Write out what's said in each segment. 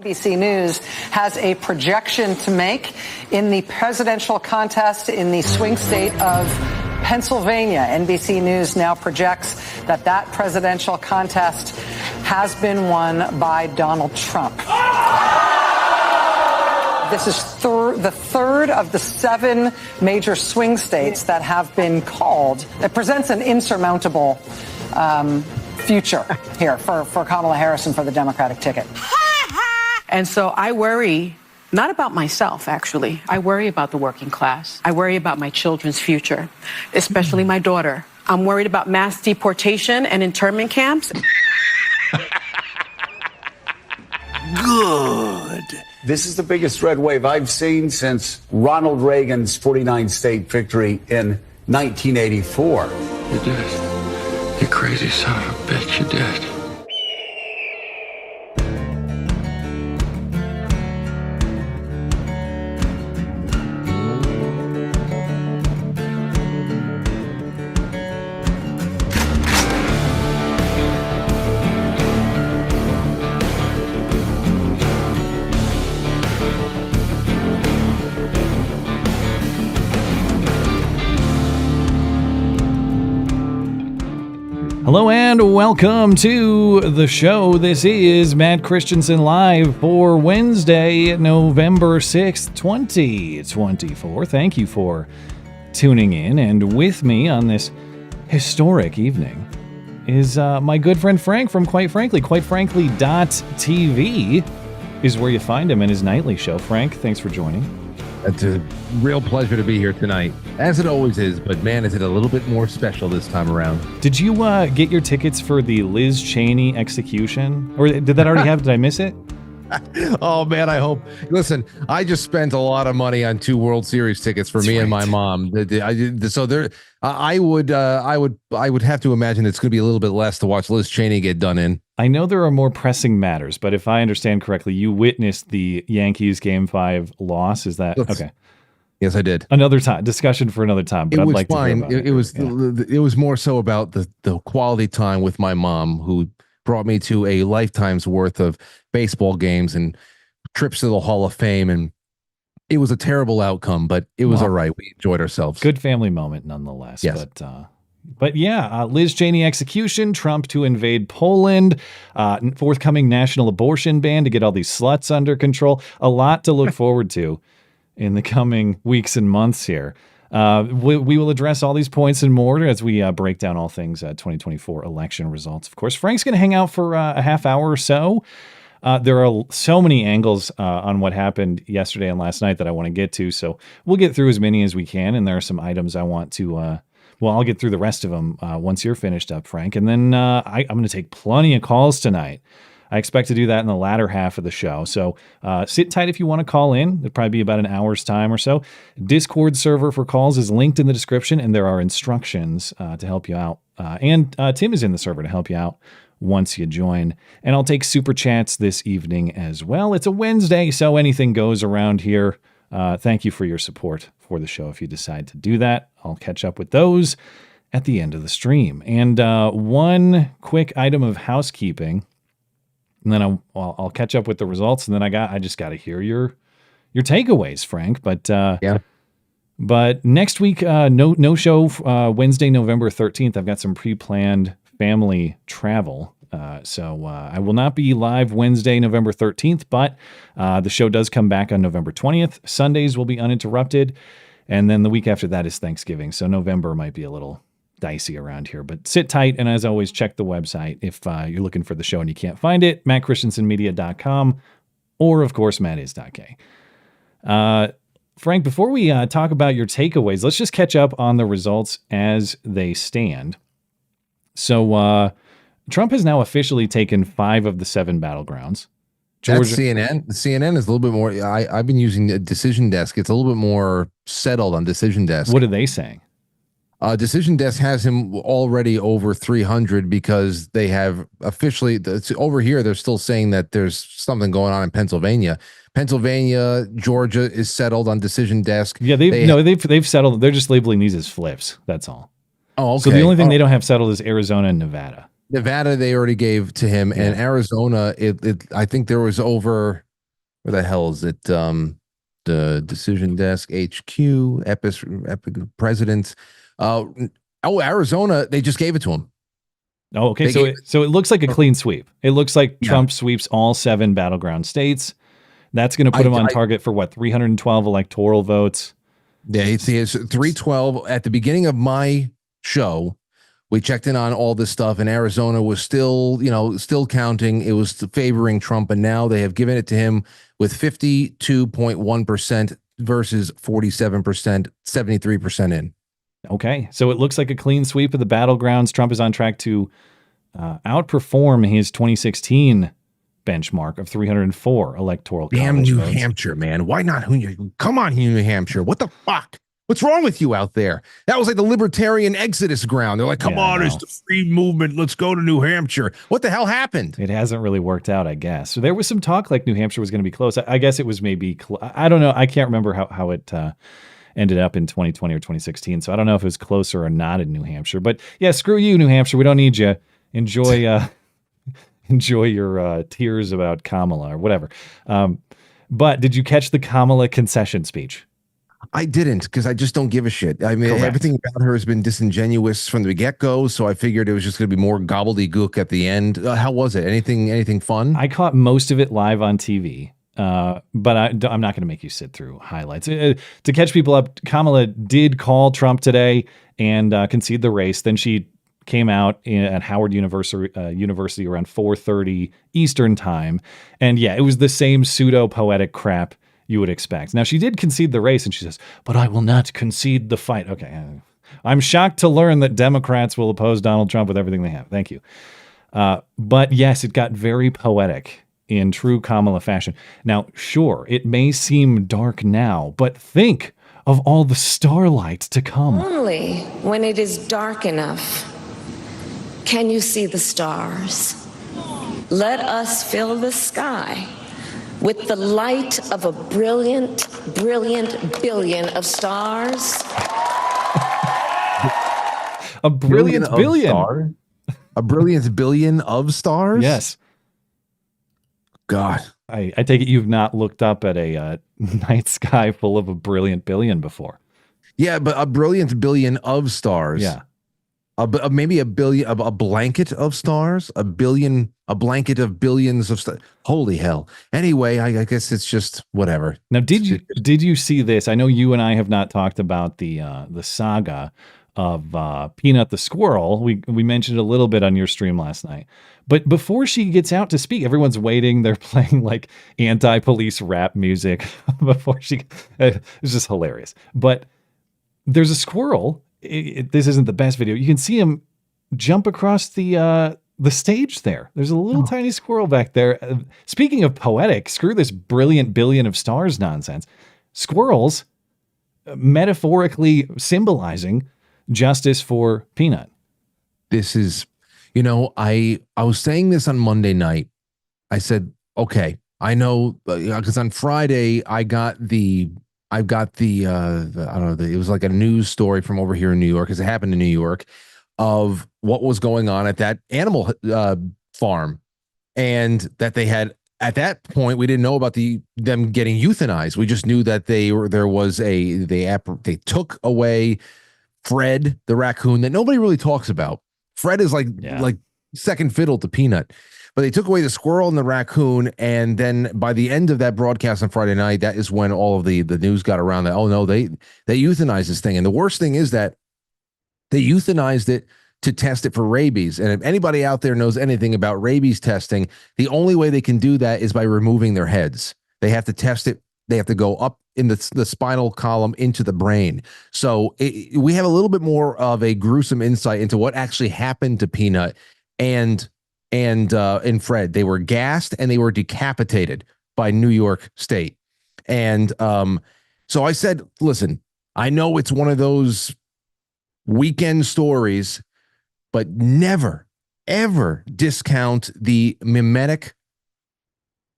NBC News has a projection to make in the presidential contest in the swing state of Pennsylvania. NBC News now projects that that presidential contest has been won by Donald Trump. This is the third of the 7 major swing states that have been called. It presents an insurmountable future here for Kamala Harris and for the Democratic ticket. And so I worry, not about myself, actually. I worry about the working class. I worry about my children's future, especially my daughter. I'm worried about mass deportation and internment camps. Good. This is the biggest red wave I've seen since Ronald Reagan's 49-state victory in 1984. You did. You crazy son of a bitch, you did. Hello and welcome to the show. This is Matt Christiansen live for Wednesday, November 6th, 2024. Thank you for tuning in. And with me on this historic evening is my good friend Frank from Quite Frankly. QuiteFrankly.tv is where you find him in his nightly show. Frank, thanks for joining. It's a real pleasure to be here tonight, as it always is, but man, is it a little bit more special this time around. Did you get your tickets for the Liz Cheney execution? Or did that already happen? Did I miss it? Oh, man, I hope. Listen, I just spent a lot of money on 2 World Series tickets for me and my mom. So there, I would have to imagine it's going to be a little bit less to watch Liz Cheney get done in. I know there are more pressing matters, but if I understand correctly, you witnessed the Yankees Game 5 loss. Is that okay? Yes, I did. Another time, discussion for another time. But it I'd was like fine. To hear about it was more so about the quality time with my mom, who brought me to a lifetime's worth of baseball games and trips to the Hall of Fame, and it was a terrible outcome, but it was all right. We enjoyed ourselves. Good family moment, nonetheless. Yes. But yeah, Liz Cheney execution, Trump to invade Poland, forthcoming national abortion ban to get all these sluts under control. A lot to look forward to in the coming weeks and months here. We will address all these points and more as we break down all things 2024 election results. Of course, Frank's going to hang out for a half hour or so. There are so many angles on what happened yesterday and last night that I want to get to. So we'll get through as many as we can. And there are some items I want to... I'll get through the rest of them once you're finished up, Frank. And then I'm going to take plenty of calls tonight. I expect to do that in the latter half of the show. So sit tight if you want to call in. It'll probably be about an hour's time or so. Discord server for calls is linked in the description, and there are instructions to help you out. And Tim is in the server to help you out once you join. And I'll take super chats this evening as well. It's a Wednesday, so anything goes around here. Thank you for your support for the show. If you decide to do that, I'll catch up with those at the end of the stream. And one quick item of housekeeping, and then I'll catch up with the results. And then I just got to hear your takeaways, Frank. But yeah. But next week, no show. Wednesday, November 13th. I've got some pre-planned family travel. So I will not be live Wednesday, November 13th, but the show does come back on November 20th. Sundays will be uninterrupted. And then the week after that is Thanksgiving. So November might be a little dicey around here, but sit tight. And as always, check the website if you're looking for the show and you can't find it, mattchristiansenmedia.com, or of course, mattis.k. Frank, before we talk about your takeaways, let's just catch up on the results as they stand. So Trump has now officially taken 5 of the 7 battlegrounds. Georgia, that's CNN. CNN is a little bit more. I've been using a Decision Desk. It's a little bit more settled on Decision Desk. What are they saying? Decision Desk has him already over 300 because they have officially over here. They're still saying that there's something going on in Pennsylvania. Georgia is settled on Decision Desk. Yeah, they've settled. They're just labeling these as flips. That's all. Oh, okay. So the only thing they don't have settled is Arizona and Nevada. Nevada, they already gave to him, and Arizona, I think there was over where the hell is it? The Decision Desk HQ, Epic President. Arizona, they just gave it to him. Oh, okay. So it looks like a clean sweep. It looks like Trump sweeps all 7 battleground states. That's going to put him on target for what, 312 electoral votes? Yeah, it's 312. At the beginning of my show, we checked in on all this stuff, and Arizona was still counting. It was favoring Trump, and now they have given it to him with 52.1% versus 47%, 73% in. Okay, so it looks like a clean sweep of the battlegrounds. Trump is on track to outperform his 2016 benchmark of 304 electoral college Damn New votes. Hampshire, man. Why not? Come on, New Hampshire. What the fuck? What's wrong with you out there? That was like the libertarian exodus ground. They're like, come on, it's the free movement. Let's go to New Hampshire. What the hell happened? It hasn't really worked out, I guess. So there was some talk like New Hampshire was going to be close. I guess it was maybe, I don't know. I can't remember how it ended up in 2020 or 2016. So I don't know if it was closer or not in New Hampshire. But yeah, screw you, New Hampshire. We don't need you. Enjoy your tears about Kamala or whatever. But did you catch the Kamala concession speech? I didn't, because I just don't give a shit. I mean, Correct. Everything about her has been disingenuous from the get-go, so I figured it was just going to be more gobbledygook at the end. How was it? Anything fun? I caught most of it live on TV, but I'm not going to make you sit through highlights. To catch people up, Kamala did call Trump today and concede the race. Then she came out at Howard University around 4:30 Eastern time. And yeah, it was the same pseudo-poetic crap you would expect. Now, she did concede the race, and she says, but I will not concede the fight. Okay. I'm shocked to learn that Democrats will oppose Donald Trump with everything they have. Thank you. But yes, it got very poetic in true Kamala fashion. Now, sure, it may seem dark now, but think of all the starlight to come. Only when it is dark enough can you see the stars. Let us fill the sky with the light of a brilliant, brilliant billion of stars. A brilliant billion. A brilliant billion of stars? Yes. God. I take it you've not looked up at a night sky full of a brilliant billion before. Yeah, but a brilliant billion of stars. Yeah. Maybe a billion, a blanket of stars, a blanket of billions of stars. Holy hell. Anyway, I guess it's just whatever. Now, did you see this? I know you and I have not talked about the saga of Peanut the squirrel. We mentioned a little bit on your stream last night. But before she gets out to speak, everyone's waiting. They're playing like anti-police rap music before she. It's just hilarious. But there's a squirrel. This isn't the best video. You can see him jump across the stage there. There's a little tiny squirrel back there. Speaking of poetic, screw this brilliant billion of stars nonsense. Squirrels metaphorically symbolizing justice for Peanut. This is, I was saying this on Monday night. I said, okay, I know, because on Friday I got the I don't know, it was like a news story from over here in New York, because it happened in New York, of what was going on at that animal farm, and that they had, at that point, we didn't know about them getting euthanized. We just knew that they took away Fred the raccoon that nobody really talks about. Fred is like second fiddle to Peanut. But they took away the squirrel and the raccoon, and then by the end of that broadcast on Friday night, that is when all of the news got around that, oh no, they euthanized this thing. And the worst thing is that they euthanized it to test it for rabies. And if anybody out there knows anything about rabies testing, the only way they can do that is by removing their heads. They have to test it. They have to go up in the spinal column into the brain. So we have a little bit more of a gruesome insight into what actually happened to Peanut and Fred. They were gassed and they were decapitated by New York State. And so I said, listen, I know it's one of those weekend stories, but never, ever discount the mimetic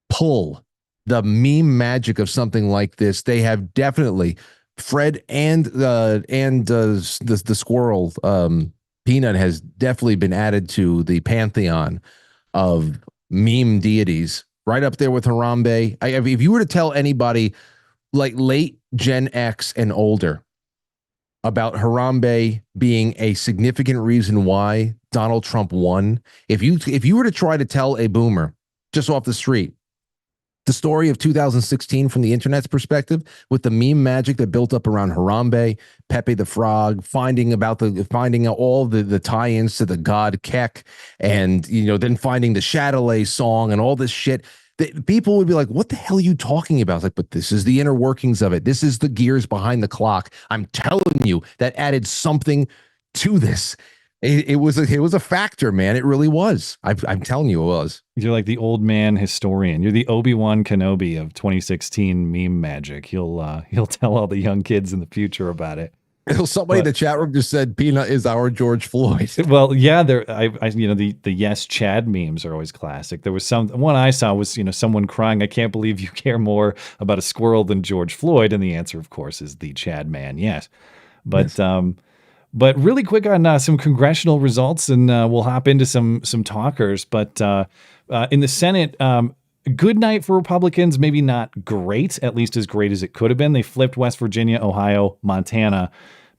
pull, the meme magic of something like this. They have definitely, Fred and the squirrel, Peanut has definitely been added to the pantheon of meme deities right up there with Harambe. If you were to tell anybody like late Gen X and older about Harambe being a significant reason why Donald Trump won, if you were to try to tell a boomer just off the street the story of 2016 from the internet's perspective, with the meme magic that built up around Harambe, Pepe the Frog, finding out all the tie-ins to the god Kek, and then finding the Chatelet song and all this shit, people would be like, what the hell are you talking about? It's like, but this is the inner workings of it. This is the gears behind the clock. I'm telling you, that added something to this. It was a factor, man. It really was. I'm telling you, it was. You're like the old man historian. You're the Obi-Wan Kenobi of 2016 meme magic. He'll tell all the young kids in the future about it. Somebody in the chat room just said Peanut is our George Floyd. Well, yeah, the yes Chad memes are always classic. There was one I saw was someone crying, "I can't believe you care more about a squirrel than George Floyd," and the answer, of course, is the Chad man. Yes, but yes. But really quick on some congressional results, and we'll hop into some talkers. But in the Senate, good night for Republicans. Maybe not great, at least as great as it could have been. They flipped West Virginia, Ohio, Montana.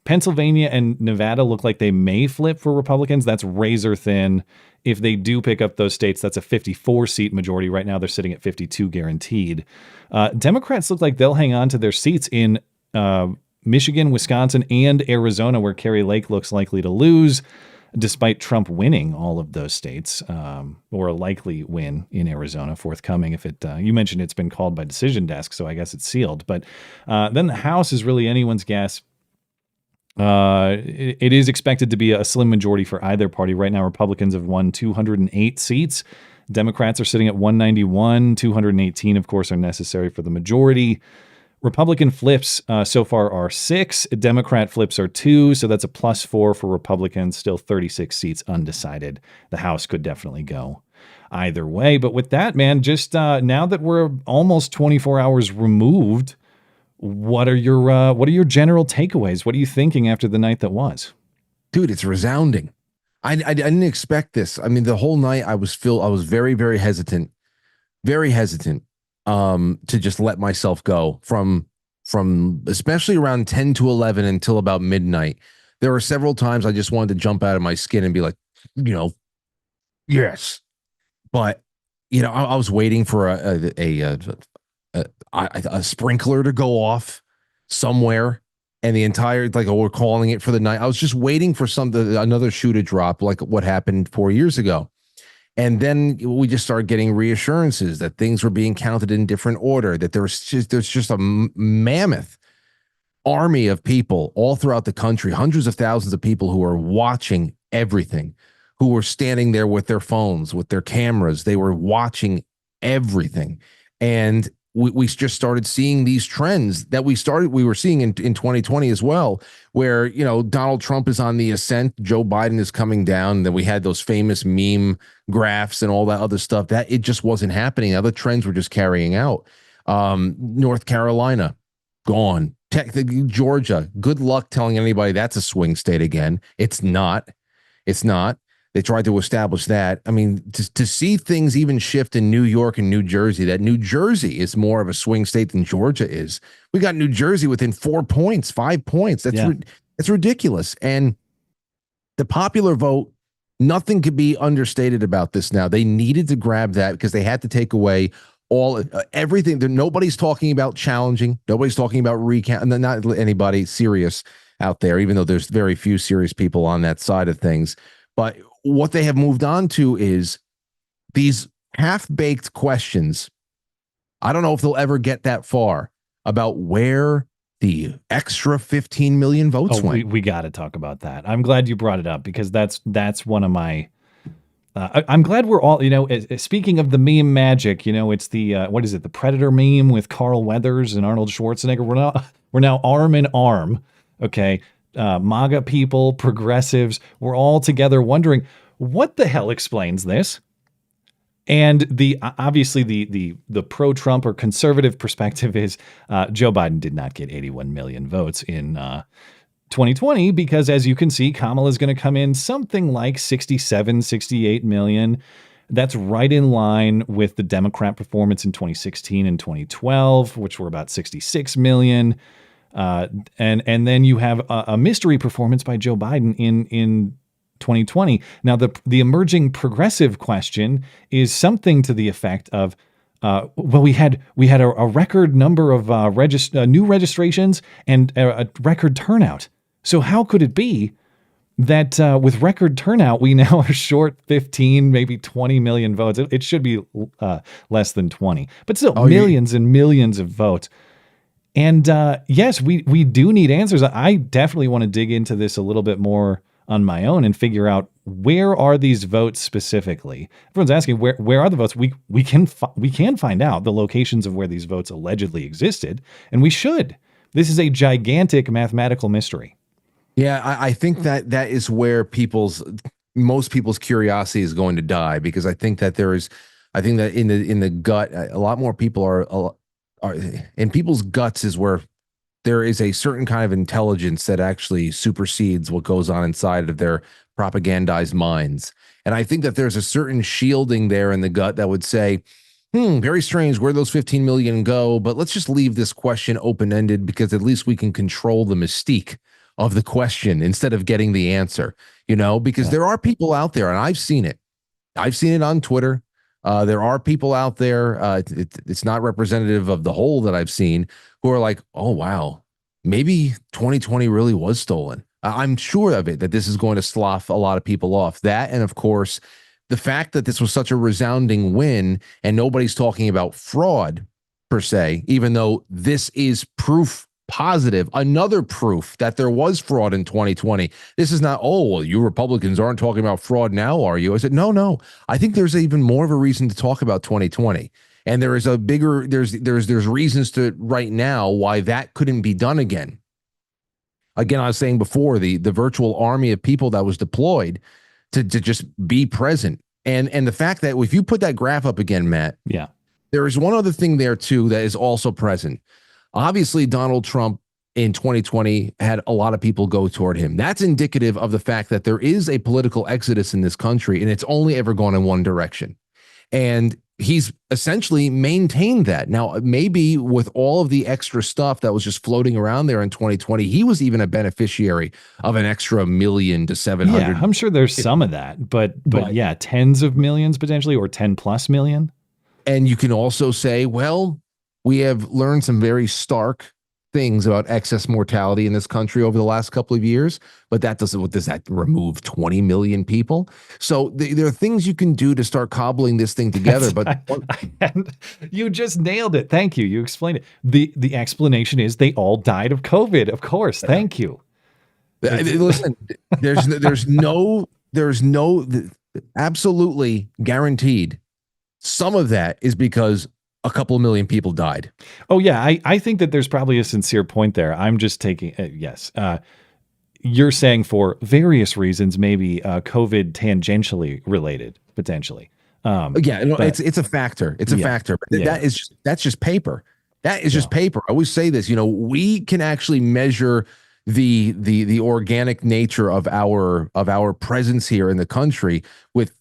Pennsylvania and Nevada look like they may flip for Republicans. That's razor thin. If they do pick up those states, that's a 54-seat majority. Right now, they're sitting at 52 guaranteed. Democrats look like they'll hang on to their seats in Michigan, Wisconsin, and Arizona, where Kari Lake looks likely to lose, despite Trump winning all of those states, or a likely win in Arizona forthcoming. If you mentioned it's been called by decision desk, so I guess it's sealed. But then the House is really anyone's guess. It is expected to be a slim majority for either party. Right now, Republicans have won 208 seats. Democrats are sitting at 191. 218, of course, are necessary for the majority. Republican flips so far are 6. Democrat flips are 2. So that's a +4 for Republicans. Still 36 seats undecided. The House could definitely go either way. But with that, man, just now that we're almost 24 hours removed, what are your general takeaways? What are you thinking after the night that was? Dude, it's resounding. I didn't expect this. I mean, the whole night I was very, very hesitant to just let myself go from especially around 10 to 11 until about midnight. There were several times I just wanted to jump out of my skin and be like, yes. But, I was waiting for a sprinkler to go off somewhere, and the entire, we're calling it for the night. I was just waiting for another shoe to drop, like what happened 4 years ago. And then we just started getting reassurances that things were being counted in different order, that there's just a mammoth army of people all throughout the country, hundreds of thousands of people who are watching everything, who were standing there with their phones, with their cameras. They were watching everything. And we just started seeing these trends that we were seeing in 2020 as well, where, Donald Trump is on the ascent, Joe Biden is coming down. Then we had those famous meme graphs and all that other stuff that it just wasn't happening. Other trends were just carrying out. North Carolina, gone. Georgia, good luck telling anybody that's a swing state again. It's not. They tried to establish that. I mean, to see things even shift in New York and New Jersey, that New Jersey is more of a swing state than Georgia is. We got New Jersey within 4 points, 5 points. That's ridiculous. And the popular vote, nothing could be understated about this now. They needed to grab that because they had to take away everything. Nobody's talking about challenging. Nobody's talking about recount. Not anybody serious out there, even though there's very few serious people on that side of things. But what they have moved on to is these half-baked questions. I don't know if they'll ever get that far about where the extra 15 million votes went. We got to talk about that. I'm glad you brought it up because that's one of my. I'm glad we're all, speaking of the meme magic, it's the what is it? The Predator meme with Carl Weathers and Arnold Schwarzenegger. We're now arm in arm. Okay. MAGA people, progressives, we're all together wondering what the hell explains this. And obviously the pro-Trump or conservative perspective is Joe Biden did not get 81 million votes in 2020 because, as you can see, Kamala is going to come in something like 67, 68 million. That's right in line with the Democrat performance in 2016 and 2012, which were about 66 million. And then you have a mystery performance by Joe Biden in 2020. Now, the emerging progressive question is something to the effect of, well, we had a record number of new registrations and a record turnout. So how could it be that with record turnout, we now are short 15, maybe 20 million votes? It should be less than 20, but still millions and millions of votes. And yes, we do need answers. I definitely want to dig into this a little bit more on my own and figure out, where are these votes specifically? Everyone's asking, where are the votes? We can find out the locations of where these votes allegedly existed, and we should. This is a gigantic mathematical mystery. Yeah, I think that is where most people's curiosity is going to die, because I think that in the gut, a lot more people are in people's guts is where there is a certain kind of intelligence that actually supersedes what goes on inside of their propagandized minds. And I think that there's a certain shielding there in the gut that would say, very strange, where those 15 million go, but let's just leave this question open-ended, because at least we can control the mystique of the question instead of getting the answer, because there are people out there, and I've seen it on Twitter. There are people out there, it's not representative of the whole that I've seen, who are like, oh, wow, maybe 2020 really was stolen. I'm sure of it, that this is going to slough a lot of people off. That, and of course, the fact that this was such a resounding win and nobody's talking about fraud per se, even though this is proof positive, another proof that there was fraud in 2020. This is not, oh, well, you Republicans aren't talking about fraud now, are you? I said, no. I think there's even more of a reason to talk about 2020. And there is a bigger, there's reasons to right now why that couldn't be done again. Again, I was saying before, the virtual army of people that was deployed to just be present. And the fact that if you put that graph up again, Matt, yeah, there is one other thing there too that is also present. Obviously, Donald Trump in 2020 had a lot of people go toward him. That's indicative of the fact that there is a political exodus in this country, and it's only ever gone in one direction. And he's essentially maintained that. Now, maybe with all of the extra stuff that was just floating around there in 2020, he was even a beneficiary of an extra 1 million to 700. Yeah, I'm sure there's some of that, but yeah, tens of millions potentially, or 10 plus million. And you can also say, well, we have learned some very stark things about excess mortality in this country over the last couple of years, but does that remove 20 million people? So there are things you can do to start cobbling this thing together. You just nailed it. Thank you. You explained it. The explanation is they all died of COVID. Of course. Thank you. Listen, there's no absolutely guaranteed. Some of that is because a couple of million people died. Oh, yeah. I think that there's probably a sincere point there. I'm just taking, yes. You're saying for various reasons, maybe COVID tangentially related, potentially. It's a factor. It's a factor. But that's just paper. That is just paper. I always say this, we can actually measure the organic nature of our presence here in the country with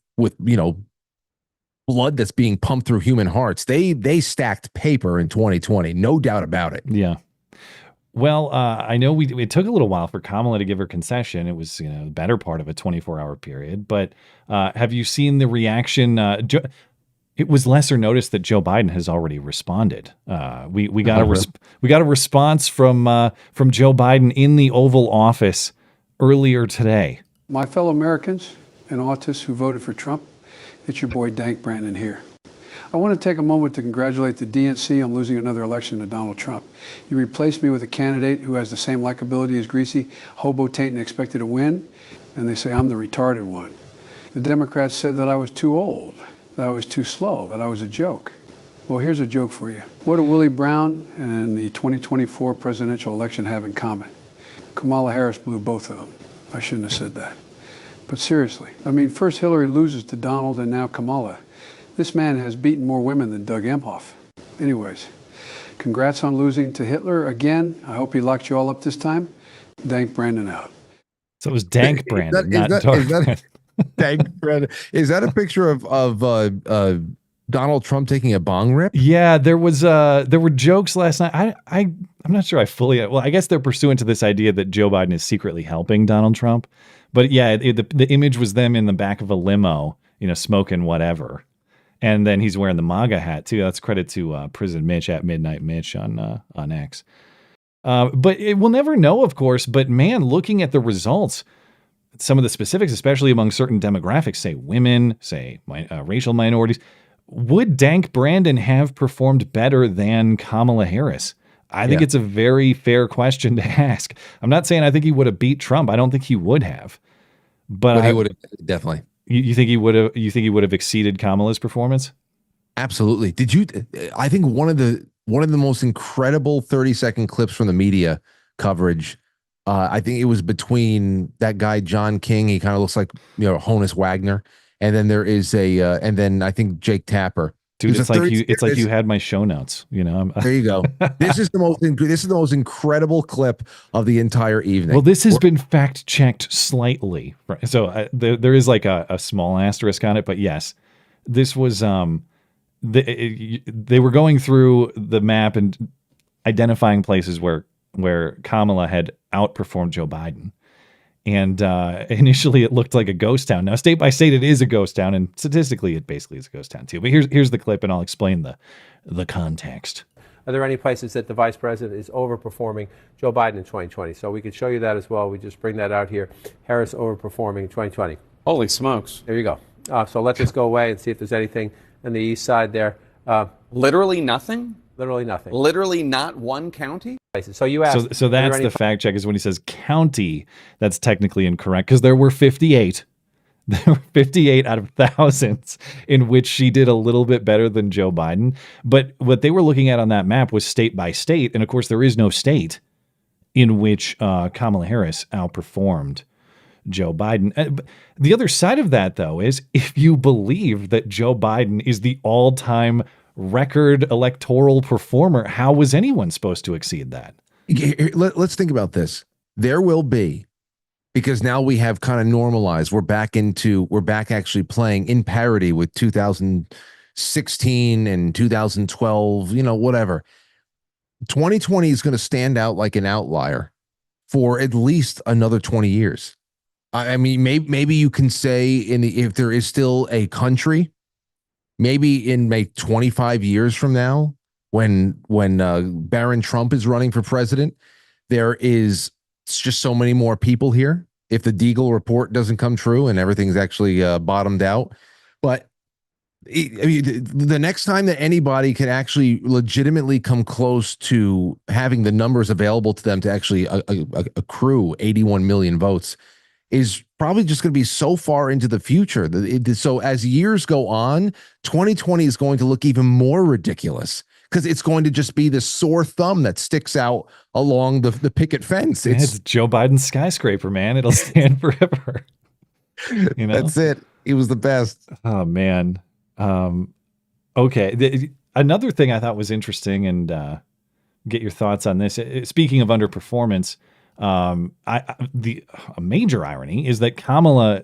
blood that's being pumped through human hearts. They stacked paper in 2020, no doubt about it. Yeah. Well, I know it took a little while for Kamala to give her concession. It was, the better part of a 24-hour period. But have you seen the reaction? It was lesser noticed that Joe Biden has already responded. We got a response from Joe Biden in the Oval Office earlier today. My fellow Americans and autists who voted for Trump, it's your boy Dank Brandon here. I want to take a moment to congratulate the DNC on losing another election to Donald Trump. You replaced me with a candidate who has the same likability as Greasy, hobo taint, and expected to win, and they say I'm the retarded one. The Democrats said that I was too old, that I was too slow, that I was a joke. Well, here's a joke for you. What do Willie Brown and the 2024 presidential election have in common? Kamala Harris blew both of them. I shouldn't have said that. But seriously, first Hillary loses to Donald and now Kamala. This man has beaten more women than Doug Emhoff. Anyways, congrats on losing to Hitler again. I hope he locked you all up this time. Dank Brandon out. So it was Dank Brandon, not Dark. Dank Brandon. Is that a picture of Donald Trump taking a bong rip? Yeah, there were jokes last night. I'm not sure I fully. Well, I guess they're pursuant to this idea that Joe Biden is secretly helping Donald Trump. But yeah, the image was them in the back of a limo, smoking whatever, and then he's wearing the MAGA hat too. That's credit to Prison Mitch at Midnight Mitch on X. But we'll never know, of course. But man, looking at the results, some of the specifics, especially among certain demographics, say women, say racial minorities, would Dank Brandon have performed better than Kamala Harris? I think it's a very fair question to ask. I'm not saying I think he would have beat Trump. I don't think he would have. But he would have, definitely. You think he would have? You think he would have exceeded Kamala's performance? Absolutely. Did you? I think one of the most incredible 30-second clips from the media coverage. I think it was between that guy John King. He kind of looks like Honus Wagner, and then there is and then I think Jake Tapper. Dude, it's like you had my show notes. There you go. This is the most incredible clip of the entire evening. Well, this has been fact checked slightly, right? So there is like a small asterisk on it, but yes, this was they were going through the map and identifying places where Kamala had outperformed Joe Biden. And initially it looked like a ghost town. Now, state by state, it is a ghost town, and statistically, it basically is a ghost town too. But here's the clip, and I'll explain the context. Are there any places that the vice president is overperforming Joe Biden in 2020? So we could show you that as well. We just bring that out here. Harris overperforming in 2020. Holy smokes. There you go. So let this go away and see if there's anything on the east side there. Literally nothing? Literally nothing. Literally not one county? So you asked. So that's the fact check, is when he says county, that's technically incorrect, because there were 58. There were 58 out of thousands in which she did a little bit better than Joe Biden. But what they were looking at on that map was state by state. And of course, there is no state in which Kamala Harris outperformed Joe Biden. The other side of that, though, is if you believe that Joe Biden is the all-time record electoral performer, how was anyone supposed to exceed that? Let's think about this. There will be, because now we have kind of normalized. We're back actually playing in parity with 2016 and 2012, whatever. 2020 is going to stand out like an outlier for at least another 20 years. I mean, maybe you can say if there is still a country, maybe in 25 years from now, when Baron Trump is running for president, there is just so many more people here. If the Deagle report doesn't come true and everything's actually bottomed out, but the next time that anybody can actually legitimately come close to having the numbers available to them to actually accrue 81 million votes is probably just going to be so far into the future. So as years go on, 2020 is going to look even more ridiculous because it's going to just be this sore thumb that sticks out along the picket fence. It's Joe Biden's skyscraper, man. It'll stand forever. That's it. He was the best. Oh, man. Okay. Another thing I thought was interesting, and get your thoughts on this. Speaking of underperformance, a major irony is that Kamala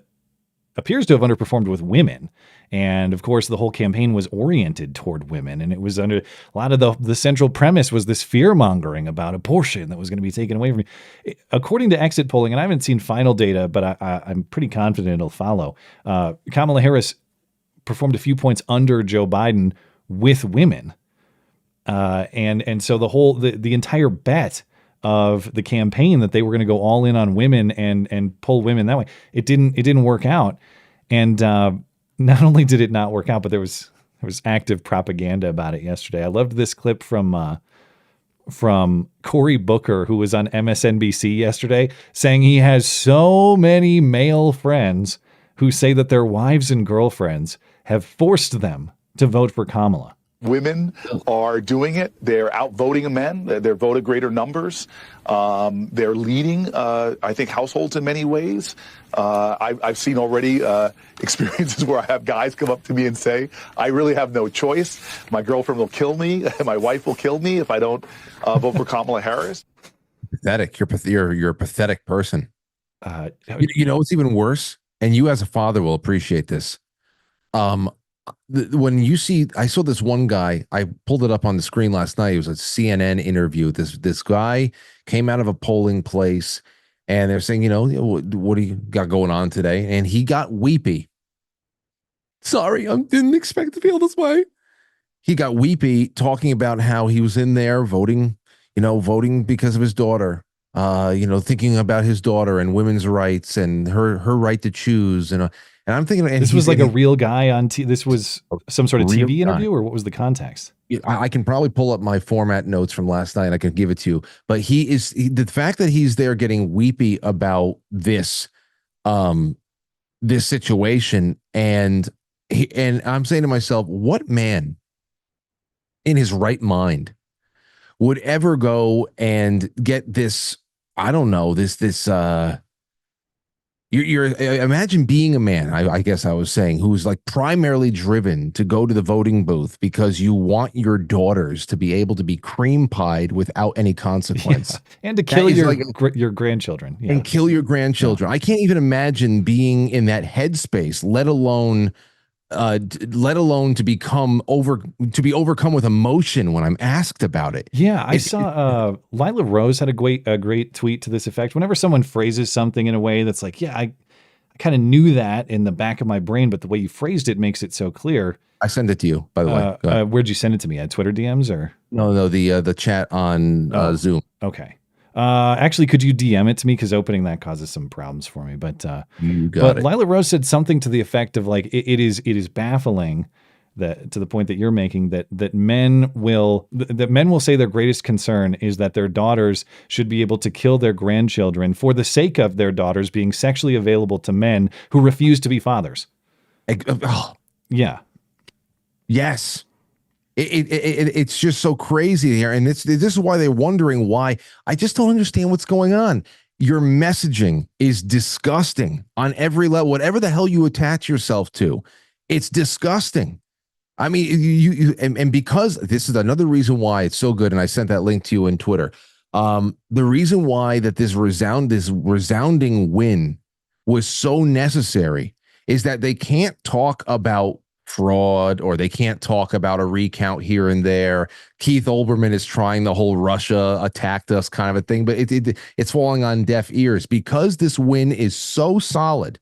appears to have underperformed with women. And of course, the whole campaign was oriented toward women. And it was under a lot of the central premise was this fear mongering about abortion that was going to be taken away from me. According to exit polling, and I haven't seen final data, but I'm pretty confident it'll follow. Kamala Harris performed a few points under Joe Biden with women. And so the entire bet of the campaign that they were going to go all in on women and pull women that way, it didn't work out. And not only did it not work out, but there was active propaganda about it yesterday. I loved this clip from Cory Booker, who was on MSNBC yesterday, saying he has so many male friends who say that their wives and girlfriends have forced them to vote for Kamala. Women are doing it. They're outvoting men. They're voted greater numbers. They're leading, I think, households in many ways. I've seen already experiences where I have guys come up to me and say, I really have no choice. My girlfriend will kill me. My wife will kill me if I don't vote for Kamala Harris. Pathetic. You're a pathetic person. You know what's even worse and you as a father will appreciate this. When you see, I saw this one guy, I pulled it up on the screen last night. It was a CNN interview. This guy came out of a polling place, and they're saying, what do you got going on today? And he got weepy. Sorry, I didn't expect to feel this way. He got weepy talking about how he was in there voting because of his daughter, thinking about his daughter and women's rights and her right to choose. And I'm thinking, and this was like a real guy on this was some sort of TV interview, or what was the context? I can probably pull up my format notes from last night and I can give it to you. But the fact that he's there getting weepy about this situation, and I'm saying to myself, what man in his right mind would ever go and get this? I don't know, you're imagine being a man, I guess I was saying, who's like primarily driven to go to the voting booth because you want your daughters to be able to be cream pied without any consequence. Yeah. And to kill your grandchildren. Yeah. And kill your grandchildren. Yeah. I can't even imagine being in that headspace, let alone to be overcome with emotion when I'm asked about it. Yeah, I saw Lila Rose had a great tweet to this effect. Whenever someone phrases something in a way that's like, yeah, I kind of knew that in the back of my brain, but the way you phrased it makes it so clear. I sent it to you, by the way. Where'd you send it to me? At Twitter DMs or? No, the chat on Zoom. Okay. Actually, could you DM it to me? Because opening that causes some problems for me. But Lila Rose said something to the effect of like, it is baffling that, to the point that you're making, that men will say their greatest concern is that their daughters should be able to kill their grandchildren for the sake of their daughters being sexually available to men who refuse to be fathers. Yeah. Yes. It's just so crazy here, and this is why they're wondering why. I just don't understand what's going on. Your messaging is disgusting on every level. Whatever the hell you attach yourself to, it's disgusting. I mean, and because this is another reason why it's so good, and I sent that link to you in Twitter. The reason why that this resounding win was so necessary is that they can't talk about fraud, or they can't talk about a recount here and there. Keith Olbermann is trying the whole Russia attacked us kind of a thing, but it's falling on deaf ears because this win is so solid.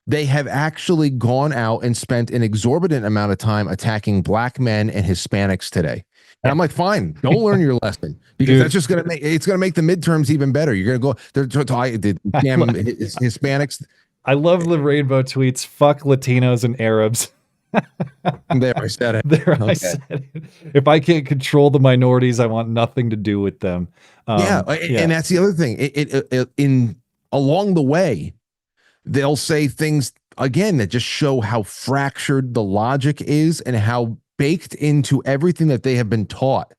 They have actually gone out and spent an exorbitant amount of time attacking black men and Hispanics today. And I'm like, fine, don't learn your lesson, because that's just going to make the midterms even better. You're going to go Hispanics. I love the rainbow tweets. Fuck Latinos and Arabs. There, I said it. I said it. If I can't control the minorities, I want nothing to do with them. And that's the other thing. In along the way, they'll say things again that just show how fractured the logic is and how baked into everything that they have been taught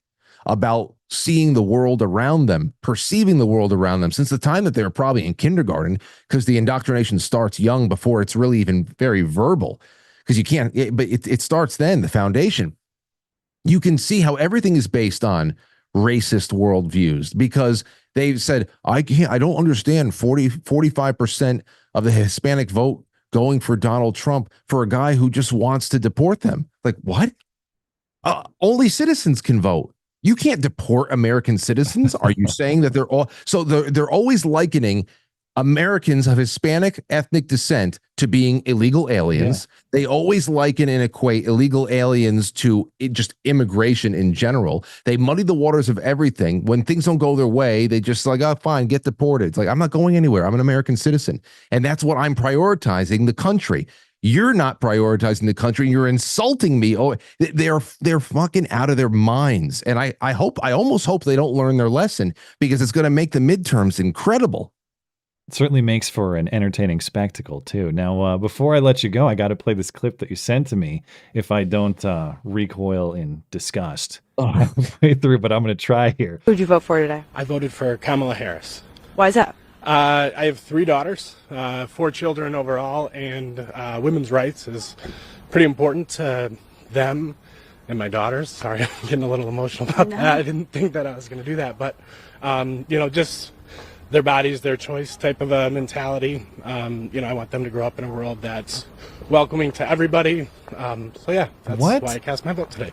about seeing the world around them, perceiving the world around them since the time that they were probably in kindergarten, because the indoctrination starts young before it's really even very verbal. Because you can't, but it starts then, the foundation. You can see how everything is based on racist worldviews, because they've said, I don't understand 45% of the Hispanic vote going for Donald Trump for a guy who just wants to deport them. Like, what? Only citizens can vote. You can't deport American citizens. Are you saying that they're always likening Americans of Hispanic ethnic descent to being illegal aliens? Yeah. They always liken and equate illegal aliens to just immigration in general. They muddy the waters of everything. When things don't go their way, they just like, oh, fine, get deported. It's like, I'm not going anywhere. I'm an American citizen. And that's what I'm prioritizing, the country. You're not prioritizing the country. You're insulting me. Oh, they're fucking out of their minds. And I almost hope they don't learn their lesson, because it's going to make the midterms incredible. It certainly makes for an entertaining spectacle, too. Now, before I let you go, I got to play this clip that you sent to me if I don't recoil in disgust halfway through, but I'm going to try here. Who'd you vote for today? I voted for Kamala Harris. Why is that? I have 3 daughters, 4 children overall, and women's rights is pretty important to them and my daughters. Sorry, I'm getting a little emotional about that. I didn't think that I was going to do that, but, just their bodies, their choice type of a mentality. I want them to grow up in a world that's welcoming to everybody. That's why I cast my vote today.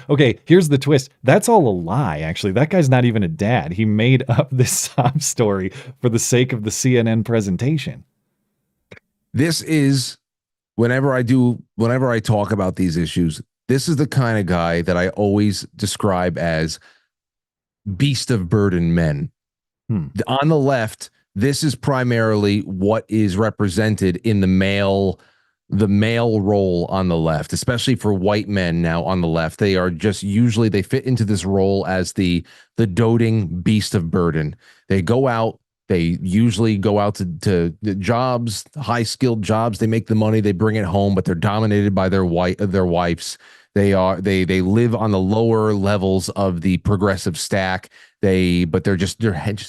Okay, here's the twist. That's all a lie, actually. That guy's not even a dad. He made up this sob story for the sake of the CNN presentation. This is, whenever I talk about these issues, this is the kind of guy that I always describe as beast of burden men. On the left, this is primarily what is represented in the male role on the left, especially for white men now on the left. They are just usually, they fit into this role as the doting beast of burden. They go out, they usually go out to jobs, high skilled jobs. They make the money, they bring it home, but they're dominated by their wives. They live on the lower levels of the progressive stack. They're just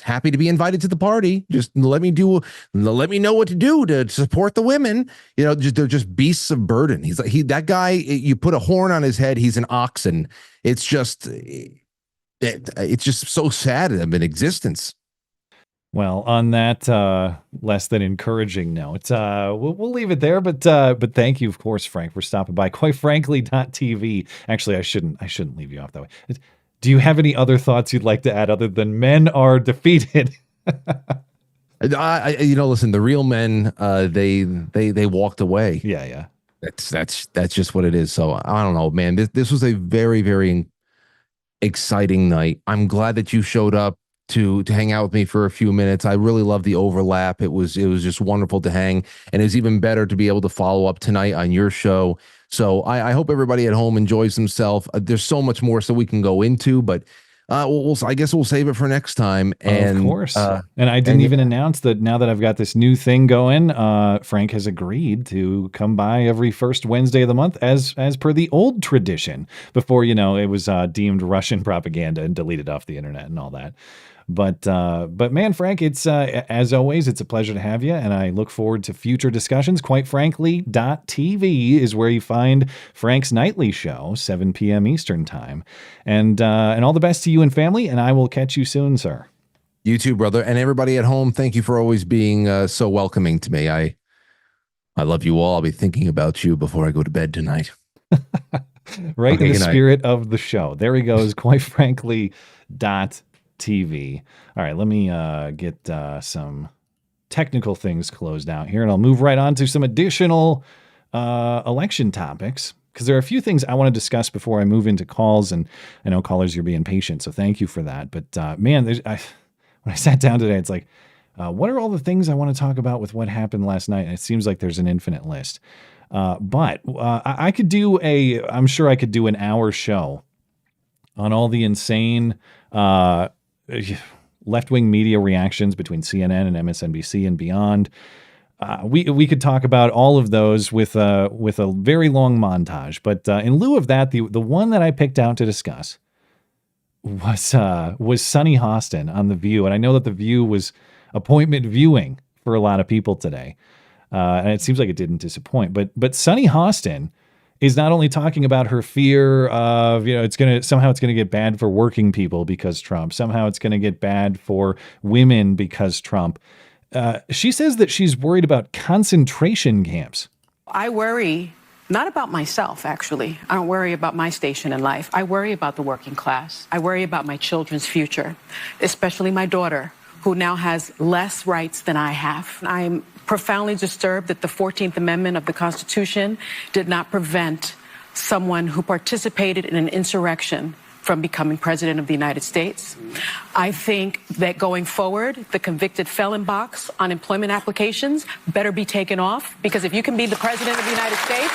happy to be invited to the party. Just let me know what to do to support the women. They're just beasts of burden. That guy, you put a horn on his head, he's an oxen. It's just so sad of an existence. Well, on that less than encouraging note, we'll leave it there. But thank you, of course, Frank, for stopping by. Quite frankly, TV. Actually, I shouldn't leave you off that way. Do you have any other thoughts you'd like to add other than men are defeated? Listen, the real men, they walked away. Yeah. That's just what it is. So I don't know, man. This was a very, very exciting night. I'm glad that you showed up to hang out with me for a few minutes. I really love the overlap. It was just wonderful to hang, and it was even better to be able to follow up tonight on your show. So I hope everybody at home enjoys themselves. There's so much more so we can go into, but I guess we'll save it for next time. And of course. And I didn't even announce that now that I've got this new thing going, Frank has agreed to come by every first Wednesday of the month as per the old tradition before, it was deemed Russian propaganda and deleted off the internet and all that. But man, Frank, it's as always, it's a pleasure to have you, and I look forward to future discussions. Quite frankly, .tv is where you find Frank's nightly show, 7 p.m. Eastern time. And all the best to you and family, and I will catch you soon, sir. You too, brother. And everybody at home, thank you for always being so welcoming to me. I love you all. I'll be thinking about you before I go to bed tonight. Right in the spirit of the show. There he goes, quite frankly, .tv. All right, let me get some technical things closed out here, and I'll move right on to some additional election topics, because there are a few things I want to discuss before I move into calls, and I know callers, you're being patient, so thank you for that. But man, when I sat down today, it's like, what are all the things I want to talk about with what happened last night? And it seems like there's an infinite list. But I could do I'm sure I could do an hour show on all the insane left-wing media reactions between CNN and MSNBC and beyond. We could talk about all of those with a very long montage. But in lieu of that, the one that I picked out to discuss was Sunny Hostin on The View. And I know that The View was appointment viewing for a lot of people today. And it seems like it didn't disappoint. But Sunny Hostin is not only talking about her fear of, it's going to get bad for working people because Trump. Somehow it's going to get bad for women because Trump. She says that she's worried about concentration camps. I worry not about myself, actually. I don't worry about my station in life. I worry about the working class. I worry about my children's future, especially my daughter, who now has less rights than I have. I'm profoundly disturbed that the 14th Amendment of the Constitution did not prevent someone who participated in an insurrection from becoming president of the United States. I think that going forward, the convicted felon box on employment applications better be taken off, because if you can be the president of the United States,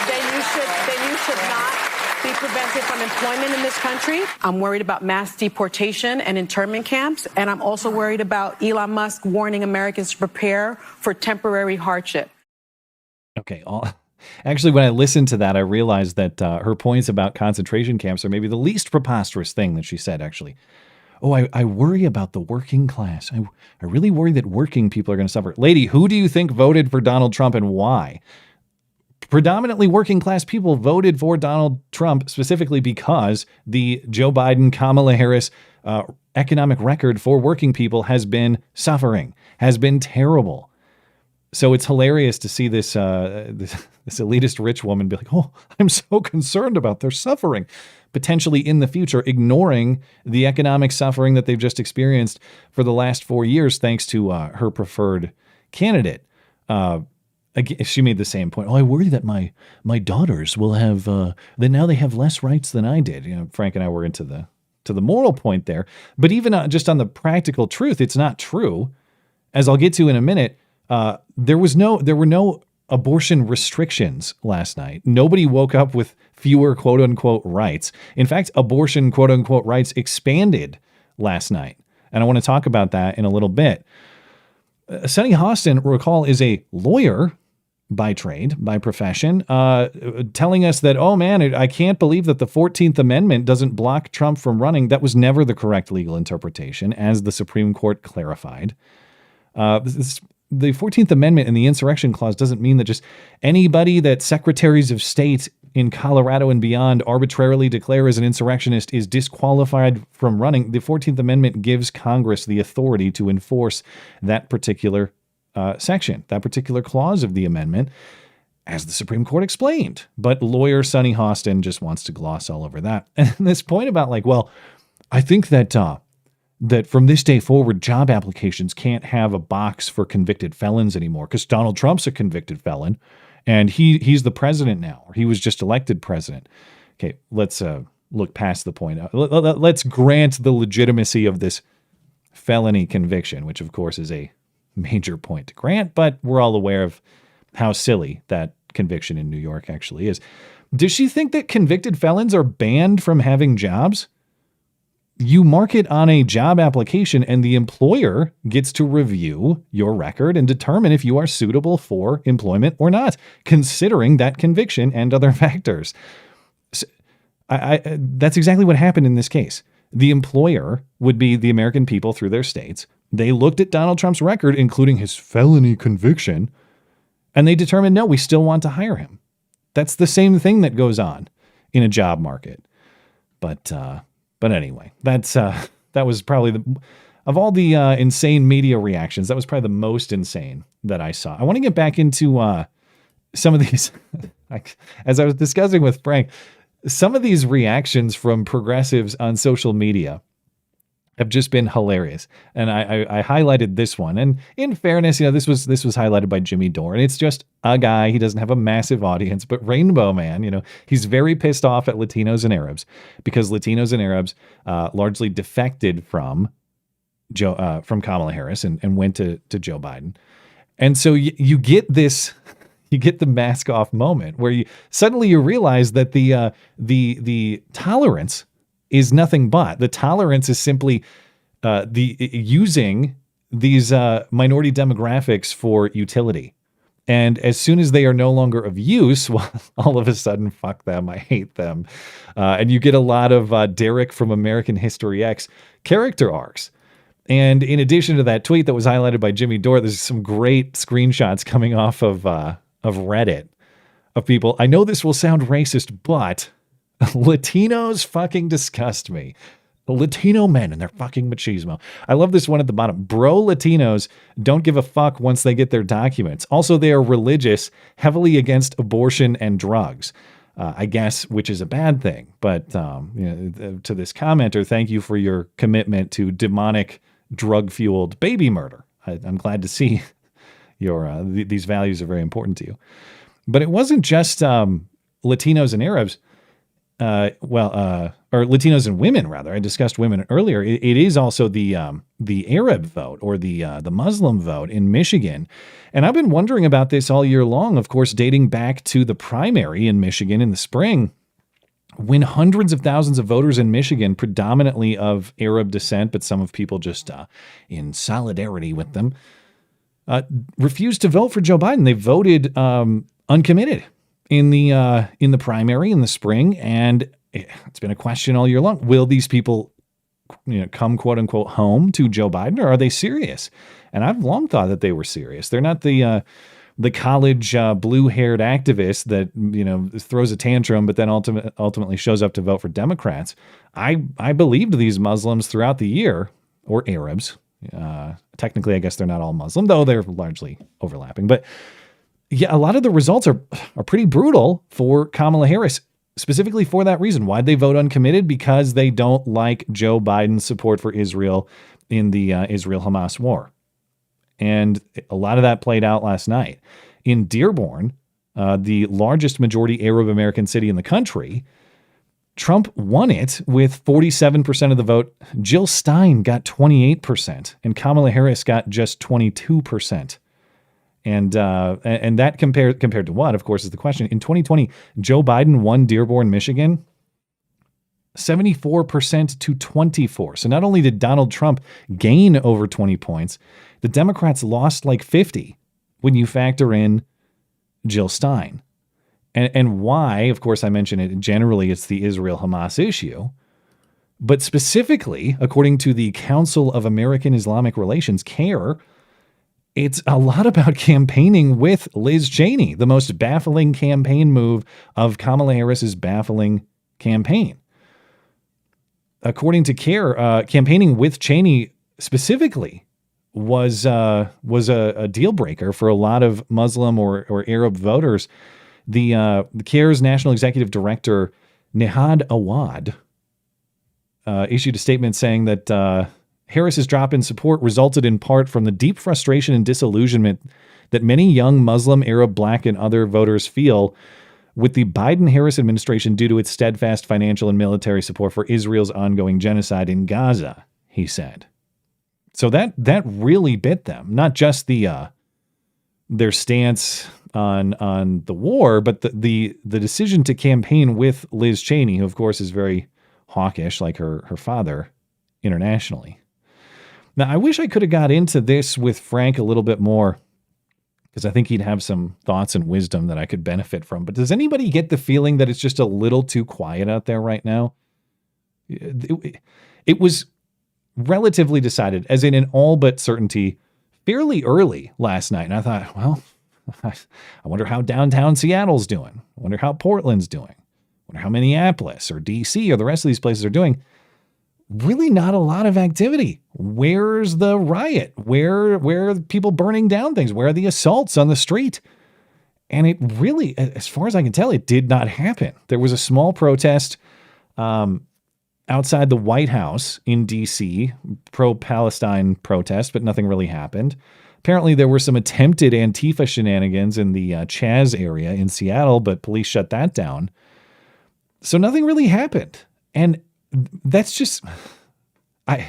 then you should not be prevented from employment in this country. I'm worried about mass deportation and internment camps, and I'm also worried about Elon Musk warning Americans to prepare for temporary hardship. Okay, actually, when I listened to that, I realized that her points about concentration camps are maybe the least preposterous thing that she said, actually. Oh, I worry about the working class. I really worry that working people are going to suffer. Lady, who do you think voted for Donald Trump and why? predominantly working class people voted for Donald Trump specifically because the Joe Biden, Kamala Harris economic record for working people has been suffering, has been terrible. So it's hilarious to see this elitist rich woman be like, oh, I'm so concerned about their suffering, potentially in the future, ignoring the economic suffering that they've just experienced for the last 4 years, thanks to her preferred candidate. Again, she made the same point. Oh, I worry that my daughters will have, that now they have less rights than I did. You know, Frank and I were into the moral point there, but even just on the practical truth, it's not true. As I'll get to in a minute, there were no abortion restrictions last night. Nobody woke up with fewer quote unquote rights. In fact, abortion quote unquote rights expanded last night. And I want to talk about that in a little bit. Sonny Hostin, recall, is a lawyer by trade, by profession, telling us that, oh man, I can't believe that the 14th Amendment doesn't block Trump from running. That was never the correct legal interpretation, as the Supreme Court clarified. The 14th Amendment and the Insurrection Clause doesn't mean that just anybody that secretaries of state in Colorado and beyond arbitrarily declare as an insurrectionist is disqualified from running. The 14th Amendment gives Congress the authority to enforce that particular section, that particular clause of the amendment, as the Supreme Court explained. But lawyer Sonny Hostin just wants to gloss all over that. And this point about like, well, I think that from this day forward, job applications can't have a box for convicted felons anymore because Donald Trump's a convicted felon and he's the president now, or he was just elected president. Okay, let's look past the point. Let's grant the legitimacy of this felony conviction, which of course is a major point to grant, but we're all aware of how silly that conviction in New York actually is. Does she think that convicted felons are banned from having jobs? You mark it on a job application and the employer gets to review your record and determine if you are suitable for employment or not, considering that conviction and other factors. So that's exactly what happened in this case. The employer would be the American people through their states. They looked at Donald Trump's record, including his felony conviction, and they determined, no, we still want to hire him. That's the same thing that goes on in a job market. But anyway, that was probably of all the insane media reactions, that was probably the most insane that I saw. I want to get back into some of these, as I was discussing with Frank, some of these reactions from progressives on social media have just been hilarious. And I highlighted this one. And in fairness, this was highlighted by Jimmy Dore. And it's just a guy. He doesn't have a massive audience, but Rainbow Man, he's very pissed off at Latinos and Arabs because Latinos and Arabs largely defected from Kamala Harris and went to Joe Biden. And so you get this, you get the mask off moment where you suddenly realize that the tolerance is nothing but. The tolerance is simply using these minority demographics for utility. And as soon as they are no longer of use, well, all of a sudden, fuck them, I hate them. And you get a lot of Derek from American History X character arcs. And in addition to that tweet that was highlighted by Jimmy Dore, there's some great screenshots coming off of Reddit of people. I know this will sound racist, but Latinos fucking disgust me. Latino men and their fucking machismo. I love this one at the bottom. Bro Latinos don't give a fuck once they get their documents. Also, they are religious, heavily against abortion and drugs. I guess, which is a bad thing. But to this commenter, thank you for your commitment to demonic, drug-fueled baby murder. I'm glad to see your these values are very important to you. But it wasn't just Latinos and Arabs. Or Latinos and women, rather. I discussed women earlier. It is also the Arab vote or the Muslim vote in Michigan. And I've been wondering about this all year long, of course, dating back to the primary in Michigan in the spring, when hundreds of thousands of voters in Michigan, predominantly of Arab descent, but some of people just in solidarity with them, refused to vote for Joe Biden. They voted uncommitted in the primary in the spring, and it's been a question all year long. Will these people, come quote unquote home to Joe Biden, or are they serious? And I've long thought that they were serious. They're not the the college blue-haired activist that, throws a tantrum, but then ultimately shows up to vote for Democrats. I believed these Muslims throughout the year, or Arabs. Technically, I guess they're not all Muslim, though they're largely overlapping. But yeah, a lot of the results are pretty brutal for Kamala Harris, specifically for that reason. Why'd they vote uncommitted? Because they don't like Joe Biden's support for Israel in the Israel-Hamas war. And a lot of that played out last night. In Dearborn, the largest majority Arab American city in the country, Trump won it with 47% of the vote. Jill Stein got 28%, and Kamala Harris got just 22%. And that compared to what, of course, is the question. In 2020, Joe Biden won Dearborn, Michigan, 74% to 24%. So not only did Donald Trump gain over 20 points, the Democrats lost like 50 when you factor in Jill Stein. And why, of course, I mentioned it, generally it's the Israel-Hamas issue. But specifically, according to the Council of American Islamic Relations, CAIR, it's a lot about campaigning with Liz Cheney, the most baffling campaign move of Kamala Harris's baffling campaign. According to CAIR, campaigning with Cheney specifically was a deal breaker for a lot of Muslim or Arab voters. The CAIR's National Executive Director, Nihad Awad, issued a statement saying that Harris's drop in support resulted in part from the deep frustration and disillusionment that many young Muslim, Arab, Black, and other voters feel with the Biden-Harris administration due to its steadfast financial and military support for Israel's ongoing genocide in Gaza, he said. So that really bit them, not just their stance on the war, but the decision to campaign with Liz Cheney, who of course is very hawkish like her father internationally. Now, I wish I could have got into this with Frank a little bit more, because I think he'd have some thoughts and wisdom that I could benefit from. But does anybody get the feeling that it's just a little too quiet out there right now? It was relatively decided, as in all but certainty, fairly early last night. And I thought, well, I wonder how downtown Seattle's doing. I wonder how Portland's doing. I wonder how Minneapolis or DC or the rest of these places are doing. Really not a lot of activity. Where's the riot? Where are people burning down things? Where are the assaults on the street? And it really, as far as I can tell, it did not happen. There was a small protest outside the White House in DC, pro-Palestine protest, but nothing really happened. Apparently there were some attempted Antifa shenanigans in the Chaz area in Seattle, but police shut that down. So nothing really happened. And that's just, I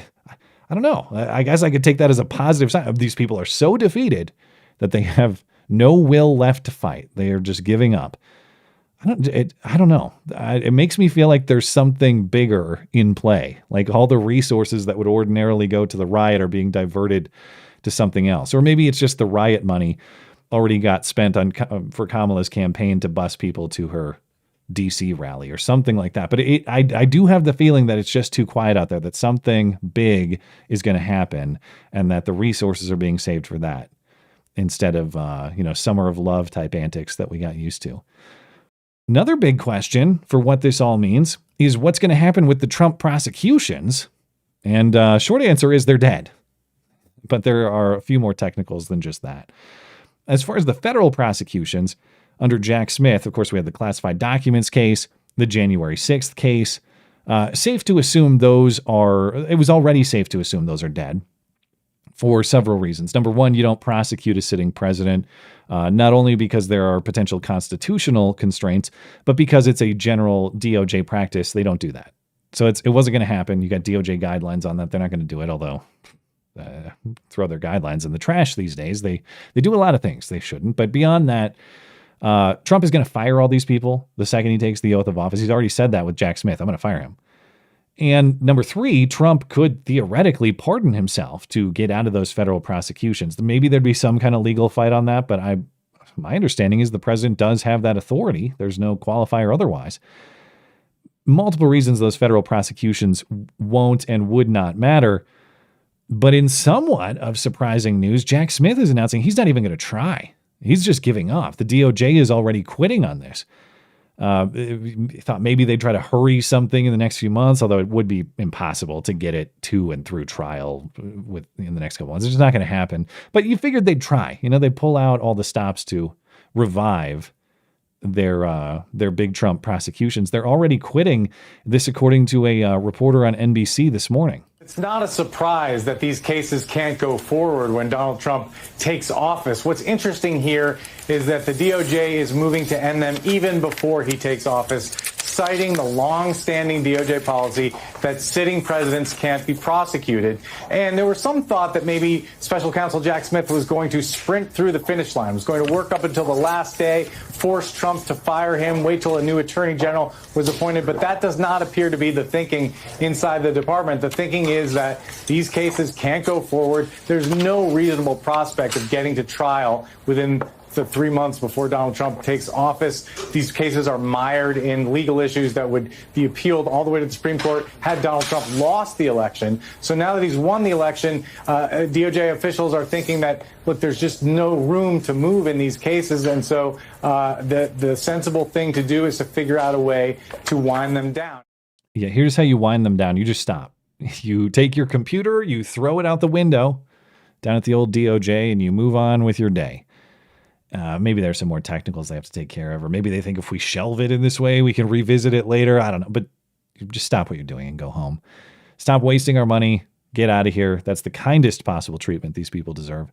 don't know. I guess I could take that as a positive sign. These people are so defeated that they have no will left to fight. They are just giving up. I don't know. It makes me feel like there's something bigger in play. Like all the resources that would ordinarily go to the riot are being diverted to something else. Or maybe it's just the riot money already got spent on for Kamala's campaign to bus people to her DC rally or something like that. But I do have the feeling that it's just too quiet out there, that something big is going to happen and that the resources are being saved for that instead of, summer of love type antics that we got used to. Another big question for what this all means is what's going to happen with the Trump prosecutions. And short answer is they're dead. But there are a few more technicals than just that. As far as the federal prosecutions, under Jack Smith, of course, we had the classified documents case, the January 6th case. Safe to assume it was already safe to assume those are dead for several reasons. Number one, you don't prosecute a sitting president, not only because there are potential constitutional constraints, but because it's a general DOJ practice. They don't do that. So it wasn't going to happen. You got DOJ guidelines on that. They're not going to do it, although throw their guidelines in the trash these days. They do a lot of things they shouldn't. But beyond that, Trump is going to fire all these people the second he takes the oath of office. He's already said that with Jack Smith. I'm going to fire him. And number three, Trump could theoretically pardon himself to get out of those federal prosecutions. Maybe there'd be some kind of legal fight on that, but my understanding is the president does have that authority. There's no qualifier otherwise. Multiple reasons those federal prosecutions won't and would not matter. But in somewhat of surprising news, Jack Smith is announcing he's not even going to try. He's just giving up. The DOJ is already quitting on this. Thought maybe they'd try to hurry something in the next few months, although it would be impossible to get it to and through trial in the next couple months. It's just not going to happen. But you figured they'd try. They'd pull out all the stops to revive their big Trump prosecutions. They're already quitting this, according to a reporter on NBC this morning. It's not a surprise that these cases can't go forward when Donald Trump takes office. What's interesting here is that the DOJ is moving to end them even before he takes office, citing the long-standing DOJ policy that sitting presidents can't be prosecuted. And there was some thought that maybe Special Counsel Jack Smith was going to sprint through the finish line, was going to work up until the last day, force Trump to fire him, wait till a new attorney general was appointed. But that does not appear to be the thinking inside the department. The thinking is that these cases can't go forward. There's no reasonable prospect of getting to trial within the 3 months before Donald Trump takes office. These cases are mired in legal issues that would be appealed all the way to the Supreme Court had Donald Trump lost the election. So now that he's won the election, DOJ officials are thinking that, look, there's just no room to move in these cases. And so the sensible thing to do is to figure out a way to wind them down. Yeah, here's how you wind them down. You just stop. You take your computer, you throw it out the window down at the old DOJ, and you move on with your day. Maybe there's some more technicals they have to take care of, or maybe they think if we shelve it in this way, we can revisit it later. I don't know, but you just stop what you're doing and go home. Stop wasting our money. Get out of here. That's the kindest possible treatment these people deserve.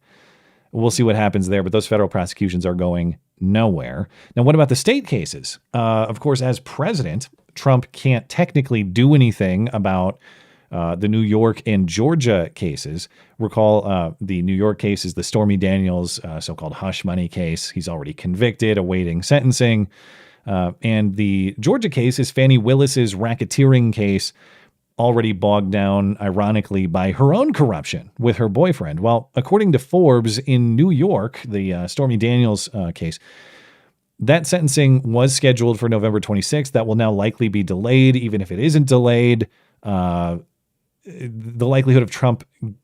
We'll see what happens there, but those federal prosecutions are going nowhere. Now, what about the state cases? Of course, as president, Trump can't technically do anything about the New York and Georgia cases. Recall the New York case is the Stormy Daniels so-called hush money case. He's already convicted, awaiting sentencing. And the Georgia case is Fani Willis's racketeering case, already bogged down, ironically, by her own corruption with her boyfriend. Well, according to Forbes, in New York, the Stormy Daniels case, that sentencing was scheduled for November 26th. That will now likely be delayed. Even if it isn't delayed, the likelihood of Trump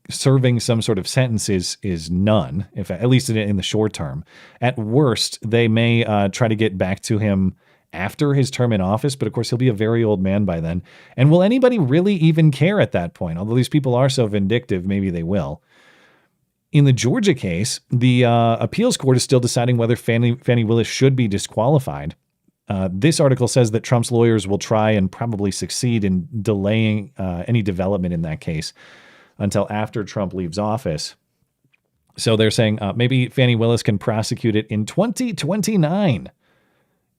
serving some sort of sentence is none, if at least in the short term. At worst, they may try to get back to him after his term in office, but of course he'll be a very old man by then. And will anybody really even care at that point? Although these people are so vindictive, maybe they will. In the Georgia case, the appeals court is still deciding whether Fani Willis should be disqualified. This article says that Trump's lawyers will try and probably succeed in delaying any development in that case until after Trump leaves office. So they're saying maybe Fani Willis can prosecute it in 2029.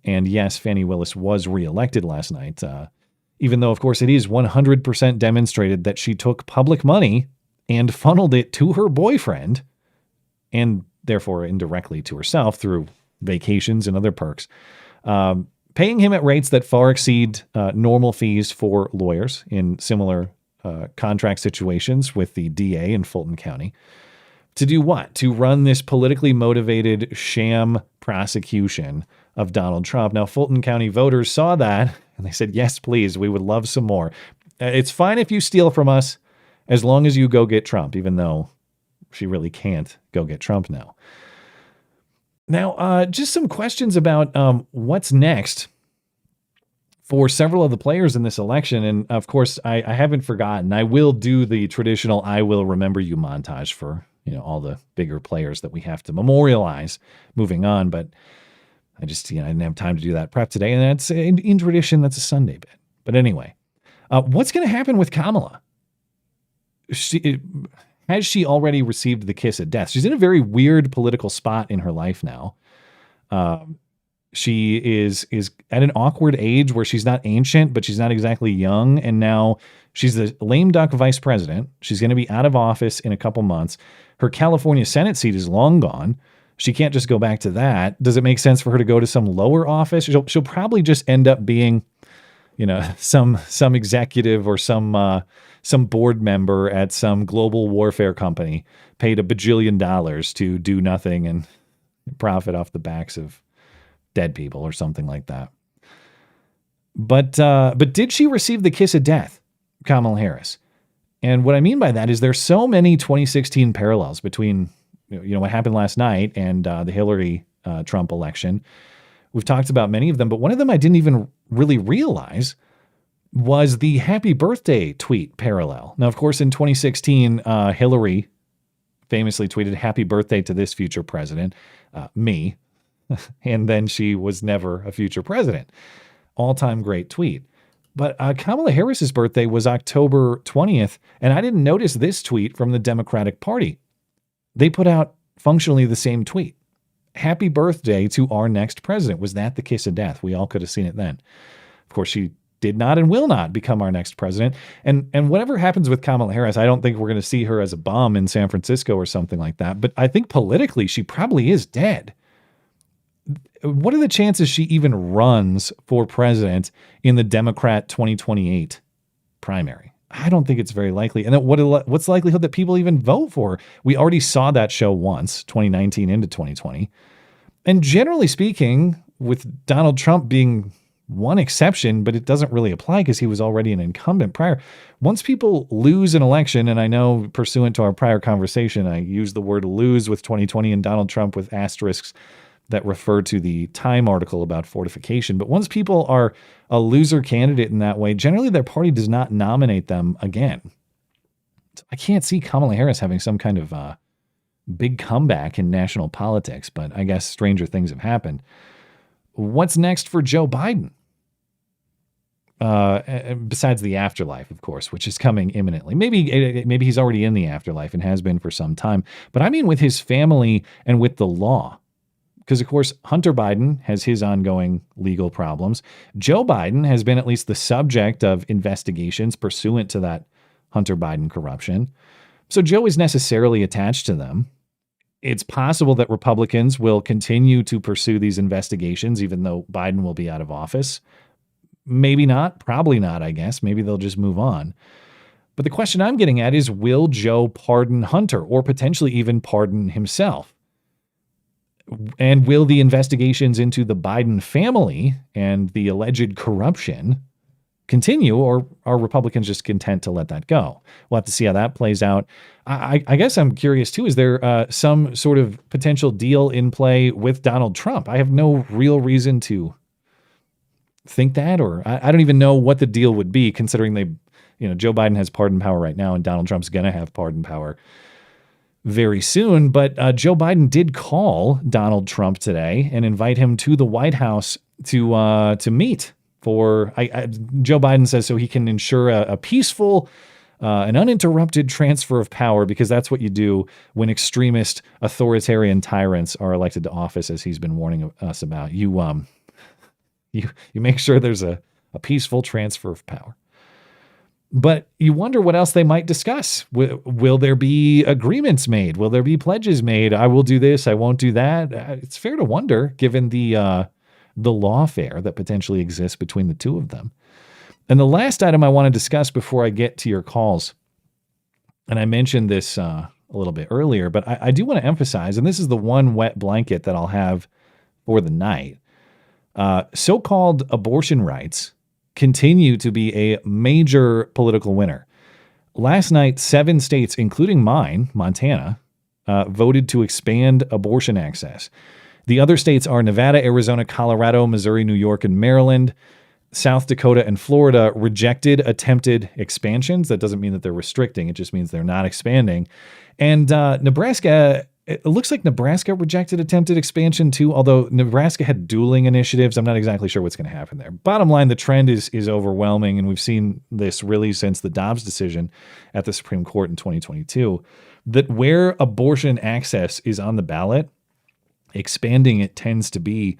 And yes, Fani Willis was reelected last night, even though, of course, it is 100% demonstrated that she took public money and funneled it to her boyfriend and therefore indirectly to herself through vacations and other perks. Paying him at rates that far exceed normal fees for lawyers in similar contract situations with the DA in Fulton County. To do what? To run this politically motivated sham prosecution of Donald Trump. Now, Fulton County voters saw that and they said, yes, please, we would love some more. It's fine if you steal from us as long as you go get Trump, even though she really can't go get Trump now. Now, just some questions about what's next for several of the players in this election. And of course, I haven't forgotten. I will do the traditional I will remember you montage for all the bigger players that we have to memorialize moving on. But I just I didn't have time to do that prep today. And that's in tradition, that's a Sunday bit. But anyway, what's going to happen with Kamala? Has she already received the kiss of death? She's in a very weird political spot in her life now. She is at an awkward age where she's not ancient, but she's not exactly young. And now she's the lame duck vice president. She's going to be out of office in a couple months. Her California Senate seat is long gone. She can't just go back to that. Does it make sense for her to go to some lower office? She'll probably just end up being, some executive or some board member at some global warfare company paid $1 bajillion to do nothing and profit off the backs of dead people or something like that. But did she receive the kiss of death, Kamala Harris? And what I mean by that is there's so many 2016 parallels between what happened last night and the Hillary Trump election. We've talked about many of them, but one of them I didn't even really realize was the happy birthday tweet parallel. Now, of course, in 2016, Hillary famously tweeted happy birthday to this future president, me, and then she was never a future president. All-time great tweet. But Kamala Harris's birthday was October 20th, and I didn't notice this tweet from the Democratic Party. They put out functionally the same tweet. Happy birthday to our next president. Was that the kiss of death? We all could have seen it then. Of course, she did not and will not become our next president. And whatever happens with Kamala Harris, I don't think we're going to see her as a bomb in San Francisco or something like that. But I think politically, she probably is dead. What are the chances she even runs for president in the Democrat 2028 primary? I don't think it's very likely. And what's the likelihood that people even vote for her? We already saw that show once, 2019 into 2020. And generally speaking, with Donald Trump being one exception, but it doesn't really apply because he was already an incumbent prior. Once people lose an election, and I know pursuant to our prior conversation, I used the word lose with 2020 and Donald Trump with asterisks that refer to the Time article about fortification. But once people are a loser candidate in that way, generally their party does not nominate them again. I can't see Kamala Harris having some kind of big comeback in national politics, but I guess stranger things have happened. What's next for Joe Biden? Besides the afterlife, of course, which is coming imminently. Maybe he's already in the afterlife and has been for some time. But I mean with his family and with the law. Because, of course, Hunter Biden has his ongoing legal problems. Joe Biden has been at least the subject of investigations pursuant to that Hunter Biden corruption. So Joe is necessarily attached to them. It's possible that Republicans will continue to pursue these investigations, even though Biden will be out of office. Maybe not. Probably not, I guess. Maybe they'll just move on. But the question I'm getting at is, will Joe pardon Hunter or potentially even pardon himself? And will the investigations into the Biden family and the alleged corruption continue, or are Republicans just content to let that go? We'll have to see how that plays out. I guess I'm curious, too, is there some sort of potential deal in play with Donald Trump? I have no real reason to think that, or I don't even know what the deal would be, considering Joe Biden has pardon power right now, and Donald Trump's going to have pardon power very soon. But Joe Biden did call Donald Trump today and invite him to the White House to meet for, Joe Biden says, so he can ensure a peaceful, an uninterrupted transfer of power, because that's what you do when extremist authoritarian tyrants are elected to office, as he's been warning us about. You make sure there's a peaceful transfer of power. But you wonder what else they might discuss. Will there be agreements made? Will there be pledges made? I will do this, I won't do that. It's fair to wonder, given the lawfare that potentially exists between the two of them. And the last item I want to discuss before I get to your calls, and I mentioned this a little bit earlier, but I do want to emphasize, and this is the one wet blanket that I'll have for the night, so-called abortion rights continue to be a major political winner. Last night, 7 states, including mine, Montana, voted to expand abortion access. The other states are Nevada, Arizona, Colorado, Missouri, New York, and Maryland. South Dakota and Florida rejected attempted expansions. That doesn't mean that they're restricting. It just means they're not expanding. And Nebraska, it looks like Nebraska rejected attempted expansion too, although Nebraska had dueling initiatives. I'm not exactly sure what's going to happen there. Bottom line, the trend is overwhelming, and we've seen this really since the Dobbs decision at the Supreme Court in 2022, that where abortion access is on the ballot, expanding it tends to be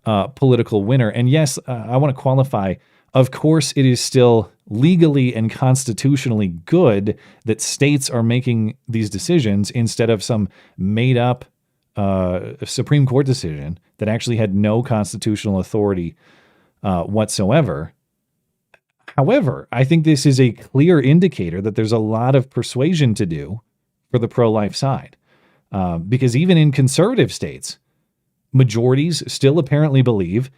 a political winner. And yes, I want to qualify, of course, it is still legally and constitutionally good that states are making these decisions instead of some made up Supreme Court decision that actually had no constitutional authority whatsoever. However, I think this is a clear indicator that there's a lot of persuasion to do for the pro-life side. Because even in conservative states, majorities still apparently believe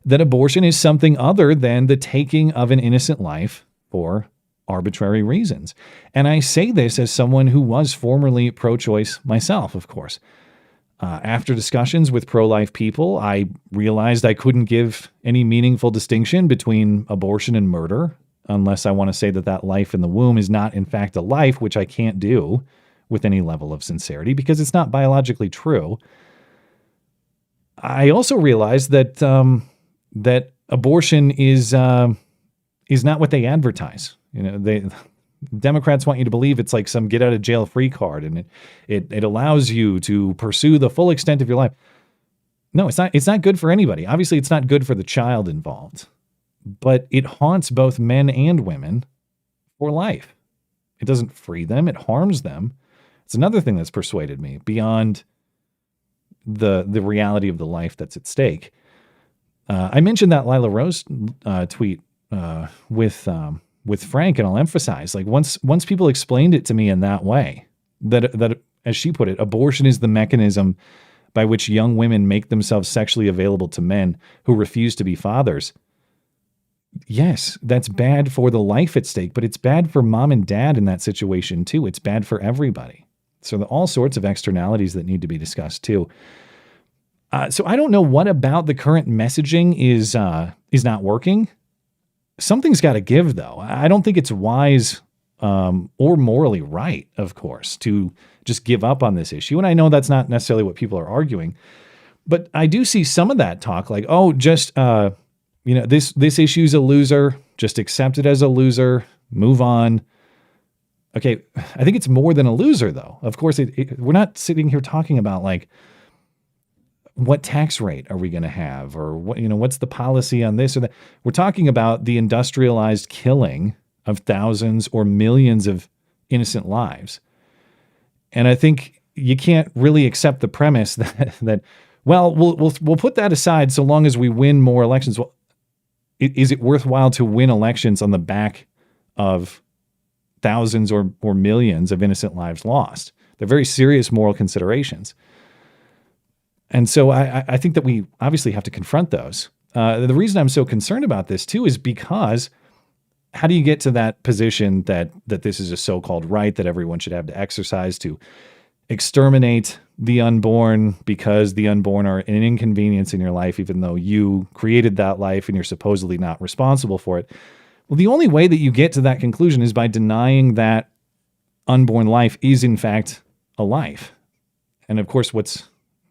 that abortion is something other than the taking of an innocent life for arbitrary reasons. And I say this as someone who was formerly pro-choice myself, of course. After discussions with pro-life people, I realized I couldn't give any meaningful distinction between abortion and murder, unless I want to say that that life in the womb is not in fact a life, which I can't do with any level of sincerity because it's not biologically true. I also realized that that abortion is not what they advertise. Democrats want you to believe it's like some get out of jail free card, and it allows you to pursue the full extent of your life. No, it's not. It's not good for anybody. Obviously, it's not good for the child involved, but it haunts both men and women for life. It doesn't free them. It harms them. It's another thing that's persuaded me beyond the reality of the life that's at stake. I mentioned that Lila Rose tweet with Frank, and I'll emphasize, like, once people explained it to me in that way, that as she put it, abortion is the mechanism by which young women make themselves sexually available to men who refuse to be fathers. Yes, that's bad for the life at stake, but it's bad for mom and dad in that situation too. It's bad for everybody. So there are all sorts of externalities that need to be discussed too. So I don't know what about the current messaging is not working. Something's got to give, though. I don't think it's wise or morally right, of course, to just give up on this issue. And I know that's not necessarily what people are arguing, but I do see some of that talk like, oh, just, this issue's a loser. Just accept it as a loser. Move on. Okay, I think it's more than a loser, though. Of course, we're not sitting here talking about, like, what tax rate are we going to have, or what's the policy on this or that. We're talking about the industrialized killing of thousands or millions of innocent lives. And I think you can't really accept the premise that we'll put that aside so long as we win more elections. Well, is it worthwhile to win elections on the back of thousands or millions of innocent lives lost? They're very serious moral considerations. And so I think that we obviously have to confront those. The reason I'm so concerned about this, too, is because how do you get to that position that this is a so-called right that everyone should have to exercise to exterminate the unborn because the unborn are an inconvenience in your life, even though you created that life and you're supposedly not responsible for it? Well, the only way that you get to that conclusion is by denying that unborn life is, in fact, a life. And, of course, what's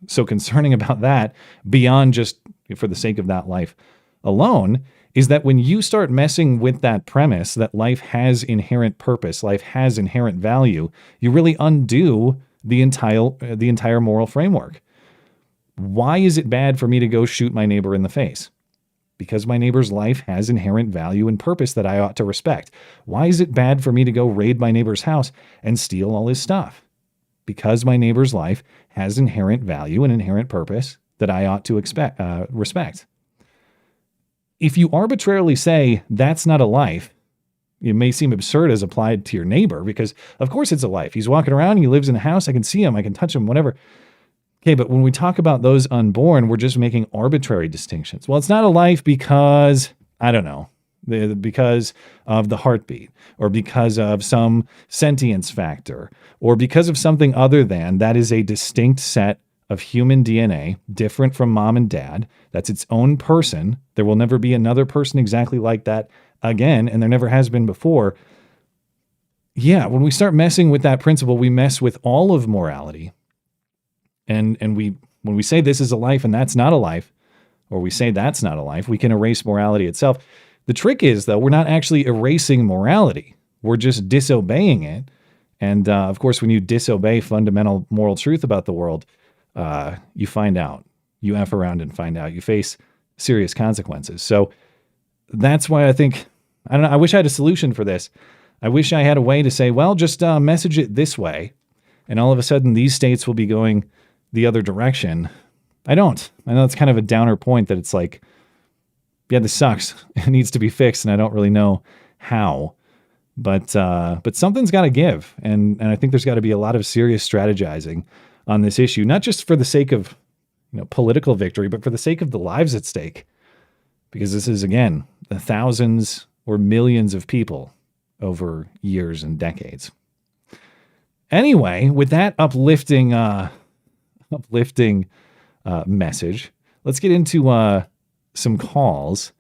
so concerning about that, beyond just for the sake of that life alone, is that when you start messing with that premise that life has inherent purpose, life has inherent value, you really undo the entire moral framework. Why is it bad for me to go shoot my neighbor in the face? Because my neighbor's life has inherent value and purpose that I ought to respect. Why is it bad for me to go raid my neighbor's house and steal all his stuff? Because my neighbor's life has inherent value and inherent purpose that I ought to respect. If you arbitrarily say that's not a life, it may seem absurd as applied to your neighbor, because of course it's a life. He's walking around, he lives in a house, I can see him, I can touch him, whatever. Okay, but when we talk about those unborn, we're just making arbitrary distinctions. Well, it's not a life because, I don't know, because of the heartbeat, or because of some sentience factor, or because of something other than that is a distinct set of human DNA, different from mom and dad. That's its own person. There will never be another person exactly like that again, and there never has been before. Yeah, when we start messing with that principle, we mess with all of morality. And when we say this is a life and that's not a life, or we say that's not a life, we can erase morality itself. The trick is, though, we're not actually erasing morality. We're just disobeying it. And, of course, when you disobey fundamental moral truth about the world, you find out. You F around and find out. You face serious consequences. So that's why I think, I don't know, I wish I had a solution for this. I wish I had a way to say, well, just message it this way, and all of a sudden these states will be going the other direction. I don't. I know it's kind of a downer point that it's like, yeah, this sucks. It needs to be fixed, and I don't really know how. But something's got to give, and I think there's got to be a lot of serious strategizing on this issue, not just for the sake of political victory, but for the sake of the lives at stake. Because this is, again, the thousands or millions of people over years and decades. Anyway, with that uplifting message, let's get into some calls.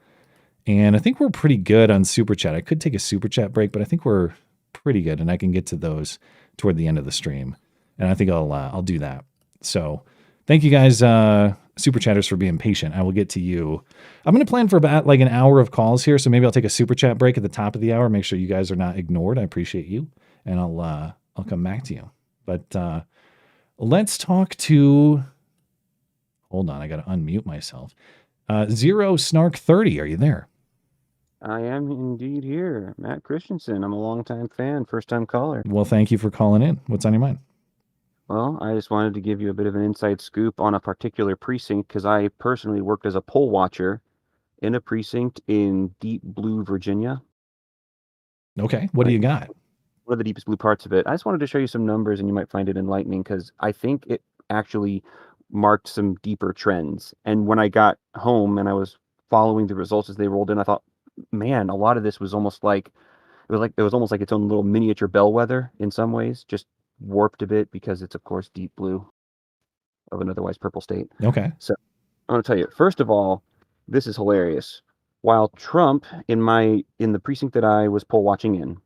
And I think we're pretty good on Super Chat. I could take a Super Chat break, but I think we're pretty good, and I can get to those toward the end of the stream. And I think I'll do that. So thank you guys, Super Chatters, for being patient. I will get to you. I'm going to plan for about like an hour of calls here, so maybe I'll take a Super Chat break at the top of the hour. Make sure you guys are not ignored. I appreciate you, and I'll come back to you. But let's talk to. Hold on, I got to unmute myself. Zero Snark 30, are you there? I am indeed here. Matt Christiansen. I'm a longtime fan, first-time caller. Well, thank you for calling in. What's on your mind? Well, I just wanted to give you a bit of an inside scoop on a particular precinct because I personally worked as a poll watcher in a precinct in deep blue Virginia. Okay, what do you got? One of the deepest blue parts of it. I just wanted to show you some numbers, and you might find it enlightening because I think it actually marked some deeper trends. And when I got home and I was following the results as they rolled in, I thought, man, a lot of this was almost like it was almost like its own little miniature bellwether in some ways, just warped a bit because it's of course deep blue of an otherwise purple state. Okay. So I want to tell you, first of all, this is hilarious. While Trump in the precinct that I was poll watching in,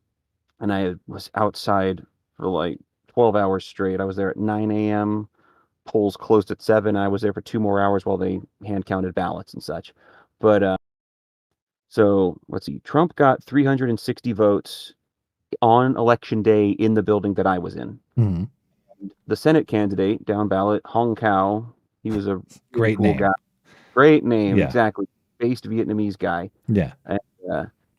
and I was outside for like 12 hours straight. I was there at 9 a.m. Polls closed at 7. I was there for 2 more hours while they hand counted ballots and such. But so let's see. Trump got 360 votes on election day in the building that I was in. Mm-hmm. The Senate candidate down ballot, Hong Kao, he was a great cool name. guy. Great name, Yeah. exactly. Based Vietnamese guy. Yeah. And,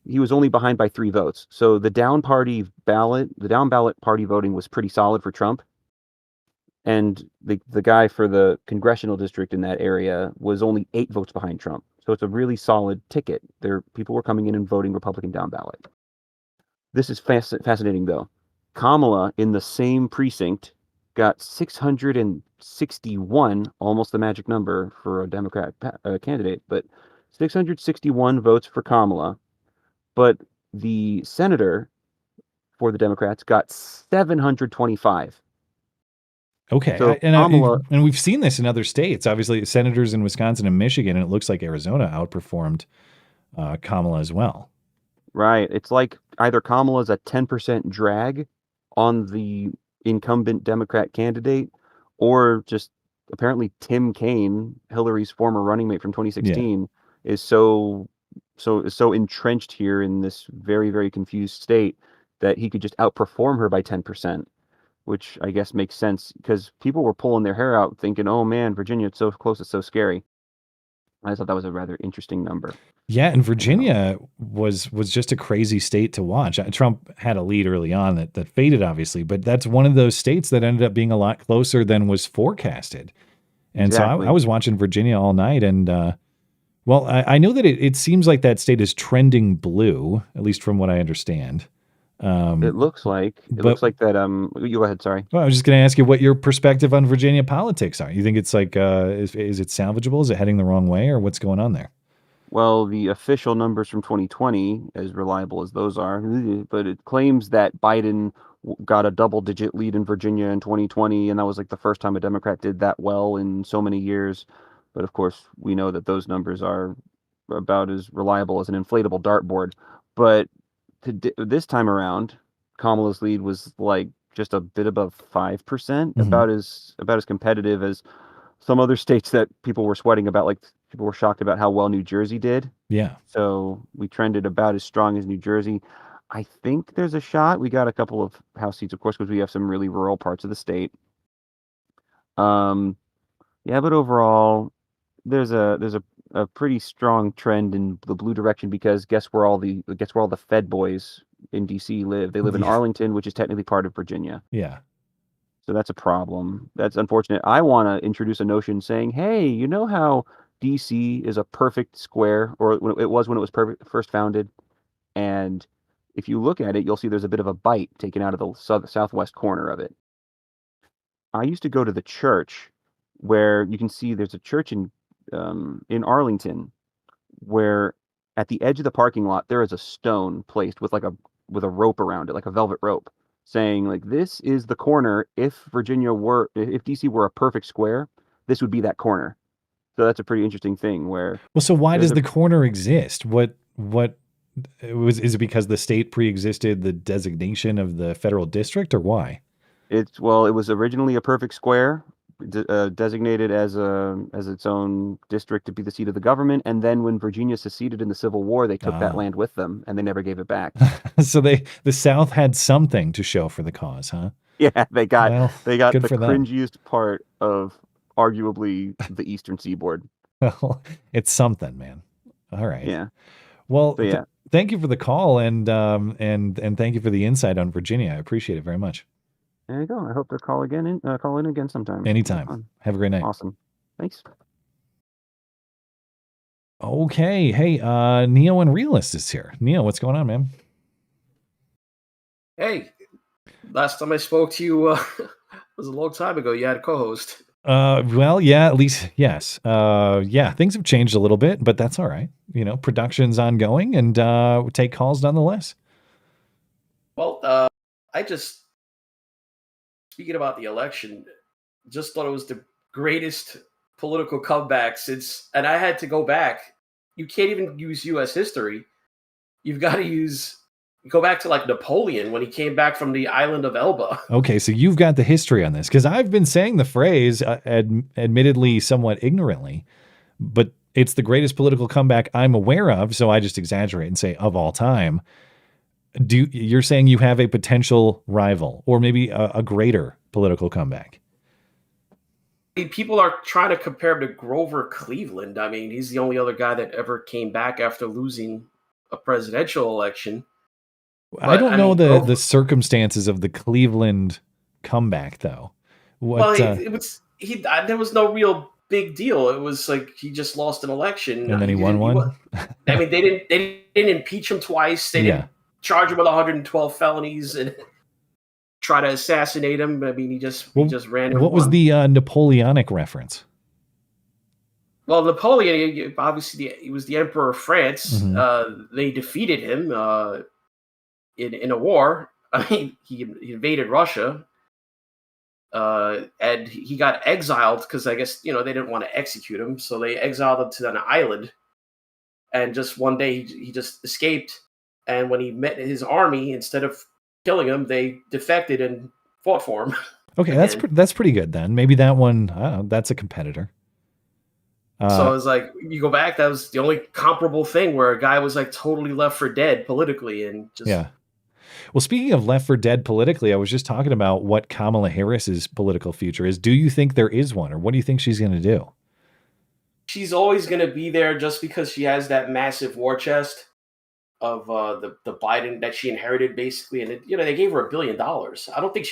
he was only behind by 3 votes. So the down ballot party voting was pretty solid for Trump. And the guy for the congressional district in that area was only 8 votes behind Trump. So it's a really solid ticket. People were coming in and voting Republican down ballot. This is fascinating, though. Kamala in the same precinct got 661, almost the magic number for a Democrat candidate, but 661 votes for Kamala. But the senator for the Democrats got 725. Okay, So and we've seen this in other states. Obviously, senators in Wisconsin and Michigan, and it looks like Arizona outperformed Kamala as well. Right. It's like either Kamala's a 10% drag on the incumbent Democrat candidate, or just apparently Tim Kaine, Hillary's former running mate from 2016, is so entrenched here in this very, very confused state that he could just outperform her by 10%. Which I guess makes sense because people were pulling their hair out thinking, oh man, Virginia, it's so close, it's so scary. I thought that was a rather interesting number. Yeah, and Virginia was just a crazy state to watch. Trump had a lead early on that faded, obviously, but that's one of those states that ended up being a lot closer than was forecasted. And Exactly. so I was watching Virginia all night, and well, I know that it seems like that state is trending blue, at least from what I understand. It looks like that. You go ahead. Sorry. Well, I was just going to ask you what your perspective on Virginia politics are. You think it's like, is it salvageable? Is it heading the wrong way, or what's going on there? Well, the official numbers from 2020, as reliable as those are, but it claims that Biden got a double-digit lead in Virginia in 2020, and that was like the first time a Democrat did that well in so many years. But of course, we know that those numbers are about as reliable as an inflatable dartboard. But this time around, Kamala's lead was like just a bit above 5%, about as competitive as some other states that people were sweating about. Like people were shocked about how well New Jersey did. Yeah. So we trended about as strong as New Jersey. I think there's a shot. We got a couple of House seats, of course, because we have some really rural parts of the state. Yeah, but overall, there's a pretty strong trend in the blue direction because guess where all the Fed boys in DC live? They live in Arlington, which is technically part of Virginia. Yeah. So that's a problem. That's unfortunate. I want to introduce a notion saying, hey, you know how DC is a perfect square, or it was when it was first founded, and if you look at it, you'll see there's a bit of a bite taken out of the southwest corner of it. I used to go to the church where you can see there's a church in Arlington where at the edge of the parking lot there is a stone placed with like with a rope around it, like a velvet rope, saying like this is the corner. If DC were a perfect square, this would be that corner. So that's a pretty interesting thing. Where well, so why does the corner exist? Is it because the state pre-existed the designation of the federal district, or why? It was originally a perfect square, designated as its own district to be the seat of the government, and then when Virginia seceded in the Civil War, they took that land with them, and they never gave it back. So the South had something to show for the cause, huh? Yeah, they got the them. cringiest part of arguably the Eastern Seaboard. Well, it's something, man. All right. Yeah. Well, so, yeah. Thank you for the call and thank you for the insight on Virginia. I appreciate it very much. There you go. I hope to call in again sometime. Anytime. Have a great night. Awesome. Thanks. Okay. Hey, Neo and Realist is here. Neo, what's going on, man? Hey, last time I spoke to you was a long time ago. You had a co-host. Well, yeah, at least, yes. Yeah, things have changed a little bit, but that's all right. You know, production's ongoing and we take calls nonetheless. Well, speaking about the election, just thought it was the greatest political comeback since, and I had to go back. You can't even use U.S. history. You've got to go back to like Napoleon when he came back from the island of Elba. Okay, so you've got the history on this, because I've been saying the phrase, admittedly somewhat ignorantly, but it's the greatest political comeback I'm aware of, so I just exaggerate and say of all time. You're saying you have a potential rival, or maybe a greater political comeback? People are trying to compare him to Grover Cleveland. I mean, he's the only other guy that ever came back after losing a presidential election. But, I don't know the circumstances of the Cleveland comeback, though. There was no real big deal. It was like he just lost an election, and then he won one. I mean, they didn't impeach him twice. They didn't charge him with 112 felonies and try to assassinate him. I mean, he just ran. What was the Napoleonic reference? Well, Napoleon, obviously, he was the Emperor of France. Mm-hmm. They defeated him in a war. I mean, he invaded Russia, and he got exiled because I guess they didn't want to execute him, so they exiled him to an island. And just one day, he just escaped. And when he met his army, instead of killing him, they defected and fought for him. Okay, that's pretty good then. Maybe that one, I don't know, that's a competitor. So it was like, you go back, that was the only comparable thing where a guy was like totally left for dead politically and just. Yeah. Well, speaking of left for dead politically, I was just talking about what Kamala Harris's political future is. Do you think there is one, or what do you think she's going to do? She's always going to be there just because she has that massive war chest of the Biden that she inherited, basically. And they gave her $1 billion. I don't think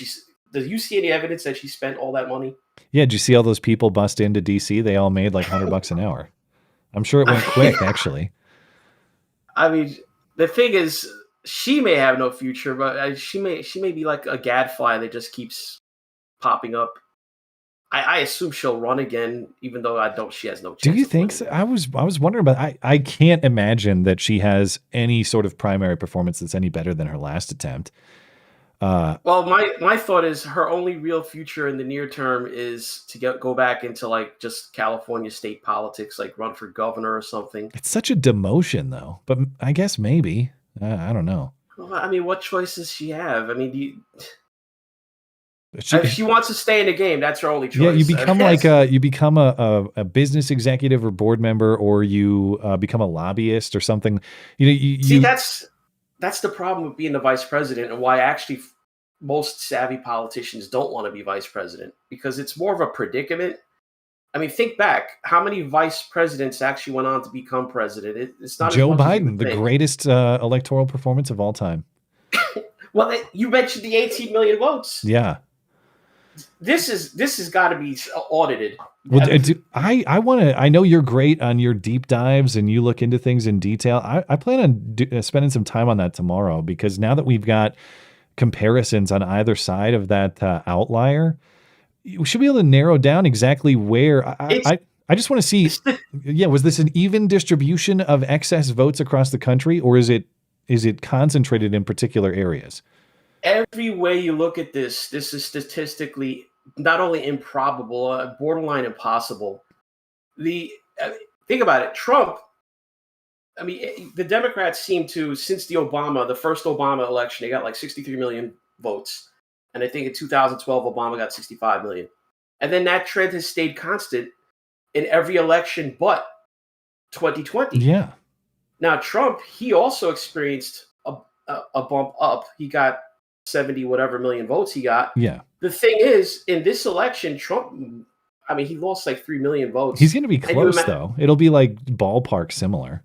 do you see any evidence that she spent all that money? Yeah. Did you see all those people bust into DC? They all made like $100 an hour. I'm sure it went quick, actually. I mean, the thing is, she may have no future, but she may be like a gadfly that just keeps popping up. I assume she'll run again, even though she has no chance. Do you think so? I was wondering about. I can't imagine that she has any sort of primary performance that's any better than her last attempt. Well, my thought is her only real future in the near term is to go back into like just California state politics, like run for governor or something. It's such a demotion, though. But I guess maybe. I don't know. Well, I mean, what choice does she have? I mean, if she wants to stay in the game, that's her only choice. Yeah, you become a business executive or board member, or you become a lobbyist or something. See, that's the problem with being the vice president, and why actually most savvy politicians don't want to be vice president, because it's more of a predicament. I mean, think back. How many vice presidents actually went on to become president? It's not Joe Biden, the greatest electoral performance of all time. Well, you mentioned the 18 million votes. Yeah. This has got to be audited. Well, I know you're great on your deep dives and you look into things in detail. I plan on spending some time on that tomorrow, because now that we've got comparisons on either side of that outlier, we should be able to narrow down exactly where. I just want to see. Was this an even distribution of excess votes across the country, or is it it concentrated in particular areas? Every way you look at this is statistically not only improbable, borderline impossible. Think about it. Trump, I mean, the Democrats seem to, since the first Obama election, they got like 63 million votes. And I think in 2012, Obama got 65 million. And then that trend has stayed constant in every election but 2020. Yeah. Now, Trump, he also experienced a bump up. He got 70 whatever million votes he got. Yeah. The thing is, in this election, Trump, I mean, he lost like 3 million votes. He's going to be close, though. It'll be like ballpark similar.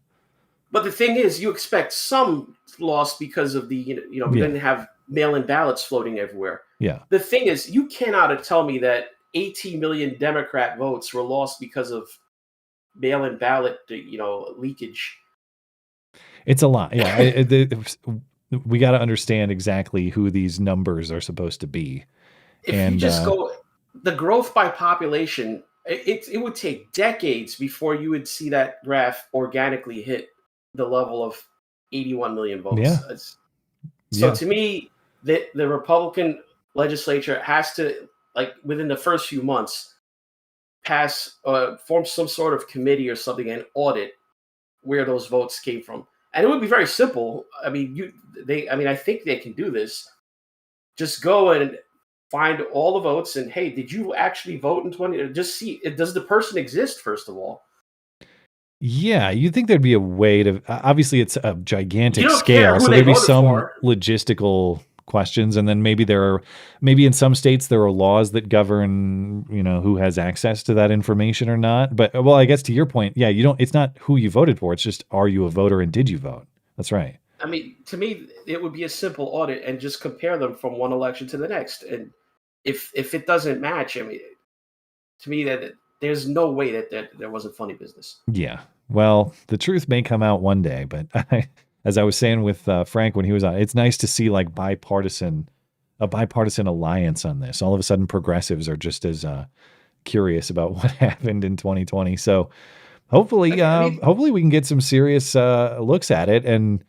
But the thing is, you expect some loss because of we didn't have mail-in ballots floating everywhere. Yeah. The thing is, you cannot tell me that 18 million Democrat votes were lost because of mail-in ballot, leakage. It's a lot. Yeah. We got to understand exactly who these numbers are supposed to be. If you just go, the growth by population, it would take decades before you would see that graph organically hit the level of 81 million votes. Yeah. To me, the Republican legislature has to, like, within the first few months, form some sort of committee or something and audit where those votes came from. And it would be very simple. I mean, I think they can do this. Just go and find all the votes and, hey, did you actually vote in 20? Just see, does the person exist, first of all? Yeah, you'd think there'd be a way to. Obviously, it's a gigantic scale, so there'd be some logistical questions, and then maybe in some states there are laws that govern, who has access to that information or not. But I guess to your point, yeah, it's not who you voted for. It's just, are you a voter and did you vote? That's right. I mean, to me, it would be a simple audit and just compare them from one election to the next. And if it doesn't match, I mean, to me, that there's no way that there wasn't funny business. Yeah. Well, the truth may come out one day, but as I was saying with Frank when he was on, it's nice to see like a bipartisan alliance on this. All of a sudden, progressives are just as curious about what happened in 2020. So hopefully we can get some serious looks at it. And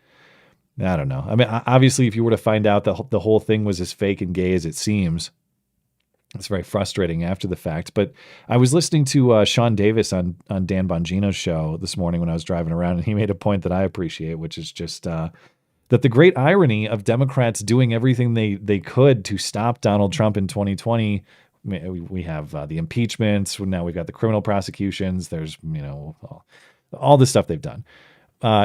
I don't know. I mean, obviously, if you were to find out that the whole thing was as fake and gay as it seems, it's very frustrating after the fact. But I was listening to Sean Davis on Dan Bongino's show this morning when I was driving around, and he made a point that I appreciate, which is just that the great irony of Democrats doing everything they could to stop Donald Trump in 2020. We have the impeachments. Now we've got the criminal prosecutions. There's, all the stuff they've done.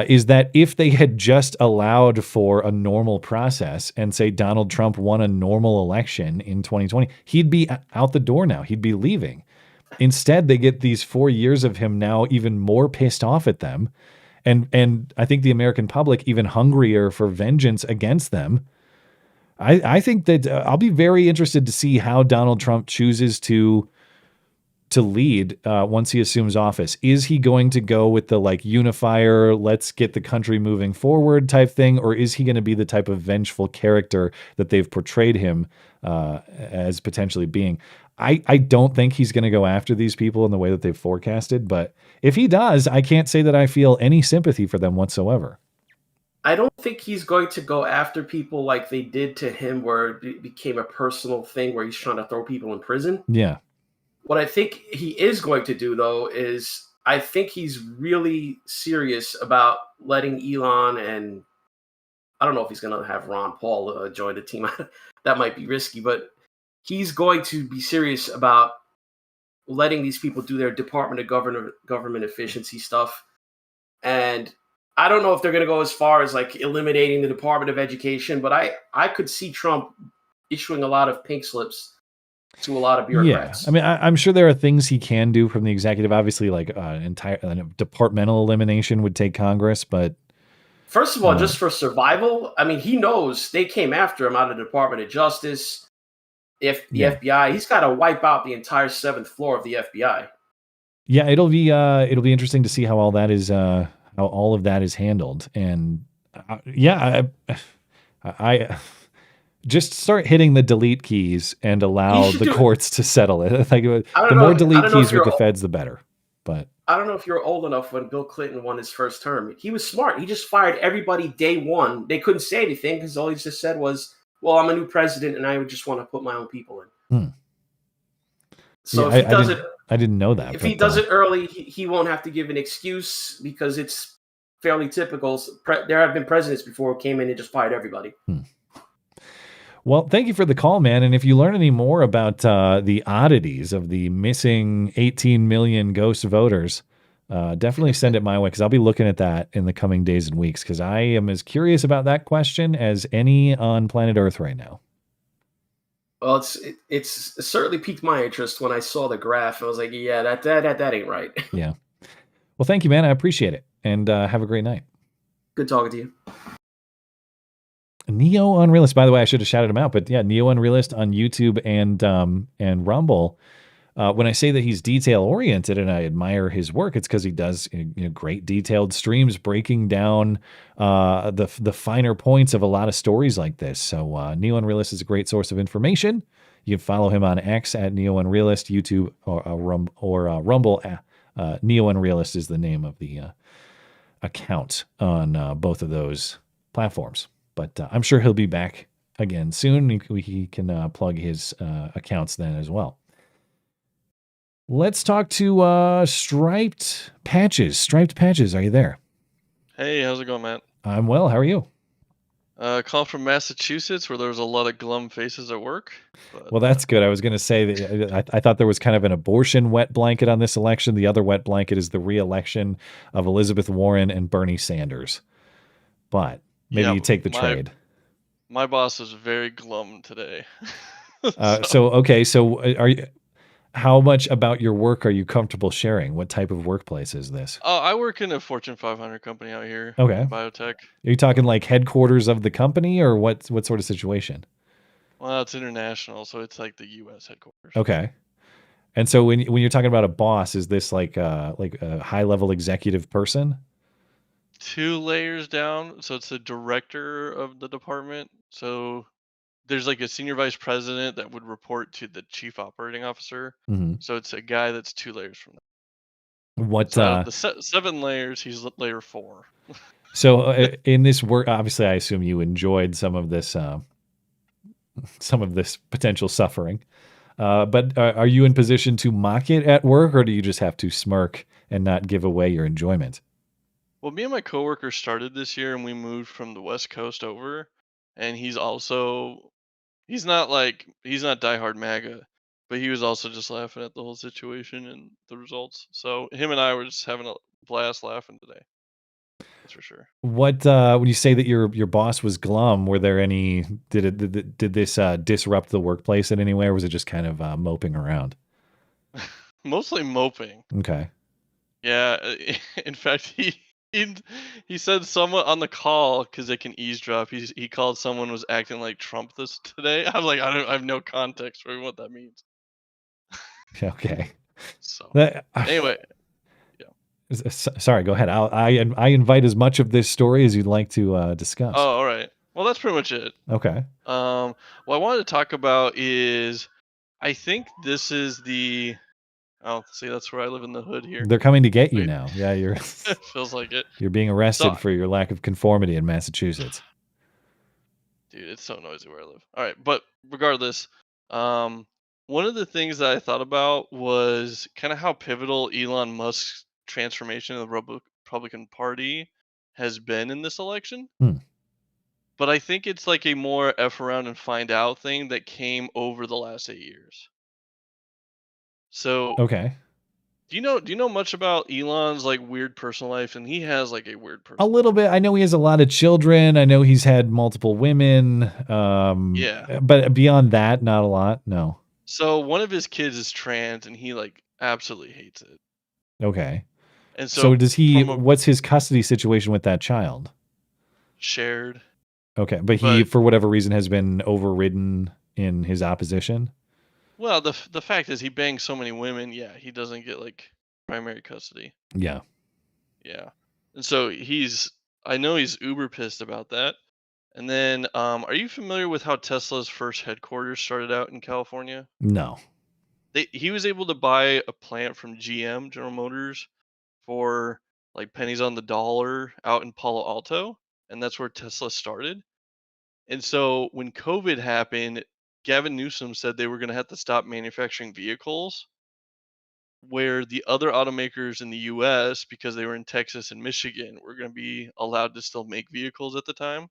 Is that if they had just allowed for a normal process and say Donald Trump won a normal election in 2020, he'd be out the door now. He'd be leaving. Instead, they get these 4 years of him now even more pissed off at them. And I think the American public even hungrier for vengeance against them. I think that I'll be very interested to see how Donald Trump chooses to lead once he assumes office. Is he going to go with the unifier, let's get the country moving forward type thing, or is he going to be the type of vengeful character that they've portrayed him as potentially being? I don't think he's going to go after these people in the way that they've forecasted, but if he does, I can't say that I feel any sympathy for them whatsoever. I don't think he's going to go after people like they did to him, where it became a personal thing where he's trying to throw people in prison. Yeah. What I think he is going to do, though, is I think he's really serious about letting Elon, and I don't know if he's going to have Ron Paul join the team. That might be risky, but he's going to be serious about letting these people do their Department of Government efficiency stuff. And I don't know if they're going to go as far as eliminating the Department of Education, but I could see Trump issuing a lot of pink slips to a lot of bureaucrats. Yeah, I mean, I'm sure there are things he can do from the executive. Obviously, entire departmental elimination would take Congress, but first of all, just for survival, I mean, he knows they came after him out of the Department of Justice, the FBI. He's got to wipe out the entire 7th floor of the FBI. Yeah, it'll be interesting to see how all that is how all of that is handled. And I just start hitting the delete keys and allow the courts to settle it. The more delete keys with the feds, the better. But I don't know if you're old enough when Bill Clinton won his first term. He was smart. He just fired everybody day one. They couldn't say anything because all he just said was, well, I'm a new president and I would just want to put my own people in. So Yeah, if he does I didn't know that. if he does it early, he won't have to give an excuse because it's fairly typical. There have been presidents before who came in and just fired everybody. Well, thank you for the call, man. And if you learn any more about the oddities of the missing 18 million ghost voters, definitely send it my way, because I'll be looking at that in the coming days and weeks, because I am as curious about that question as any on planet Earth right now. Well, it's certainly piqued my interest when I saw the graph. I was like, yeah, that ain't right. Yeah. Well, thank you, man. I appreciate it. And have a great night. Good talking to you. Neo Unrealist, by the way, I should have shouted him out, but yeah, Neo Unrealist on YouTube and Rumble. When I say that he's detail oriented and I admire his work, it's because he does great detailed streams breaking down the finer points of a lot of stories like this. So Neo Unrealist is a great source of information. You can follow him on X at Neo Unrealist, YouTube or Rumble. Neo Unrealist is the name of the account on both of those platforms. But I'm sure he'll be back again soon. He can plug his accounts then as well. Let's talk to Striped Patches. Striped Patches, are you there? Hey, how's it going, Matt? I'm well. How are you? Call from Massachusetts, where there was a lot of glum faces at work. But, well, that's good. I was going to say that I thought there was kind of an abortion wet blanket on this election. The other wet blanket is the re-election of Elizabeth Warren and Bernie Sanders. But maybe you take the trade. My boss is very glum today. So are you? How much about your work are you comfortable sharing? What type of workplace is this? I work in a Fortune 500 company out here. Okay. Biotech. Are you talking like headquarters of the company, or what sort of situation? Well, it's international, so it's like the U.S. headquarters. Okay. And so when you're talking about a boss, is this like a high level executive person? 2 layers down, so it's the director of the department. So there's like a senior vice president that would report to the chief operating officer. Mm-hmm. So it's a guy that's 2 layers from that. What? So the 7 layers, he's layer 4. So in this work, obviously, I assume you enjoyed some of this potential suffering. But are you in position to mock it at work, or do you just have to smirk and not give away your enjoyment? Well, me and my coworker started this year, and we moved from the West Coast over, and he's not diehard MAGA, but he was also just laughing at the whole situation and the results. So him and I were just having a blast laughing today. That's for sure. What when you say that your boss was glum, were there any? Did this disrupt the workplace in any way, or was it just kind of moping around? Mostly moping. Okay. Yeah. In fact, he said someone on the call, because they can eavesdrop. He called someone was acting like Trump this today. I'm like, I have no context for what that means. Okay. So anyway, yeah. Sorry, go ahead. I invite as much of this story as you'd like to discuss. Oh, all right. Well, that's pretty much it. Okay. What I wanted to talk about is, I think this is the. Oh, see, that's where I live in the hood here. They're coming to get you now. Yeah, you're. Feels like it. You're being arrested for your lack of conformity in Massachusetts. Dude, it's so noisy where I live. All right, but regardless, one of the things that I thought about was kind of how pivotal Elon Musk's transformation of the Republican Party has been in this election. But I think it's like a more F around and find out thing that came over the last 8 years. So okay. Do you know much about Elon's like weird personal life? And he has like a weird personal A little bit. I know he has a lot of children. I know he's had multiple women. Yeah. But beyond that, not a lot. No. So one of his kids is trans, and he like absolutely hates it. Okay. And so does he? What's his custody situation with that child? Shared. Okay, but he, for whatever reason, has been overridden in his opposition. Well, the fact is he bangs so many women. Yeah, he doesn't get like primary custody. Yeah. Yeah, and so I know he's uber pissed about that. And then, are you familiar with how Tesla's first headquarters started out in California? No. He was able to buy a plant from GM, General Motors, for like pennies on the dollar out in Palo Alto, and that's where Tesla started. And so when COVID happened, Gavin Newsom said they were going to have to stop manufacturing vehicles, where the other automakers in the US, because they were in Texas and Michigan, were going to be allowed to still make vehicles at the time.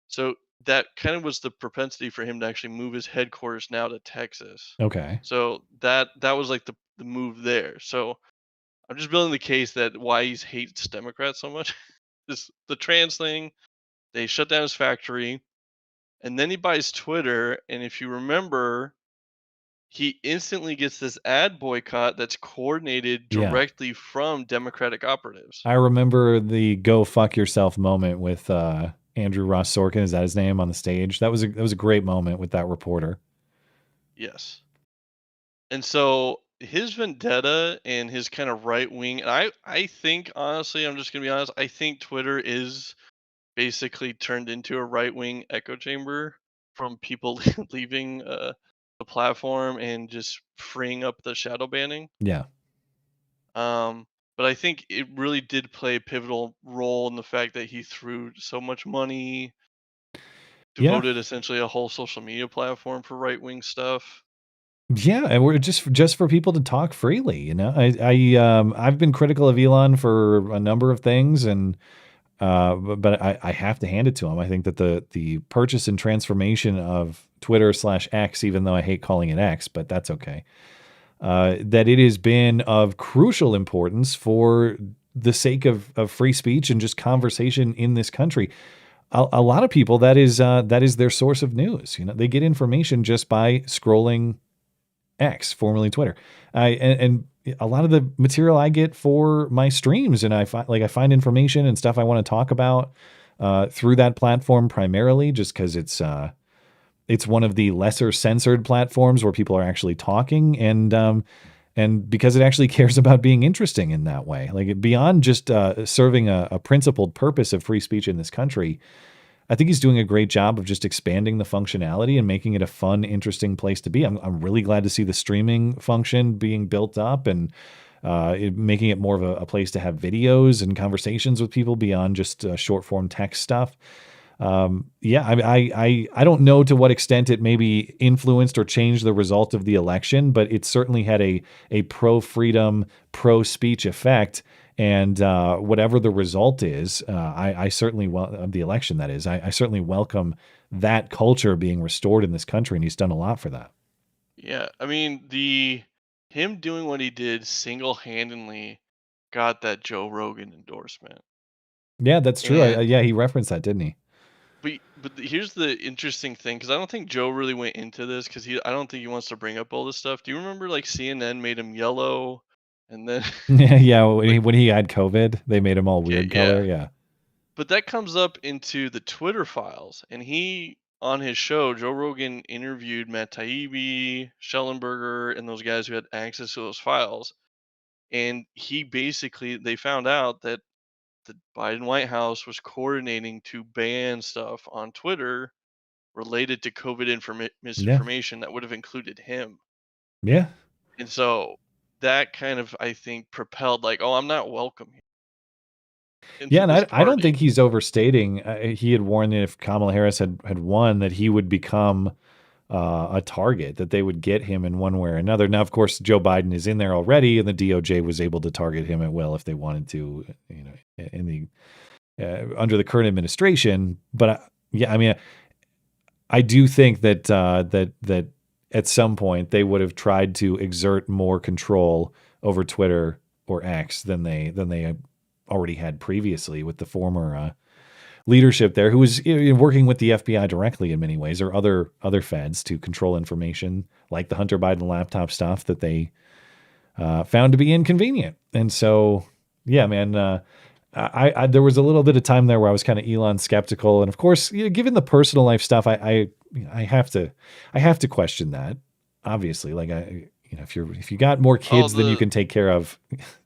So that kind of was the propensity for him to actually move his headquarters now to Texas. Okay. So that was like the move there. So I'm just building the case that why he hates Democrats so much. This the trans thing. They shut down his factory, and then he buys Twitter. And if you remember, he instantly gets this ad boycott that's coordinated Yeah. directly from Democratic operatives. I remember the "go fuck yourself" moment with Andrew Ross Sorkin. Is that his name on the stage? That was a great moment with that reporter. Yes. And so his vendetta and his kind of right wing, and I think honestly, I'm just gonna be honest, I think Twitter is basically turned into a right wing echo chamber from people leaving the platform and just freeing up the shadow banning. Yeah. But I think it really did play a pivotal role in the fact that he threw so much money, Yeah. devoted essentially a whole social media platform for right wing stuff. Yeah, and we're just for people to talk freely, you know. I've been critical of Elon for a number of things, and but I have to hand it to him. I think that the purchase and transformation of Twitter/X, even though I hate calling it X, but that's okay. That it has been of crucial importance for the sake of free speech and just conversation in this country. A lot of people, that is their source of news. You know, they get information just by scrolling X, formerly Twitter. And a lot of the material I get for my streams, and I find information and stuff I want to talk about through that platform primarily, just because it's one of the lesser censored platforms where people are actually talking, and because it actually cares about being interesting in that way, like beyond just serving a principled purpose of free speech in this country. I think he's doing a great job of just expanding the functionality and making it a fun, interesting place to be. I'm really glad to see the streaming function being built up and making it more of a place to have videos and conversations with people beyond just short form text stuff. Yeah, I don't know to what extent it maybe influenced or changed the result of the election, but it certainly had a pro freedom, pro speech effect. And whatever the result is, I certainly of the election, that is, I certainly welcome that culture being restored in this country, and he's done a lot for that. Yeah, I mean him doing what he did single-handedly got that Joe Rogan endorsement. Yeah, that's true. And Yeah, he referenced that, didn't he? Here's the interesting thing, because I don't think Joe really went into this, because I don't think he wants to bring up all this stuff. Do you remember like CNN made him yellow, and then yeah, when he had COVID, they made him all weird color. Yeah. But that comes up into the Twitter files, and on his show, Joe Rogan interviewed Matt Taibbi, Schellenberger, and those guys who had access to those files. And they found out that the Biden White House was coordinating to ban stuff on Twitter related to COVID misinformation that would have included him. Yeah. And so that kind of, I think, propelled like, oh, I'm not welcome here. Yeah, and I don't think he's overstating. He had warned that if Kamala Harris had won, that he would become a target, that they would get him in one way or another. Now, of course, Joe Biden is in there already, and the DOJ was able to target him at will if they wanted to, you know, in the under the current administration. But yeah, I mean, I do think that that at some point they would have tried to exert more control over Twitter or X than they already had previously with the former leadership there, who was working with the FBI directly in many ways, or other feds, to control information like the Hunter Biden laptop stuff that they found to be inconvenient. And so, yeah, man, I there was a little bit of time there where I was kind of Elon skeptical, and of course, given the personal life stuff, I have to question that. Obviously, like if you got more kids than you can take care of,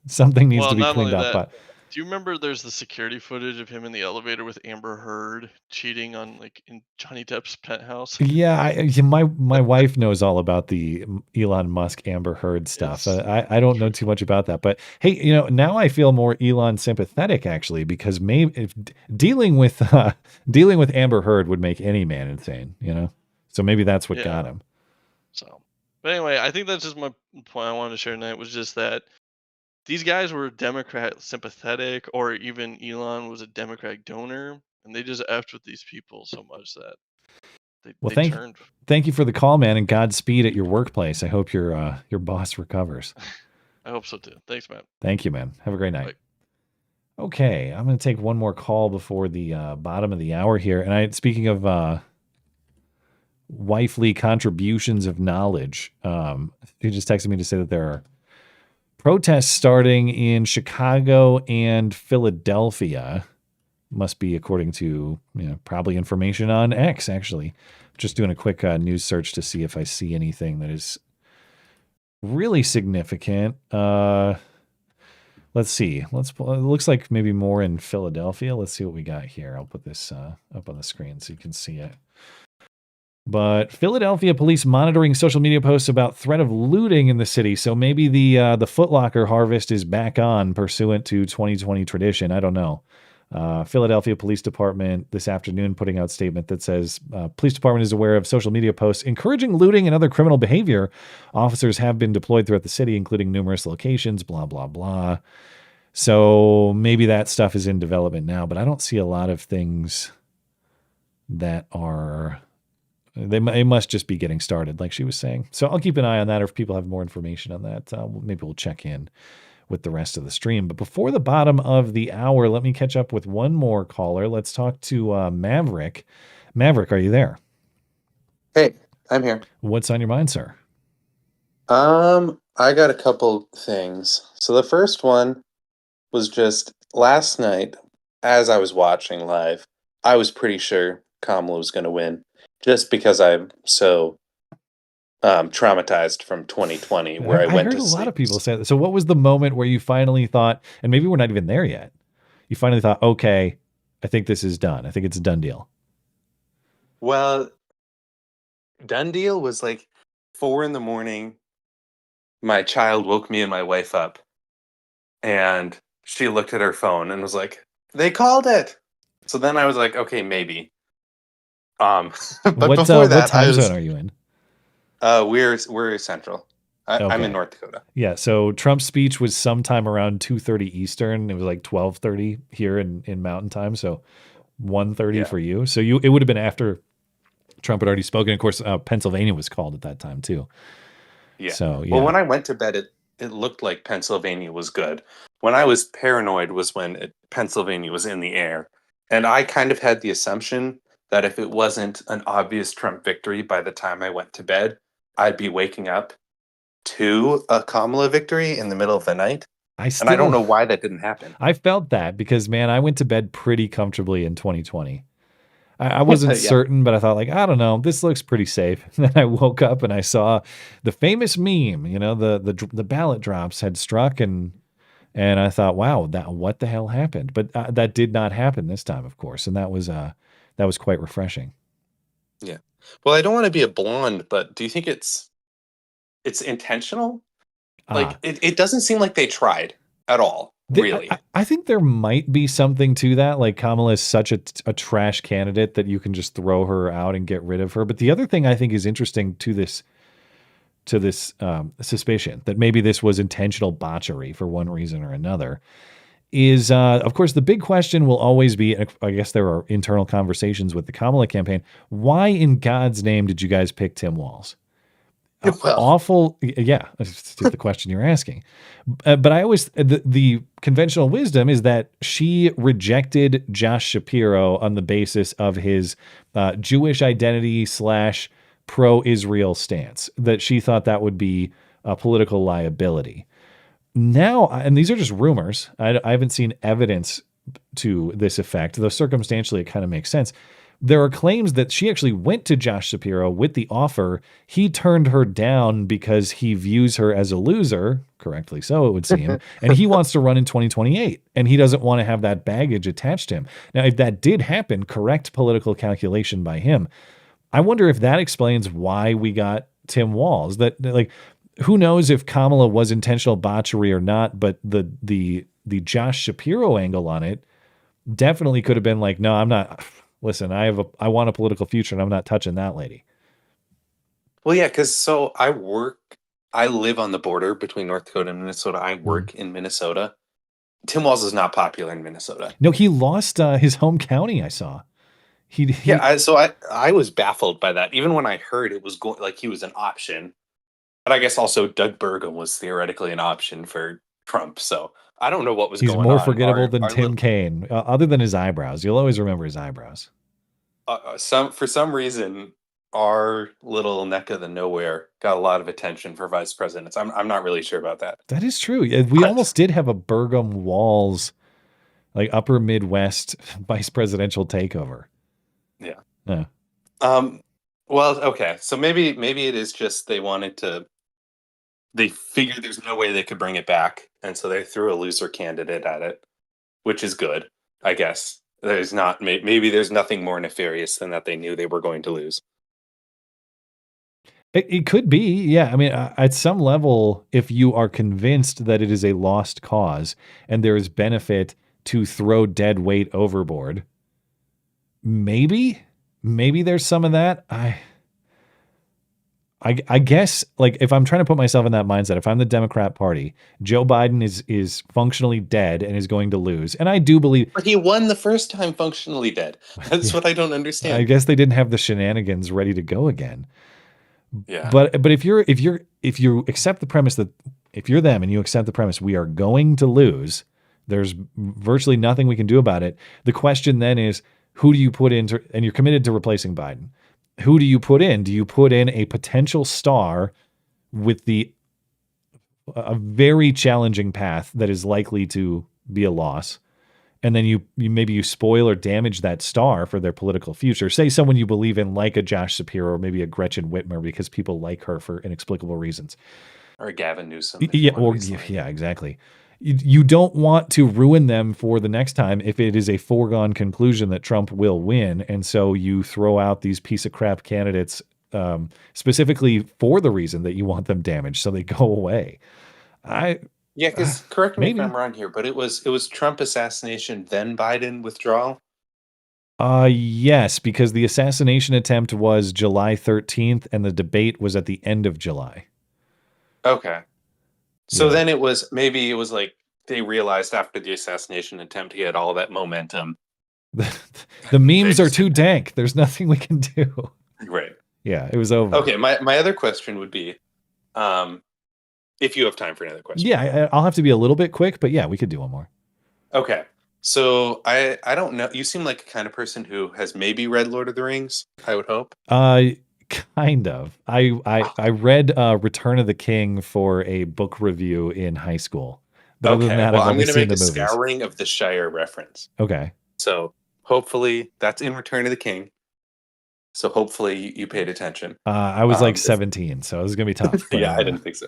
something needs to be cleaned up. But Do you remember there's the security footage of him in the elevator with Amber Heard cheating on like in Johnny Depp's penthouse? Yeah, my wife knows all about the Elon Musk Amber Heard stuff. Yes. I don't know too much about that, but hey, now I feel more Elon sympathetic actually because maybe if dealing with Amber Heard would make any man insane, So maybe that's what got him. So, but anyway, I think that's just my point I wanted to share tonight was just that these guys were Democrat sympathetic, or even Elon was a Democratic donor, and they just effed with these people so much that they turned. Thank you for the call, man, and Godspeed at your workplace. I hope your boss recovers. I hope so too. Thanks, Matt. Thank you, man. Have a great night. Bye. Okay, I'm going to take one more call before the bottom of the hour here. And speaking of wifely contributions of knowledge, she just texted me to say that there are protests starting in Chicago and Philadelphia. Must be according to probably information on X. Actually, just doing a quick news search to see if I see anything that is really significant. Let's see. It looks like maybe more in Philadelphia. Let's see what we got here. I'll put this up on the screen so you can see it. But Philadelphia police monitoring social media posts about threat of looting in the city. So maybe the Foot Locker harvest is back on pursuant to 2020 tradition. I don't know. Philadelphia Police Department this afternoon putting out a statement that says police department is aware of social media posts encouraging looting and other criminal behavior. Officers have been deployed throughout the city, including numerous locations, blah, blah, blah. So maybe that stuff is in development now, but I don't see a lot of things that are... They must just be getting started, like she was saying. So I'll keep an eye on that, or if people have more information on that, maybe we'll check in with the rest of the stream. But before the bottom of the hour, let me catch up with one more caller. Let's talk to Maverick. Maverick, are you there? Hey, I'm here. What's on your mind, sir? I got a couple things. So the first one was just last night, as I was watching live, I was pretty sure Kamala was going to win. Just because I'm so traumatized from 2020 where I went to sleep. I heard a lot of people say that. So what was the moment where you finally thought, and maybe we're not even there yet, you finally thought, okay, I think this is done. I think it's a done deal. Well, done deal was like 4 a.m. My child woke me and my wife up, and she looked at her phone and was like, they called it. So then I was like, okay, maybe. But before that, what time zone are you in? We're central. I'm in North Dakota. Yeah. So Trump's speech was sometime around 2:30 Eastern. It was like 12:30 here in Mountain Time. So 1:30 for you. So it would have been after Trump had already spoken. Of course, Pennsylvania was called at that time too. Yeah. So yeah. Well, when I went to bed, it looked like Pennsylvania was good. When I was paranoid was when Pennsylvania was in the air, and I kind of had the assumption that if it wasn't an obvious Trump victory by the time I went to bed, I'd be waking up to a Kamala victory in the middle of the night. And I don't know why that didn't happen. I felt that because, man, I went to bed pretty comfortably in 2020. I wasn't certain, but I thought, like, I don't know, this looks pretty safe. And then I woke up and I saw the famous meme, the ballot drops had struck, and I thought, wow, what the hell happened? But that did not happen this time, of course, and that was quite refreshing. Yeah. Well, I don't want to be a blonde, but do you think it's intentional? Like, it doesn't seem like they tried at all, really. I think there might be something to that. Like, Kamala is such a trash candidate that you can just throw her out and get rid of her. But the other thing I think is interesting to this suspicion that maybe this was intentional botchery for one reason or another is, of course, the big question will always be, I guess there are internal conversations with the Kamala campaign. Why in God's name did you guys pick Tim Walz? Awful. Yeah. That's the question you're asking. But I always, the conventional wisdom is that she rejected Josh Shapiro on the basis of his Jewish identity / pro-Israel stance, that she thought that would be a political liability. Now, and these are just rumors, I haven't seen evidence to this effect, though circumstantially it kind of makes sense. There are claims that she actually went to Josh Shapiro with the offer. He turned her down because he views her as a loser, correctly so, it would seem, and he wants to run in 2028, and he doesn't want to have that baggage attached to him. Now, if that did happen, correct political calculation by him, I wonder if that explains why we got Tim Walz. That, like, who knows if Kamala was intentional botchery or not, but the Josh Shapiro angle on it definitely could have been like, no, I'm not. Listen, I want a political future, and I'm not touching that lady. Well, yeah, because I live on the border between North Dakota and Minnesota. I work in Minnesota. Tim Walz is not popular in Minnesota. No, he lost his home county. I saw. I was baffled by that. Even when I heard it was going, like, he was an option, but I guess also Doug Burgum was theoretically an option for Trump. So I don't know what was going on. He's more forgettable than Tim Kaine, other than his eyebrows. You'll always remember his eyebrows. For some reason, our little neck of the nowhere got a lot of attention for vice presidents. I'm not really sure about that. That is true. We almost did have a Burgum Walz, like upper Midwest vice presidential takeover. Yeah. Yeah. Well, okay. So maybe it is just they figured there's no way they could bring it back, and so they threw a loser candidate at it, which is good, I guess. Maybe there's nothing more nefarious than that they knew they were going to lose. It could be, yeah. I mean, at some level, if you are convinced that it is a lost cause and there is benefit to throw dead weight overboard, maybe there's some of that. I guess, like, if I'm trying to put myself in that mindset, if I'm the Democrat Party, Joe Biden is functionally dead and is going to lose. And I do believe... But he won the first time functionally dead. That's what I don't understand. I guess they didn't have the shenanigans ready to go again. Yeah. But if you accept the premise that, if you're them and you accept the premise we are going to lose, there's virtually nothing we can do about it. The question then is, who do you put into... And you're committed to replacing Biden. Who do you put in? Do you put in a potential star with a very challenging path that is likely to be a loss, and then you maybe spoil or damage that star for their political future? Say someone you believe in, like a Josh Shapiro or maybe a Gretchen Whitmer, because people like her for inexplicable reasons, or Gavin Newsom. Yeah, exactly. You don't want to ruin them for the next time if it is a foregone conclusion that Trump will win. And so you throw out these piece of crap candidates specifically for the reason that you want them damaged, so they go away. Because correct me if I'm wrong here, but it was Trump assassination, then Biden withdrawal? Yes, because the assassination attempt was July 13th and the debate was at the end of July. Okay. So then it was like they realized after the assassination attempt he had all that momentum. The memes are too dank. There's nothing we can do. Right. Yeah, it was over. Okay, my other question would be, if you have time for another question. Yeah, I'll have to be a little bit quick, but yeah, we could do one more. Okay. So I don't know. You seem like a kind of person who has maybe read Lord of the Rings, I would hope. Kind of. I read Return of the King for a book review in high school. But other than that, well, I'm going to make a movies. scouring of the Shire reference. Okay. So hopefully that's in Return of the King. So hopefully you paid attention. I was like 17, so it was going to be tough. But, yeah, I didn't think so.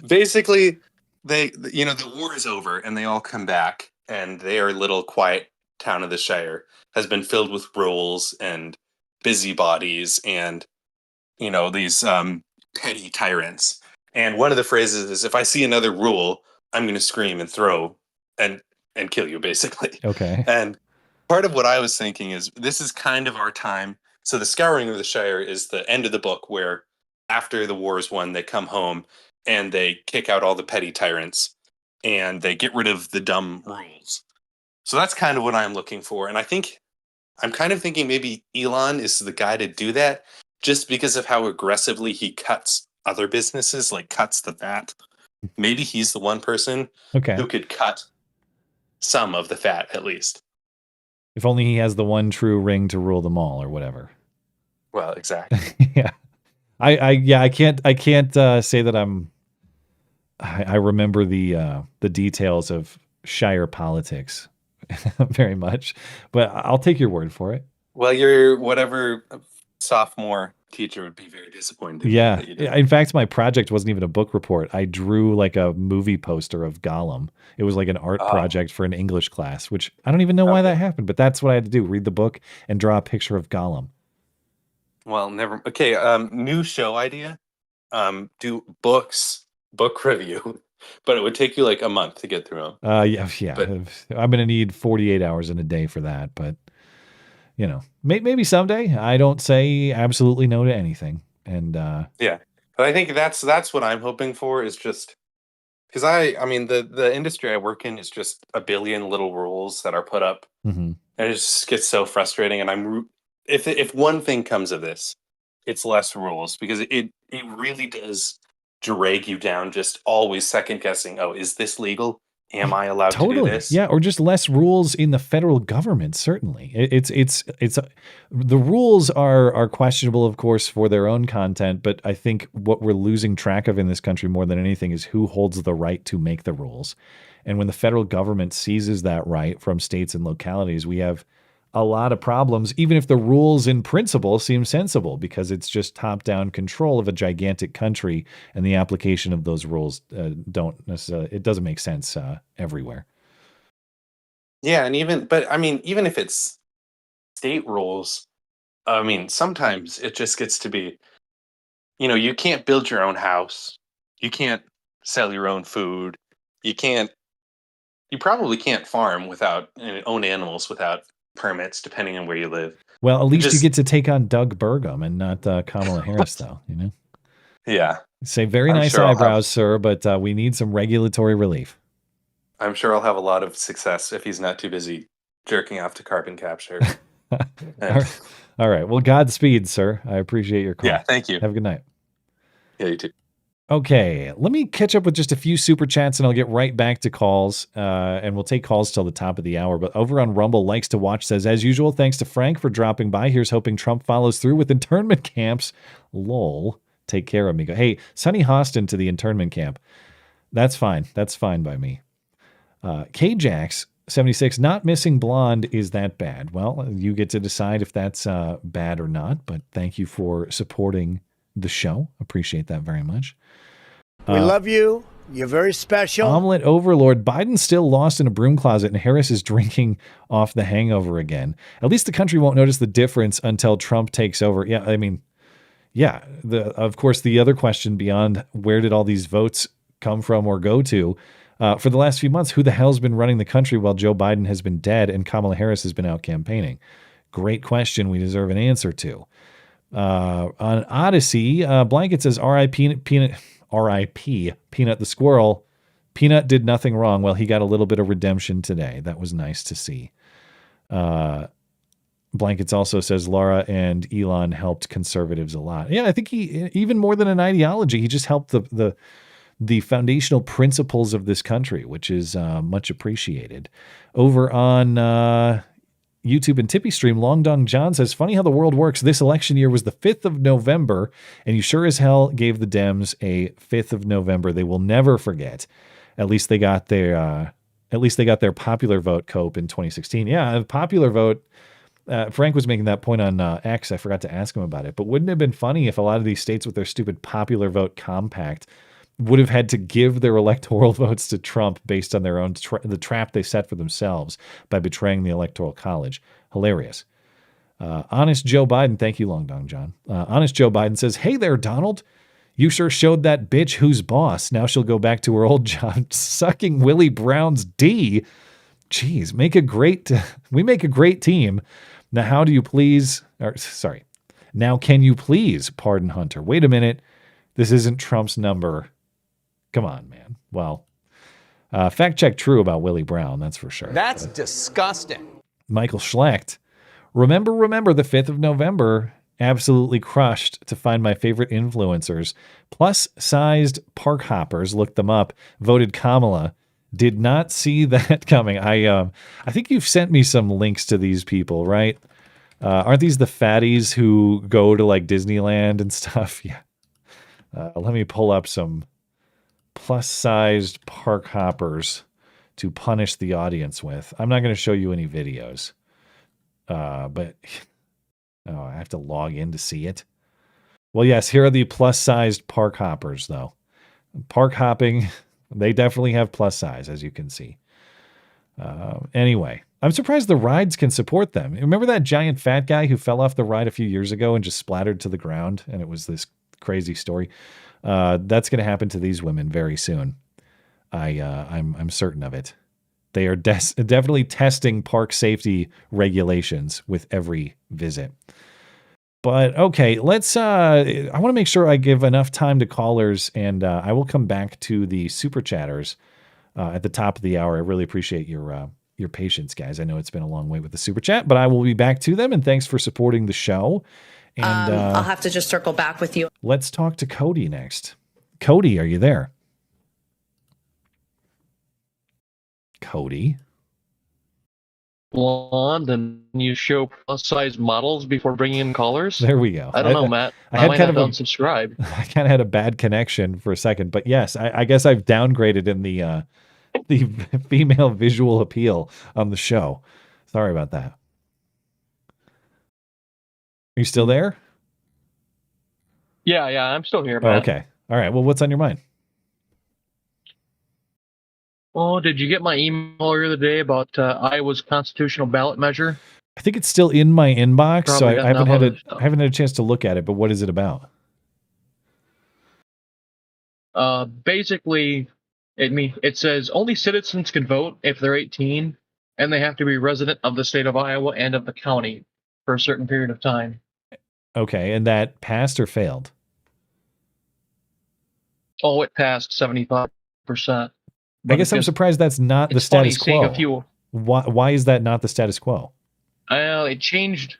Basically, the war is over and they all come back, and their little quiet town of the Shire has been filled with rules and busybodies and these petty tyrants. And one of the phrases is, if I see another rule, I'm going to scream and throw and kill you, basically. Okay. And part of what I was thinking is, this is kind of our time. So the Scouring of the Shire is the end of the book where after the war is won, they come home and they kick out all the petty tyrants and they get rid of the dumb rules. So that's kind of what I'm looking for. And I'm kind of thinking maybe Elon is the guy to do that, just because of how aggressively he cuts other businesses, like cuts the fat. Maybe he's the one person who could cut some of the fat, at least. If only he has the one true ring to rule them all, or whatever. Well, exactly. Yeah. I can't say that I remember the details of Shire politics very much, but I'll take your word for it. Well, your whatever sophomore teacher would be very disappointed. Yeah. That you did. In fact, my project wasn't even a book report. I drew like a movie poster of Gollum. It was like an art project for an English class, which I don't even know why that happened, but that's what I had to do. Read the book and draw a picture of Gollum. Well, never. Okay. New show idea. Do book review, but it would take you like a month to get through them. Yeah. But, I'm going to need 48 hours in a day for that, but you know, maybe someday. I don't say absolutely no to anything. And yeah, but I think that's what I'm hoping for is just because I mean the industry I work in is just a billion little rules that are put up, Mhm. and it just gets so frustrating. And if one thing comes of this, it's less rules because it really does drag you down. Just always second guessing. Oh, is this legal? Am I allowed to do this? Yeah, or just less rules in the federal government. Certainly, it's the rules are questionable, of course, for their own content. But I think what we're losing track of in this country more than anything is who holds the right to make the rules. And when the federal government seizes that right from states and localities, we have a lot of problems, even if the rules in principle seem sensible, because it's just top-down control of a gigantic country, and the application of those rules don't necessarily, it doesn't make sense everywhere. Yeah, and even if it's state rules, I mean, sometimes it just gets to be, you can't build your own house, you can't sell your own food, you probably can't farm without own animals without permits, depending on where you live. Well, at least you get to take on Doug Burgum and not Kamala Harris, though. Yeah. Say very I'm nice sure eyebrows, sir, but we need some regulatory relief. I'm sure I'll have a lot of success if he's not too busy jerking off to carbon capture. All right. Well, Godspeed, sir. I appreciate your call. Yeah, thank you. Have a good night. Yeah, you too. Okay, let me catch up with just a few super chats and I'll get right back to calls. And we'll take calls till the top of the hour. But over on Rumble, Likes to Watch says, as usual, thanks to Frank for dropping by. Here's hoping Trump follows through with internment camps. Lol. Take care, amigo. Hey, Sonny Hostin to the internment camp. That's fine. That's fine by me. KJax 76, not missing blonde is that bad? Well, you get to decide if that's bad or not. But thank you for supporting the show. Appreciate that very much. We love you. You're very special. Omelet Overlord. Biden's still lost in a broom closet and Harris is drinking off the hangover again. At least the country won't notice the difference until Trump takes over. Yeah, I mean, yeah. Of course, the other question beyond where did all these votes come from or go to? For the last few months, who the hell's been running the country while Joe Biden has been dead and Kamala Harris has been out campaigning? Great question we deserve an answer to. On Odyssey, Blanket says, R.I.P. Peanut the Squirrel. Peanut did nothing wrong. Well, he got a little bit of redemption today. That was nice to see. Blankets also says Laura and Elon helped conservatives a lot. Yeah, I think he, even more than an ideology, he just helped the foundational principles of this country, which is much appreciated. Over on YouTube and Tippy Stream, Long Dong John says, funny how the world works. This election year was the 5th of November, and you sure as hell gave the Dems a 5th of November they will never forget. At least they got their popular vote cope in 2016. Yeah, popular vote. Frank was making that point on X. I forgot to ask him about it. But wouldn't it have been funny if a lot of these states with their stupid popular vote compact would have had to give their electoral votes to Trump based on their own the trap they set for themselves by betraying the Electoral College? Hilarious. Honest Joe Biden, thank you, Long Dong John. Honest Joe Biden says, hey there, Donald. You sure showed that bitch who's boss. Now she'll go back to her old job sucking Willie Brown's D. Jeez, we make a great team. Now how do you please, now can you please pardon Hunter? Wait a minute. This isn't Trump's number. Come on, man. Well, fact check true about Willie Brown, that's for sure. That's disgusting. Michael Schlecht. Remember the 5th of November. Absolutely crushed to find my favorite influencers. Plus-sized park hoppers, looked them up, voted Kamala. Did not see that coming. I think you've sent me some links to these people, right? Aren't these the fatties who go to like Disneyland and stuff? Yeah. Let me pull up some plus-sized park hoppers to punish the audience with. I'm not going to show you any videos, but Oh, I have to log in to see it. Well, yes, here are the plus-sized park hoppers, though. Park hopping, they definitely have plus size, as you can see. Anyway, I'm surprised the rides can support them. Remember that giant fat guy who fell off the ride a few years ago and just splattered to the ground? And it was this crazy story. That's going to happen to these women very soon. I'm certain of it. They are definitely testing park safety regulations with every visit. But okay, let's. I want to make sure I give enough time to callers, and I will come back to the super chatters at the top of the hour. I really appreciate your patience, guys. I know it's been a long wait with the super chat, but I will be back to them. And thanks for supporting the show. And I'll have to just circle back with you. Let's talk to Cody next. Cody, are you there? Cody. Blonde, and you show plus-size models before bringing in callers. There we go. I don't know, Matt. I might have to unsubscribe. I kind of had a bad connection for a second, but yes, I guess I've downgraded in the female visual appeal on the show. Sorry about that. Are you still there? Yeah, I'm still here, Oh, Matt. okay. All right. Well, what's on your mind? Oh, did you get my email earlier today about Iowa's constitutional ballot measure? I think it's still in my inbox, so Probably I haven't got had a chance to look at it. But what is it about? Basically, it says only citizens can vote if they're 18, and they have to be resident of the state of Iowa and of the county for a certain period of time. Okay, and that passed or failed? Oh, it passed 75%. I guess I'm surprised that's not the status quo. A few. Why is that not the status quo? It changed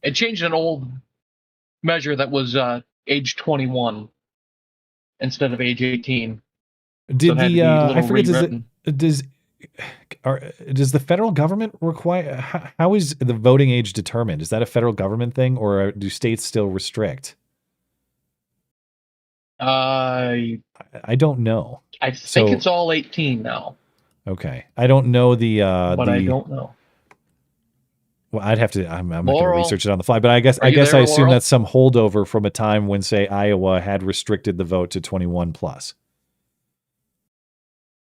an old measure that was age 21 instead of age 18. Did I forget? Does the federal government require? How is the voting age determined? Is that a federal government thing, or do states still restrict? I don't know. I think it's all 18 now. Okay, I don't know but I don't know. Well, I'd have to. I'm not going to research it on the fly, but I guess I assume that's some holdover from a time when, say, Iowa had restricted the vote to 21 plus.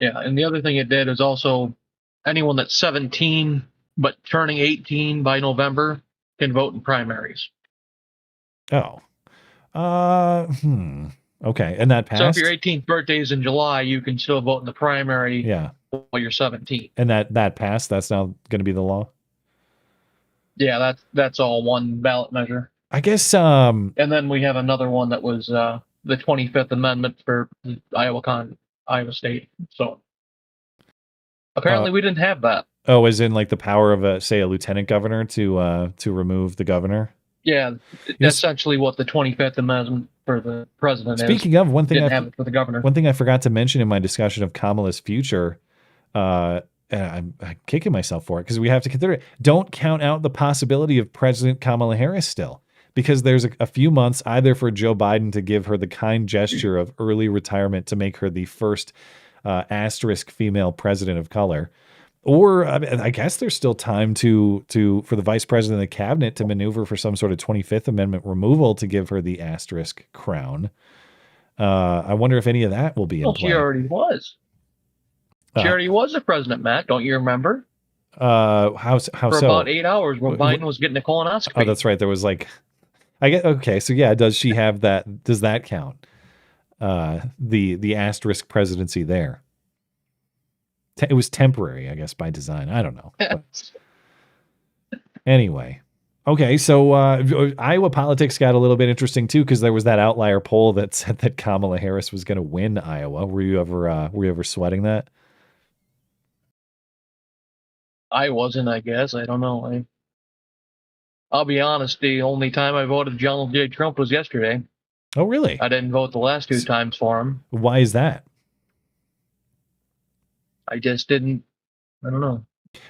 Yeah, and the other thing it did is also anyone that's 17 but turning 18 by November can vote in primaries. Oh. Okay, and that passed? So if your 18th birthday is in July, you can still vote in the primary while you're 17. And that passed? That's now going to be the law? Yeah, that's all one ballot measure. I guess... And then we have another one that was the 25th Amendment for Iowa State. So apparently we didn't have that. Oh, as in like the power of, a lieutenant governor to remove the governor? Yeah, essentially what the 25th Amendment for the president is. Speaking of, one thing have it for the governor. One thing I forgot to mention in my discussion of Kamala's future, and I'm kicking myself for it because we have to consider it. Don't count out the possibility of President Kamala Harris still, because there's a few months either for Joe Biden to give her the kind gesture of early retirement to make her the first asterisk female president of color. Or I guess there's still time for the vice president of the cabinet to maneuver for some sort of 25th Amendment removal to give her the asterisk crown. I wonder if any of that will be in play. She already was. She already was the president, Matt. Don't you remember? How so? For about 8 hours when Biden was getting a colonoscopy. Oh, that's right. There was I get okay. So yeah, does she have that? Does that count? The asterisk presidency there. It was temporary, I guess, by design. I don't know. Anyway. Okay, so Iowa politics got a little bit interesting, too, because there was that outlier poll that said that Kamala Harris was going to win Iowa. Were you ever sweating that? I wasn't, I guess. I don't know. I'll be honest, the only time I voted Donald J. Trump was yesterday. Oh, really? I didn't vote the last two times for him. Why is that? I just didn't. I don't know.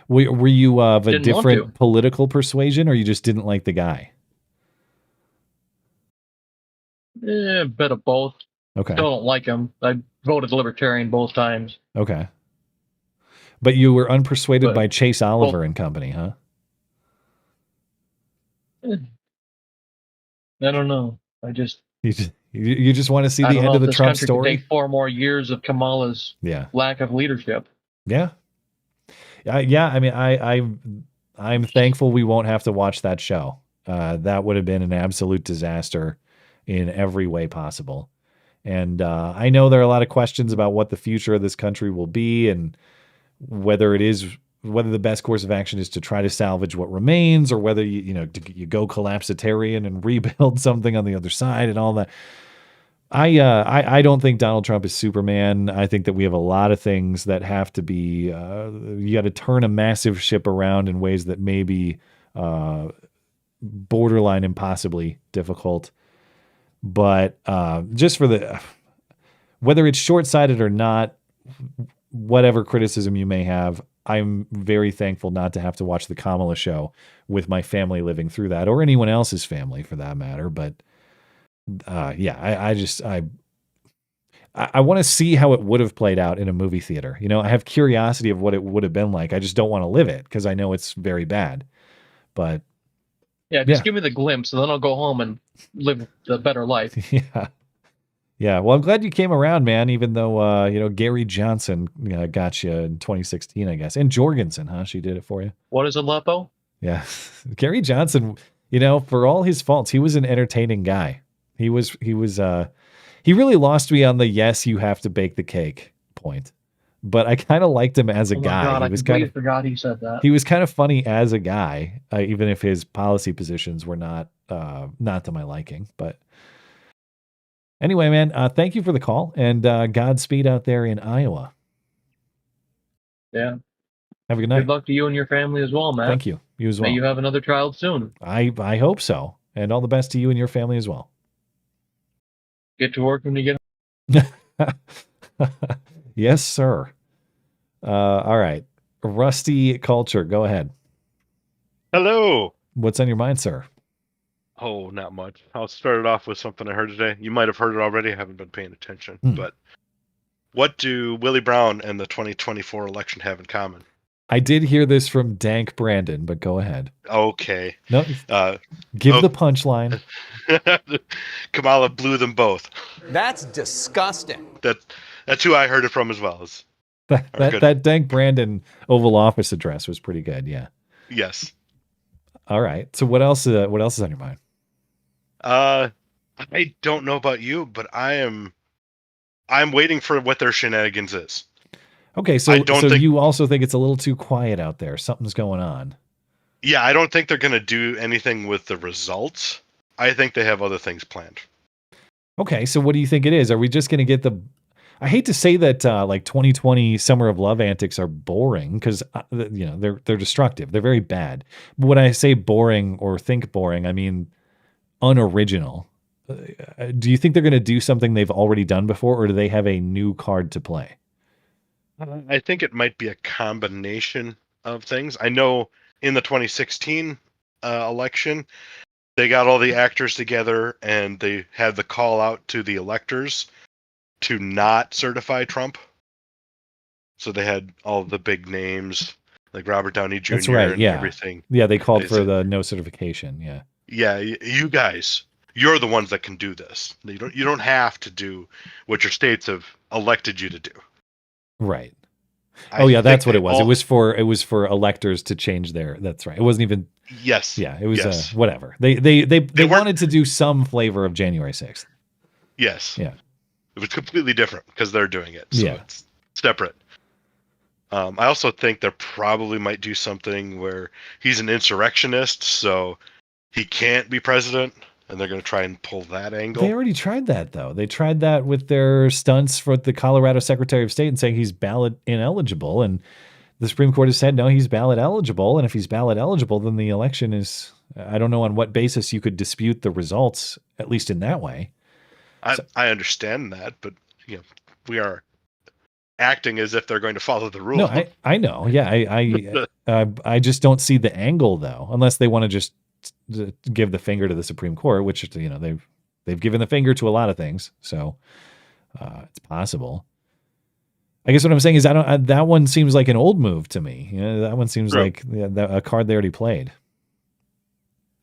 Were you of a different political persuasion, or you just didn't like the guy? A bit of both. Okay. Still don't like him. I voted Libertarian both times. Okay. But you were unpersuaded by Chase Oliver and company, huh? I don't know. You just want to see I the don't end know of if the this Trump country story? could take 4 more years of Kamala's Yeah. lack of leadership. Yeah. Yeah. I mean, I'm thankful we won't have to watch that show. That would have been an absolute disaster in every way possible. And I know there are a lot of questions about what the future of this country will be and whether the best course of action is to try to salvage what remains, or whether you go collapsitarian and rebuild something on the other side and all that. I don't think Donald Trump is Superman. I think that we have a lot of things that have to be, you got to turn a massive ship around in ways that may be borderline impossibly difficult. But just for whether it's short-sighted or not, whatever criticism you may have, I'm very thankful not to have to watch the Kamala show with my family living through that, or anyone else's family for that matter. But I want to see how it would have played out in a movie theater. I have curiosity of what it would have been like. I just don't want to live it because I know it's very bad. But just give me the glimpse, and then I'll go home and live the better life. Yeah. Well, I'm glad you came around, man. Even though Gary Johnson got you in 2016, I guess, and Jorgensen, huh? She did it for you. What is Aleppo? Yeah, Gary Johnson. For all his faults, he was an entertaining guy. He really lost me on the yes, you have to bake the cake point. But I kind of liked him as a guy. God, He was I forgot he said that. He was kind of funny as a guy, even if his policy positions were not to my liking. But anyway, man, thank you for the call, and Godspeed out there in Iowa. Yeah. Have a good night. Good luck to you and your family as well, Matt. Thank you. You as well. May you have another child soon. I hope so. And all the best to you and your family as well. Get to work when you get home. Yes, sir. All right. Rusty Culture, go ahead. Hello. What's on your mind, sir? Oh, not much. I'll start it off with something I heard today. You might have heard it already. I haven't been paying attention. But what do Willie Brown and the 2024 election have in common? I did hear this from Dank Brandon, but go ahead. Okay. No, give the punchline. Kamala blew them both. That's disgusting. That's who I heard it from as well. That Dank Brandon Oval Office address was pretty good. Yeah. Yes. All right. So what else is on your mind? I don't know about you, but I'm waiting for what their shenanigans is. Okay, so you also think it's a little too quiet out there. Something's going on. Yeah, I don't think they're going to do anything with the results. I think they have other things planned. Okay, so what do you think it is? Are we just going to get I hate to say that like 2020 Summer of Love antics are boring because they're destructive. They're very bad. But when I say boring or think boring, I mean unoriginal. Do you think they're going to do something they've already done before, or do they have a new card to play? I think it might be a combination of things. I know in the 2016 election, they got all the actors together and they had the call out to the electors to not certify Trump. So they had all the big names like Robert Downey Jr. That's right, and everything. Yeah, they called for the no certification. Yeah. Yeah, you guys, you're the ones that can do this. You don't have to do what your states have elected you to do. Right. Oh yeah, that's what it was. It was for electors to change their. That's right. It wasn't even. Yes. Yeah, it was whatever. They wanted to do some flavor of January 6th. Yes. Yeah. It was completely different because they're doing it. So yeah. It's separate. I also think they probably might do something where he's an insurrectionist, so he can't be president. And they're going to try and pull that angle. They already tried that, though. They tried that with their stunts for the Colorado Secretary of State and saying he's ballot ineligible. And the Supreme Court has said, no, he's ballot eligible. And if he's ballot eligible, then the election is, I don't know on what basis you could dispute the results, at least in that way. I understand that, but we are acting as if they're going to follow the rule. No, I know. Yeah, I just don't see the angle, though, unless they want to just give the finger to the Supreme Court, which they've given the finger to a lot of things, so it's possible. I guess what I'm saying is that one seems like an old move to me. That one seems like a card they already played.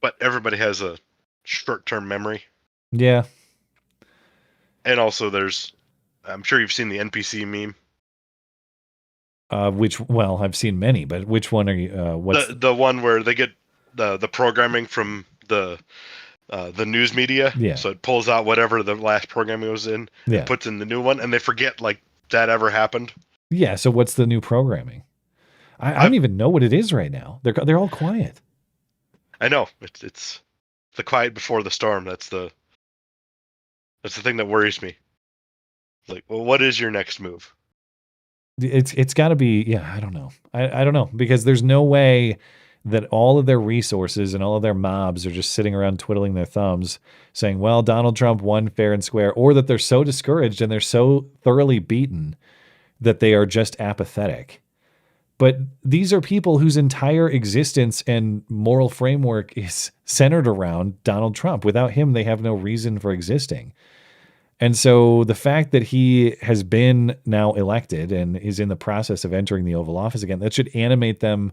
But everybody has a short-term memory. Yeah. And also I'm sure you've seen the NPC meme. Well, I've seen many, but which one are you, what's The one where they get the programming from the news media. Yeah. So it pulls out whatever the last programming was in Yeah. and puts in the new one, and they forget like that ever happened. Yeah, so what's the new programming? I don't even know what it is right now. They're all quiet. I know. It's the quiet before the storm. That's the thing that worries me. Like, well, what is your next move? It's got to be, yeah, I don't know. I don't know, because there's no way that all of their resources and all of their mobs are just sitting around twiddling their thumbs saying, well, Donald Trump won fair and square, or that they're so discouraged and they're so thoroughly beaten that they are just apathetic. But these are people whose entire existence and moral framework is centered around Donald Trump. Without him, they have no reason for existing. And so the fact that he has been now elected and is in the process of entering the Oval Office again, that should animate them.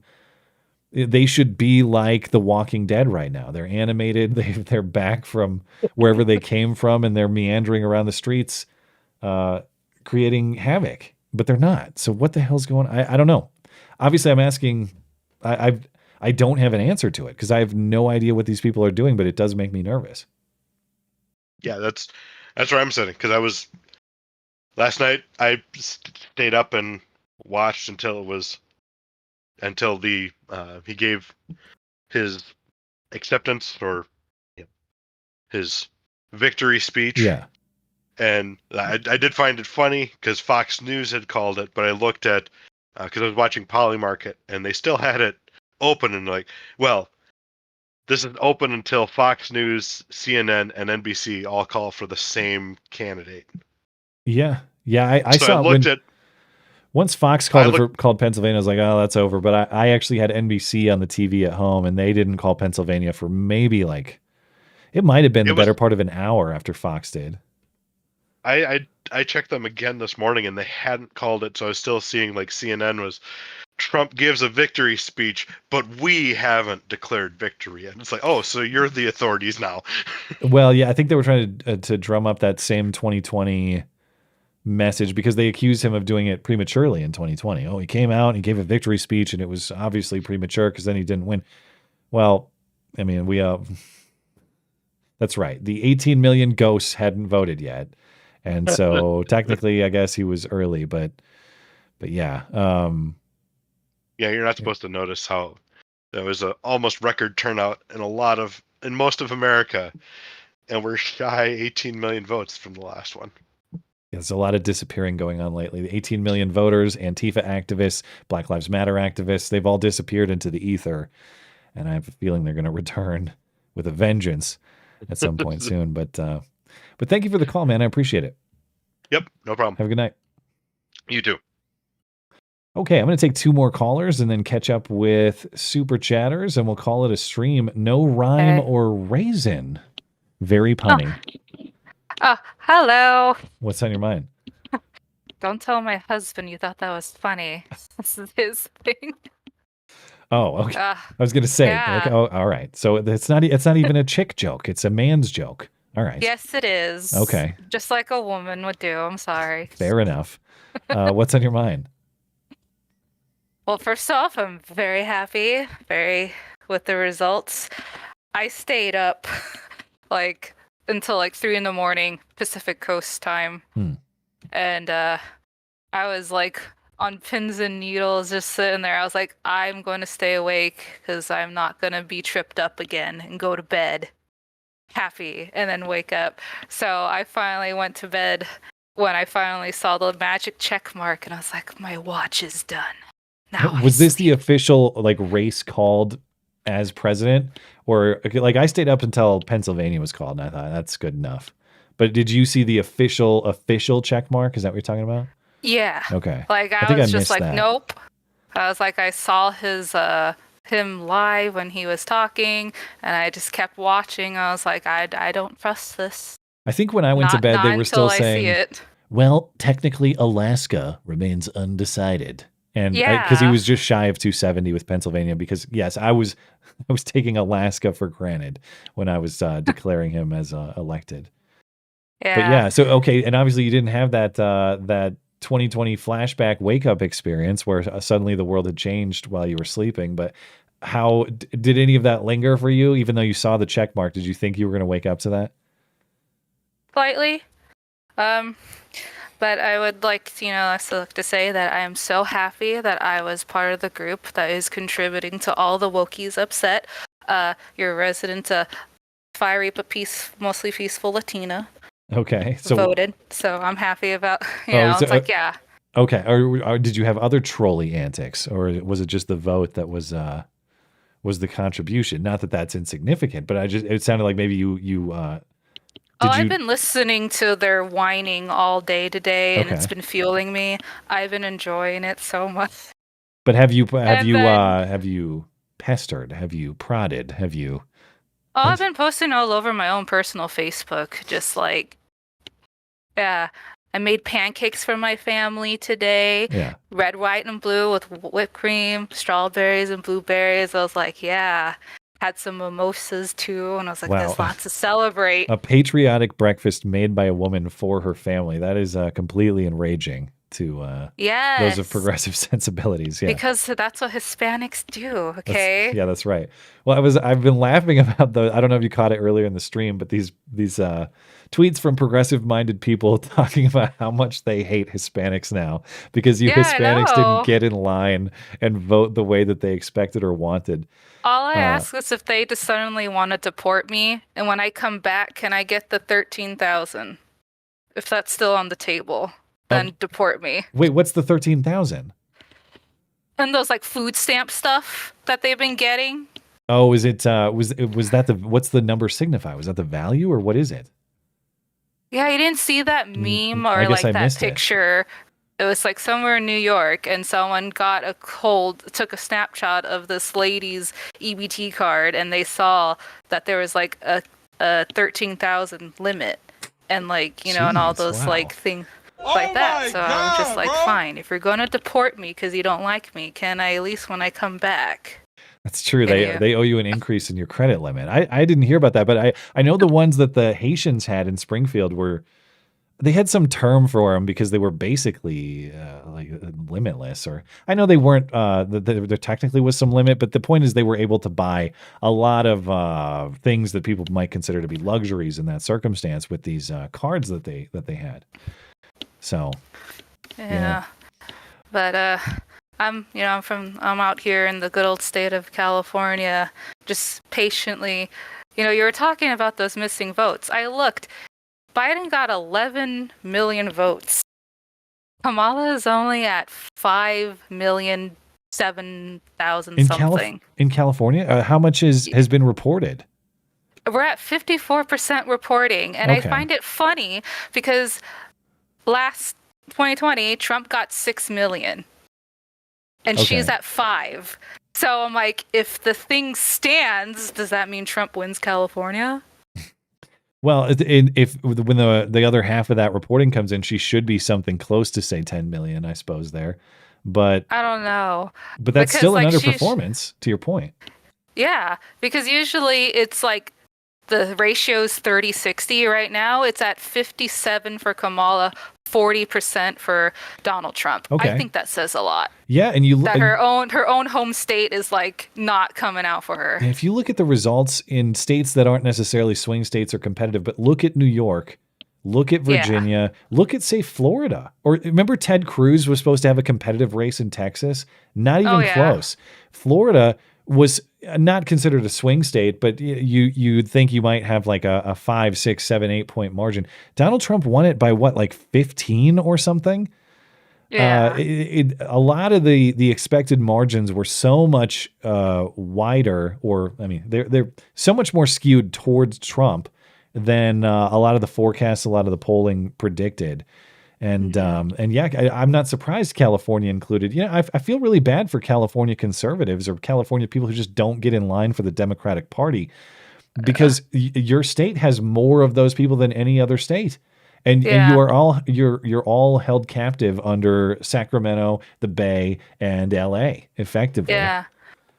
They should be like The Walking Dead right now. They're animated. They're back from wherever they came from, and they're meandering around the streets, creating havoc. But they're not. So what the hell's going on? I don't know. Obviously, I'm asking. I don't have an answer to it because I have no idea what these people are doing, but it does make me nervous. Yeah, that's where I'm sitting, because last night I stayed up and watched until he gave his acceptance or his victory speech. Yeah. And I did find it funny because Fox News had called it, but I looked at, because I was watching Polymarket, and they still had it open, and like, well, this is open until Fox News, CNN, and NBC all call for the same candidate. Yeah. Yeah, I So saw I looked at once Fox called Pennsylvania, I was like, oh, that's over. But I actually had NBC on the TV at home, and they didn't call Pennsylvania for maybe it might have been the better part of an hour after Fox did. I checked them again this morning, and they hadn't called it, so I was still seeing like CNN was, Trump gives a victory speech, but we haven't declared victory yet. And it's like, oh, so you're the authorities now. Well, yeah, I think they were trying to drum up that same 2020 message because they accused him of doing it prematurely in 2020. Oh, he came out and he gave a victory speech, and it was obviously premature because then he didn't win. Well, I mean, that's right. The 18 million ghosts hadn't voted yet. And so technically, I guess he was early, but yeah. Yeah, you're not supposed to notice how there was a almost record turnout in most of America, and we're shy 18 million votes from the last one. There's a lot of disappearing going on lately. The 18 million voters, Antifa activists, Black Lives Matter activists, they've all disappeared into the ether. And I have a feeling they're going to return with a vengeance at some point soon. But thank you for the call, man. I appreciate it. Yep, no problem. Have a good night. You too. Okay, I'm going to take two more callers and then catch up with super chatters, and we'll call it a stream. No rhyme or raisin. Very punny. Oh, hello. What's on your mind? Don't tell my husband you thought that was funny. This is his thing. Oh, okay. I was going to say, yeah. oh, all right. So it's not even a chick joke. It's a man's joke. All right. Yes, it is. Okay. Just like a woman would do. I'm sorry. Fair enough. What's on your mind? Well, first off, I'm very happy, with the results. I stayed up until 3 a.m. Pacific Coast time. And I was on pins and needles, just sitting there. I was like, I'm going to stay awake because I'm not going to be tripped up again and go to bed happy and then wake up. So I finally went to bed when I finally saw the magic check mark, and I was like, my watch is done. Now was this the official race called as president? Or I stayed up until Pennsylvania was called, and I thought that's good enough. But did you see the official check mark? Is that what you're talking about? Yeah. Okay. I was just like, nope. I was like, I saw him live when he was talking, and I just kept watching. I was like, I don't trust this. I think when I went to bed, they were still saying, it. well, technically Alaska remains undecided. And Yeah. because he was just shy of 270 with Pennsylvania, because yes, I was taking Alaska for granted when I was declaring him as elected. Yeah. But yeah, so okay, and obviously you didn't have that that 2020 flashback wake up experience where suddenly the world had changed while you were sleeping. But how did any of that linger for you? Even though you saw the check mark, did you think you were going to wake up to that? Slightly. But I would like to say that I am so happy that I was part of the group that is contributing to all the wokies upset. Your resident fiery but mostly peaceful Latina Okay, so voted, so I'm happy about. so, It's like yeah. Okay, or did you have other trolley antics, or was it just the vote that was the contribution? Not that that's insignificant, but it sounded like maybe you. I've been listening to their whining all day today, and it's Okay. been fueling me. I've been enjoying it so much. But have you pestered? Have you prodded? Have you? Oh, I've been posting all over my own personal Facebook, just like, yeah. I made pancakes for my family today. Yeah. Red, white, and blue with whipped cream, strawberries and blueberries. I was like, yeah. Had some mimosas too, and I was like, Wow. there's lots to celebrate. A patriotic breakfast made by a woman for her family. That is completely enraging to those of progressive sensibilities. Yeah. Because that's what Hispanics do, okay? That's right. Well, I've been laughing about I don't know if you caught it earlier in the stream, but these tweets from progressive-minded people talking about how much they hate Hispanics now because Hispanics didn't get in line and vote the way that they expected or wanted. All I ask is if they just suddenly want to deport me, and when I come back, can I get the 13,000? If that's still on the table, then deport me. Wait, what's the 13,000? And those like food stamp stuff that they've been getting. Oh, is it was that what's the number signify? Was that the value or what is it? Yeah, you didn't see that meme or like that picture. It was like somewhere in New York, and someone took a snapshot of this lady's EBT card, and they saw that there was like a 13,000 limit, and like and all those like things like that. So I'm just like, fine, if you're gonna deport me because you don't like me, can I at least when I come back? That's true. They owe you an increase in your credit limit. I didn't hear about that, but I know the ones that the Haitians had in Springfield they had some term for them because they were basically like limitless. Or I know they weren't. There technically was some limit, but the point is they were able to buy a lot of things that people might consider to be luxuries in that circumstance with these cards that they had. So, yeah. But I'm out here in the good old state of California, just patiently. You were talking about those missing votes. I looked. Biden got 11 million votes. Kamala is only at 5,007,000 something. In California, how much has been reported? We're at 54% reporting, and I find it funny because last 2020 Trump got 6 million, and she's at 5. So I'm like, if the thing stands, does that mean Trump wins California? Well, when the other half of that reporting comes in, she should be something close to say 10 million, I suppose there. But I don't know. But that's still an underperformance, to your point. Yeah, because usually it's like the ratio's 30-60 right now. It's at 57 for Kamala, 40% for Donald Trump. Okay. I think that says a lot. Yeah, and her own home state is like not coming out for her. If you look at the results in states that aren't necessarily swing states or competitive, but look at New York, look at Virginia, look at say Florida. Or remember Ted Cruz was supposed to have a competitive race in Texas? Not even close. Florida was not considered a swing state, but you'd think you might have like a 5, 6, 7, 8 point margin. Donald Trump won it by what, like 15 or something? Yeah. A lot of the expected margins were so much wider, or I mean, they're so much more skewed towards Trump than a lot of the forecasts, a lot of the polling predicted. And I'm not surprised California included. I feel really bad for California conservatives or California people who just don't get in line for the Democratic Party, because your state has more of those people than any other state. And Yeah. you are all you're all held captive under Sacramento, the Bay, and LA, effectively. Yeah.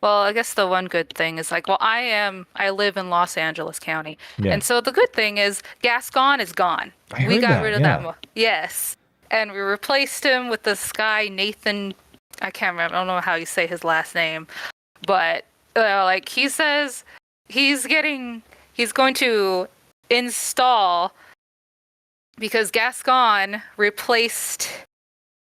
Well, I guess the one good thing is like, well, I live in Los Angeles County. Yeah. And so the good thing is Gascon is gone. I We heard got that, rid of yeah. that. Yes. And we replaced him with this guy, Nathan. I can't remember. I don't know how you say his last name. But like he says he's going to install, because Gascon replaced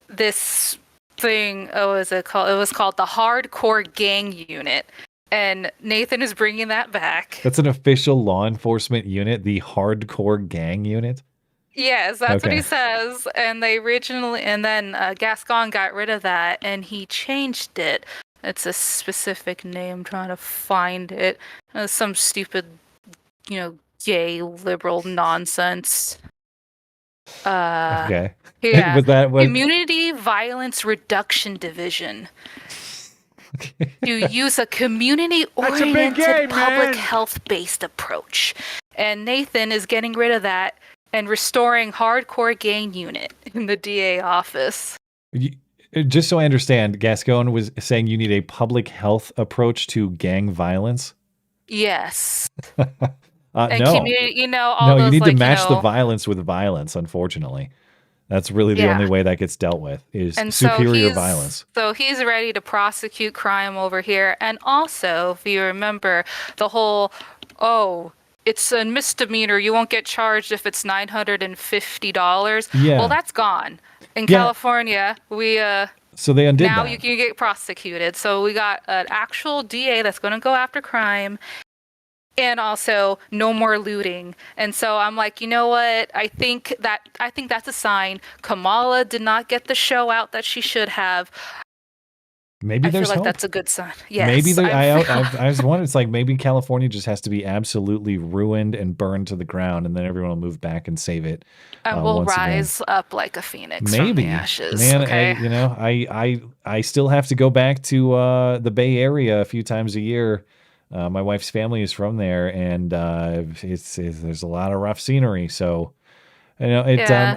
this thing. Oh, what was it called? It was called the Hardcore Gang Unit, and Nathan is bringing that back. That's an official law enforcement unit, the Hardcore Gang Unit. Yes, that's what Okay. he says. And then Gascon got rid of that, and he changed it. It's a specific name. I'm trying to find it. Some stupid, gay liberal nonsense. Okay. Yeah. Was that Community Violence Reduction Division. To use a community-oriented public health-based approach. And Nathan is getting rid of that and restoring Hardcore Gang Unit in the DA office. Just so I understand, Gascon was saying you need a public health approach to gang violence? Yes. No. Community, all No, those, you need to like, match the violence with violence, unfortunately. That's really the only way that gets dealt with, is And superior violence. So he's ready to prosecute crime over here. And also, if you remember, the whole, it's a misdemeanor, you won't get charged if it's $950. Yeah. Well, that's gone. In Yeah. California, we So they undid now that. you can get prosecuted. So we got an actual DA that's going to go after crime. And also no more looting. And so I'm like, you know what? I think that's a sign. Kamala did not get the show out that she should have. Maybe I feel there's like hope. that's a good sign. Yes. Maybe I was wondering, it's like maybe California just has to be absolutely ruined and burned to the ground, and then everyone will move back and save it. And we'll once again. rise up like a phoenix Maybe, from the ashes. man. Okay. I still have to go back to the Bay Area a few times a year. My wife's family is from there, and it's there's a lot of rough scenery. So, Yeah.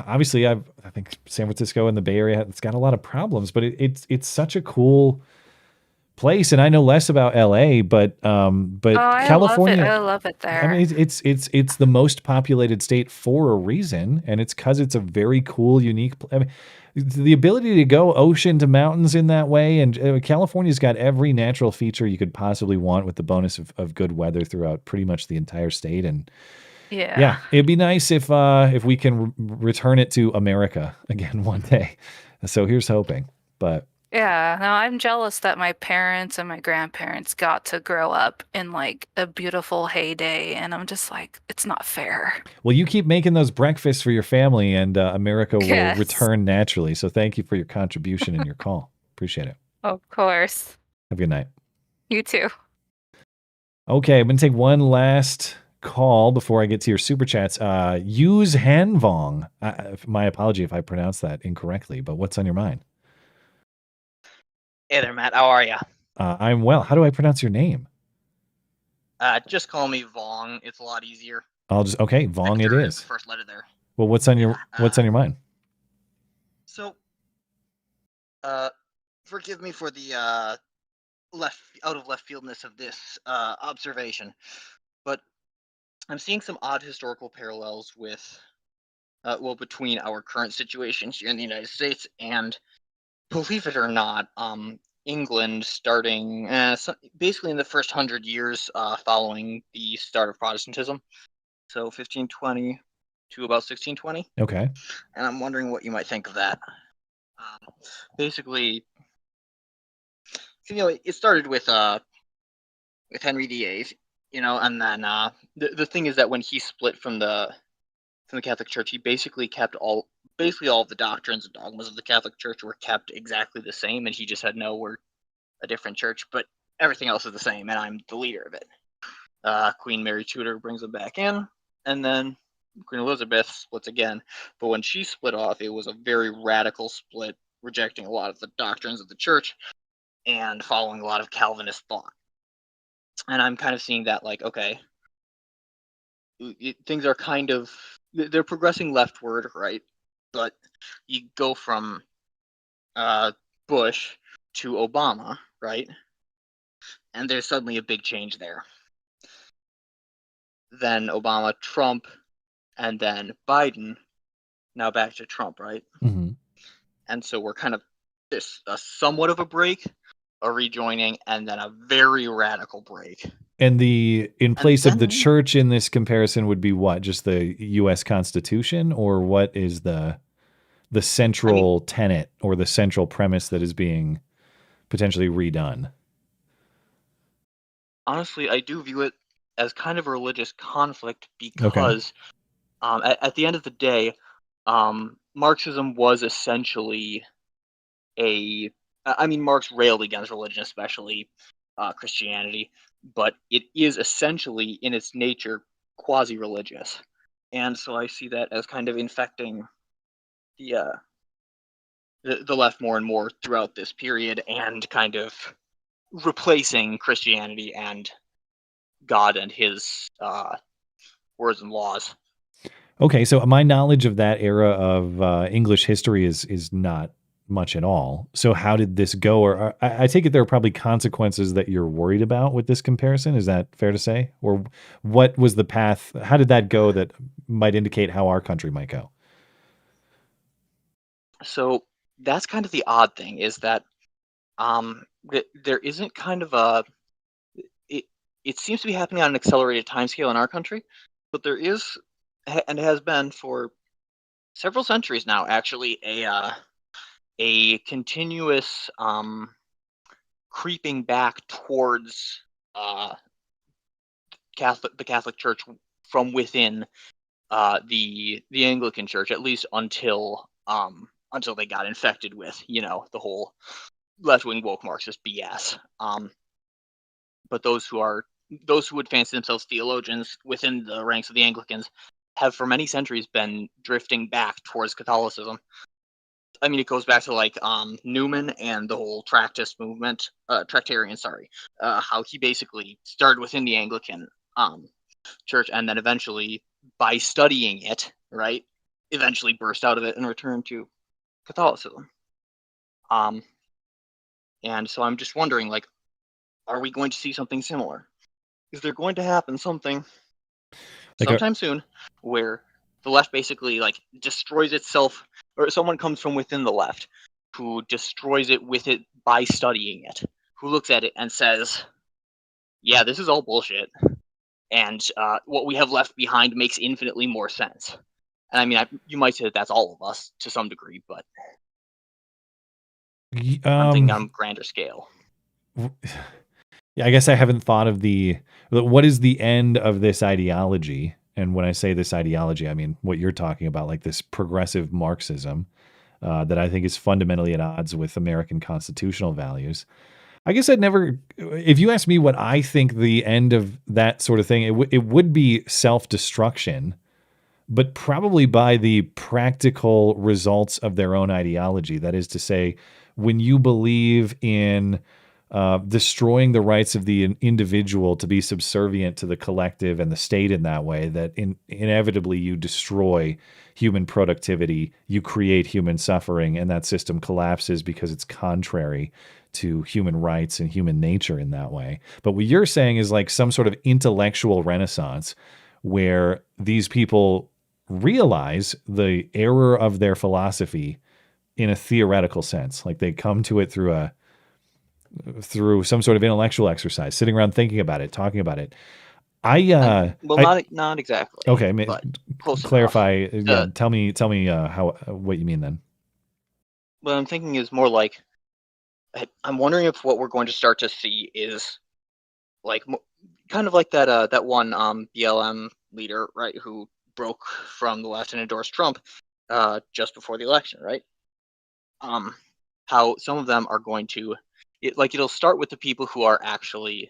Obviously I think San Francisco and the Bay Area, it's got a lot of problems, but it's such a cool place. And I know less about LA, but California, I love it there. I mean, it's the most populated state for a reason, and it's because it's a very cool, unique. I mean, the ability to go ocean to mountains in that way, and California's got every natural feature you could possibly want, with the bonus of good weather throughout pretty much the entire state. And yeah, it'd be nice if we can return it to America again one day. So here's hoping. But Yeah, no, I'm jealous that my parents and my grandparents got to grow up in like a beautiful heyday, and I'm just like, it's not fair. well, you keep making those breakfasts for your family, and America will Yes. return naturally. So thank you for your contribution and your call. Appreciate it. Of course. Have a good night. You too. Okay, I'm going to take one last call before I get to your super chats. Use Hanvong. My apology if I pronounced that incorrectly, but what's on your mind? Hey there, Matt. How are you? I'm well. How do I pronounce your name? Just call me Vong. It's a lot easier. Okay, Vong it is. First letter there. Well, what's on your mind? So, forgive me for the out of left fieldness of this observation, but I'm seeing some odd historical parallels with, between our current situation here in the United States and, believe it or not, England starting basically in the first 100 years following the start of Protestantism, so 1520 to about 1620. Okay. And I'm wondering what you might think of that. Basically, it started with Henry VIII, and then the thing is that when he split from the Catholic Church, he basically kept all of the doctrines and dogmas of the Catholic Church were kept exactly the same, and he just said, no, we're a different church, but everything else is the same, and I'm the leader of it. Queen Mary Tudor brings them back in, and then Queen Elizabeth splits again. But when she split off, it was a very radical split, rejecting a lot of the doctrines of the church and following a lot of Calvinist thought. And I'm kind of seeing that, like, okay, things are kind of they're progressing leftward, right? But you go from Bush to Obama, right? And there's suddenly a big change there. Then Obama, Trump, and then Biden. Now back to Trump, right? Mm-hmm. And so we're kind of this somewhat of a break, a rejoining, and then a very radical break. And in place of the church in this comparison would be what? Just the U.S. Constitution, or what is the central tenet or the central premise that is being potentially redone? Honestly, I do view it as kind of a religious conflict because at the end of the day, Marxism was essentially Marx railed against religion, especially Christianity, but it is essentially, in its nature, quasi-religious. And so I see that as kind of infecting the left more and more throughout this period, and kind of replacing Christianity and God and his words and laws. Okay, so my knowledge of that era of English history is not much at all. So how did this go? Or I take it there are probably consequences that you're worried about with this comparison. Is that fair to say? Or what was the path? How did that go that might indicate how our country might go? So that's kind of the odd thing, is that there isn't kind of a it seems to be happening on an accelerated timescale in our country, but there is, and has been for several centuries now, actually, a continuous creeping back towards the Catholic Church from within the Anglican Church, at least until they got infected with the whole left-wing woke Marxist BS. But those who would fancy themselves theologians within the ranks of the Anglicans have for many centuries been drifting back towards Catholicism. I mean, it goes back to Newman and the whole Tractarian movement, how he basically started within the Anglican church, and then eventually, by studying it, right, eventually burst out of it and returned to Catholicism. And so I'm just wondering, are we going to see something similar? Is there going to happen something sometime soon where the left basically destroys itself, or someone comes from within the left who destroys it with it by studying it, who looks at it and says, yeah, this is all bullshit, and what we have left behind makes infinitely more sense. And I mean, you might say that that's all of us to some degree, but I'm thinking on a grander scale. Yeah, I guess I haven't thought of what is the end of this ideology. And when I say this ideology, I mean what you're talking about, like this progressive Marxism that I think is fundamentally at odds with American constitutional values. I guess if you ask me what I think the end of that sort of thing, it would be self-destruction, but probably by the practical results of their own ideology. That is to say, when you believe in destroying the rights of the individual to be subservient to the collective and the state in that way, that inevitably you destroy human productivity, you create human suffering, and that system collapses because it's contrary to human rights and human nature in that way. But what you're saying is like some sort of intellectual renaissance where these people realize the error of their philosophy in a theoretical sense. Like they come to it through some sort of intellectual exercise, sitting around thinking about it, talking about it. Not exactly. Okay, but close clarify. enough. Tell me what you mean then. What I'm thinking is more like, I'm wondering if what we're going to start to see is kind of like that one BLM leader, right, who broke from the left and endorsed Trump just before the election, right? How some of them are going to, it'll start with the people who are actually,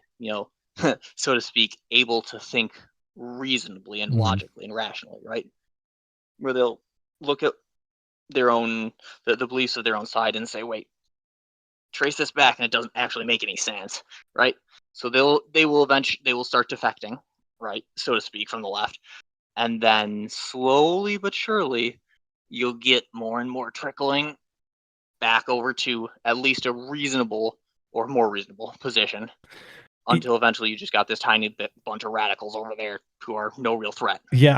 so to speak, able to think reasonably and logically and rationally, right? Where they'll look at their own, the beliefs of their own side and say, wait, trace this back and it doesn't actually make any sense, right? So they will start defecting, right, so to speak, from the left, and then slowly but surely, you'll get more and more trickling back over to at least a reasonable or more reasonable position, until eventually you just got this tiny bunch of radicals over there who are no real threat. Yeah,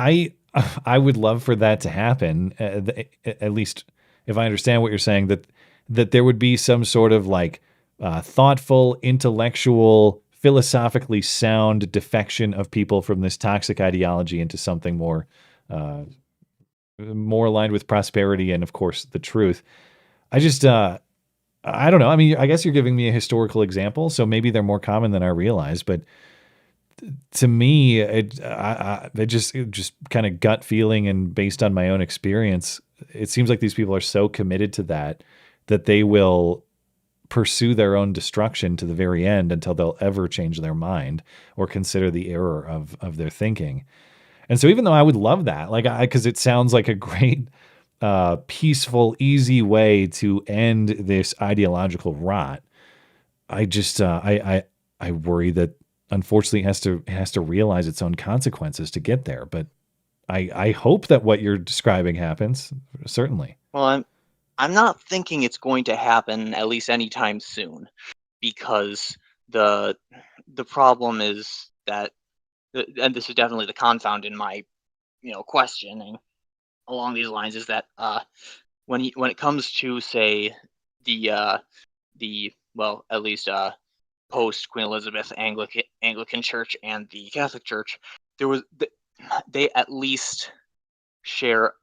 I would love for that to happen. At least if I understand what you're saying, that there would be some sort of like thoughtful, intellectual, philosophically sound defection of people from this toxic ideology into something more more aligned with prosperity and, of course, the truth. I just I don't know. I mean, I guess you're giving me a historical example, so maybe they're more common than I realize. But to me, it just kind of gut feeling and based on my own experience, it seems like these people are so committed to that they will pursue their own destruction to the very end until they'll ever change their mind or consider the error of their thinking. And so, even though I would love that, like, because it sounds like a great, peaceful, easy way to end this ideological rot, I just I worry that unfortunately it has to realize its own consequences to get there. But I hope that what you're describing happens. Certainly. Well, I'm not thinking it's going to happen at least anytime soon, because the problem is that, and this is definitely the confound in my questioning along these lines, is that when it comes to, say, the well, at least post Queen Elizabeth Anglican Church and the Catholic Church, they at least share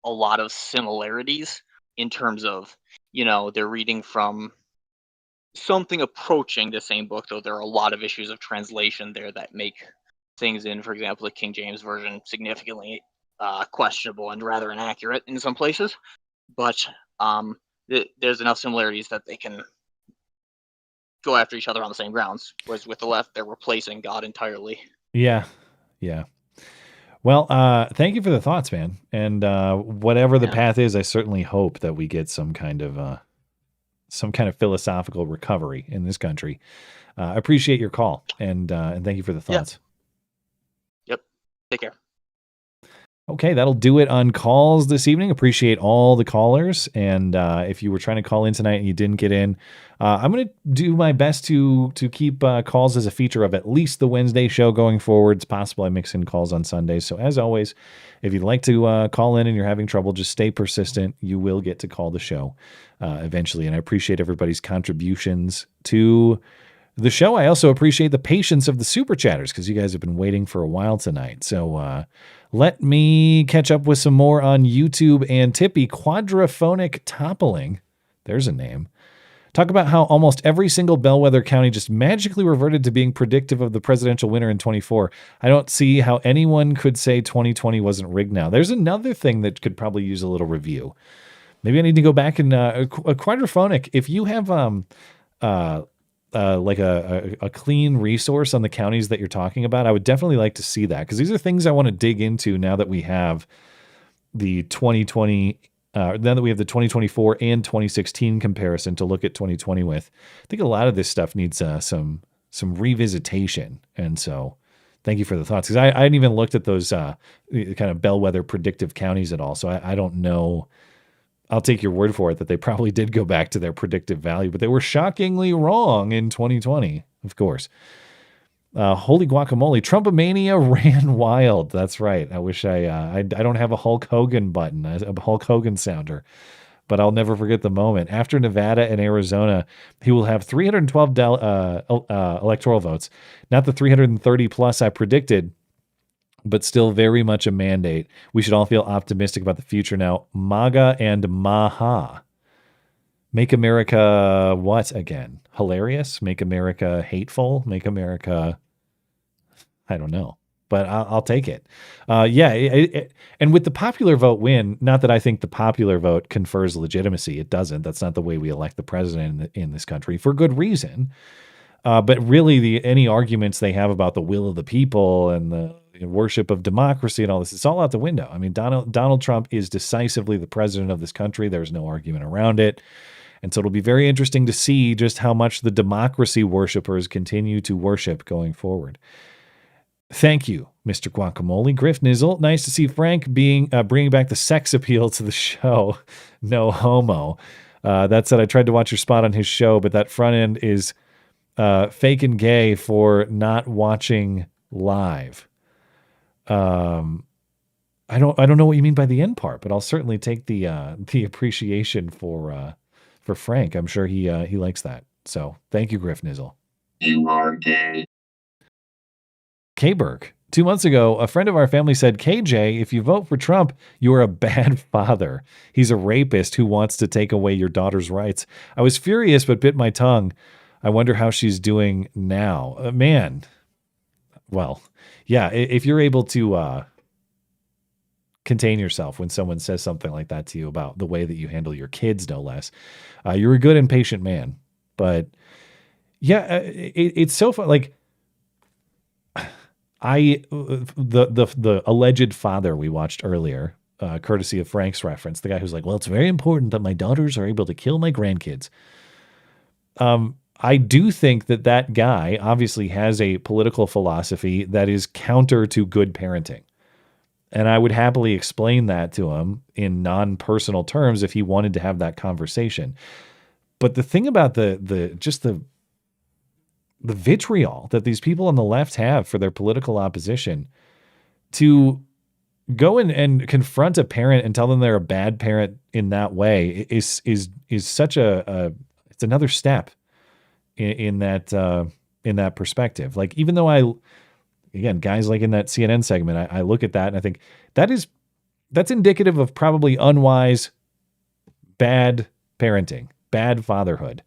a lot of similarities in terms of, they're reading from something approaching the same book, though there are a lot of issues of translation there that make things in, for example, the King James Version significantly questionable and rather inaccurate in some places. But there's enough similarities that they can go after each other on the same grounds, whereas with the left, they're replacing God entirely. Yeah. Well, thank you for the thoughts, man. And whatever the path is, I certainly hope that we get some kind of philosophical recovery in this country. I appreciate your call, and thank you for the thoughts. Yep. Take care. Okay, that'll do it on calls this evening. Appreciate all the callers. And if you were trying to call in tonight and you didn't get in, I'm going to do my best to keep calls as a feature of at least the Wednesday show going forward. It's possible I mix in calls on Sundays. So as always, if you'd like to call in and you're having trouble, just stay persistent. You will get to call the show eventually. And I appreciate everybody's contributions to the show. I also appreciate the patience of the super chatters, because you guys have been waiting for a while tonight. So let me catch up with some more on YouTube. And Tippy, quadraphonic toppling, there's a name. Talk about how almost every single bellwether county just magically reverted to being predictive of the presidential winner in 24. I don't see how anyone could say 2020 wasn't rigged now. There's another thing that could probably use a little review. Maybe I need to go back and a quadraphonic. If you have like a clean resource on the counties that you're talking about, I would definitely like to see that, because these are things I want to dig into now that we have the 2020, now that we have the 2024 and 2016 comparison to look at 2020 with. I think a lot of this stuff needs some revisitation. And so thank you for the thoughts, because I hadn't even looked at those kind of bellwether predictive counties at all. So I don't know. I'll take your word for it that they probably did go back to their predictive value, but they were shockingly wrong in 2020, of course. Holy guacamole, Trumpomania ran wild. That's right. I wish I don't have a Hulk Hogan button, a Hulk Hogan sounder, but I'll never forget the moment. After Nevada and Arizona, he will have 312 electoral votes, not the 330 plus I predicted, but still very much a mandate. We should all feel optimistic about the future now. MAGA and Maha. Make America what again? Hilarious? Make America hateful? Make America... I don't know. But I'll take it. And with the popular vote win, not that I think the popular vote confers legitimacy. It doesn't. That's not the way we elect the president in this country, for good reason. But really, any arguments they have about the will of the people and the worship of democracy and all this, it's all out the window. I mean, Donald Trump is decisively the president of this country. There's no argument around it. And so it'll be very interesting to see just how much the democracy worshipers continue to worship going forward. Thank you, Mr. Guacamole. Griff Nizzle, nice to see Frank bringing back the sex appeal to the show. No homo. That said, I tried to watch your spot on his show, but that front end is fake and gay for not watching live. I don't know what you mean by the end part, but I'll certainly take the appreciation for Frank. I'm sure he likes that. So thank you, Griff Nizzle. You are gay. K-Burg. 2 months ago, a friend of our family said, KJ, if you vote for Trump, you are a bad father. He's a rapist who wants to take away your daughter's rights. I was furious, but bit my tongue. I wonder how she's doing now. Man, well, yeah, if you're able to contain yourself when someone says something like that to you about the way that you handle your kids, no less, you're a good and patient man. But yeah, it's so fun. Like, the alleged father we watched earlier, courtesy of Frank's reference, the guy who's like, well, it's very important that my daughters are able to kill my grandkids. I do think that guy obviously has a political philosophy that is counter to good parenting. And I would happily explain that to him in non-personal terms if he wanted to have that conversation. But the thing about the vitriol that these people on the left have for their political opposition, to go and confront a parent and tell them they're a bad parent in that way is such it's another step in that perspective. Like, even though again, guys like in that CNN segment, I look at that and I think that's indicative of probably unwise, bad parenting, bad fatherhood.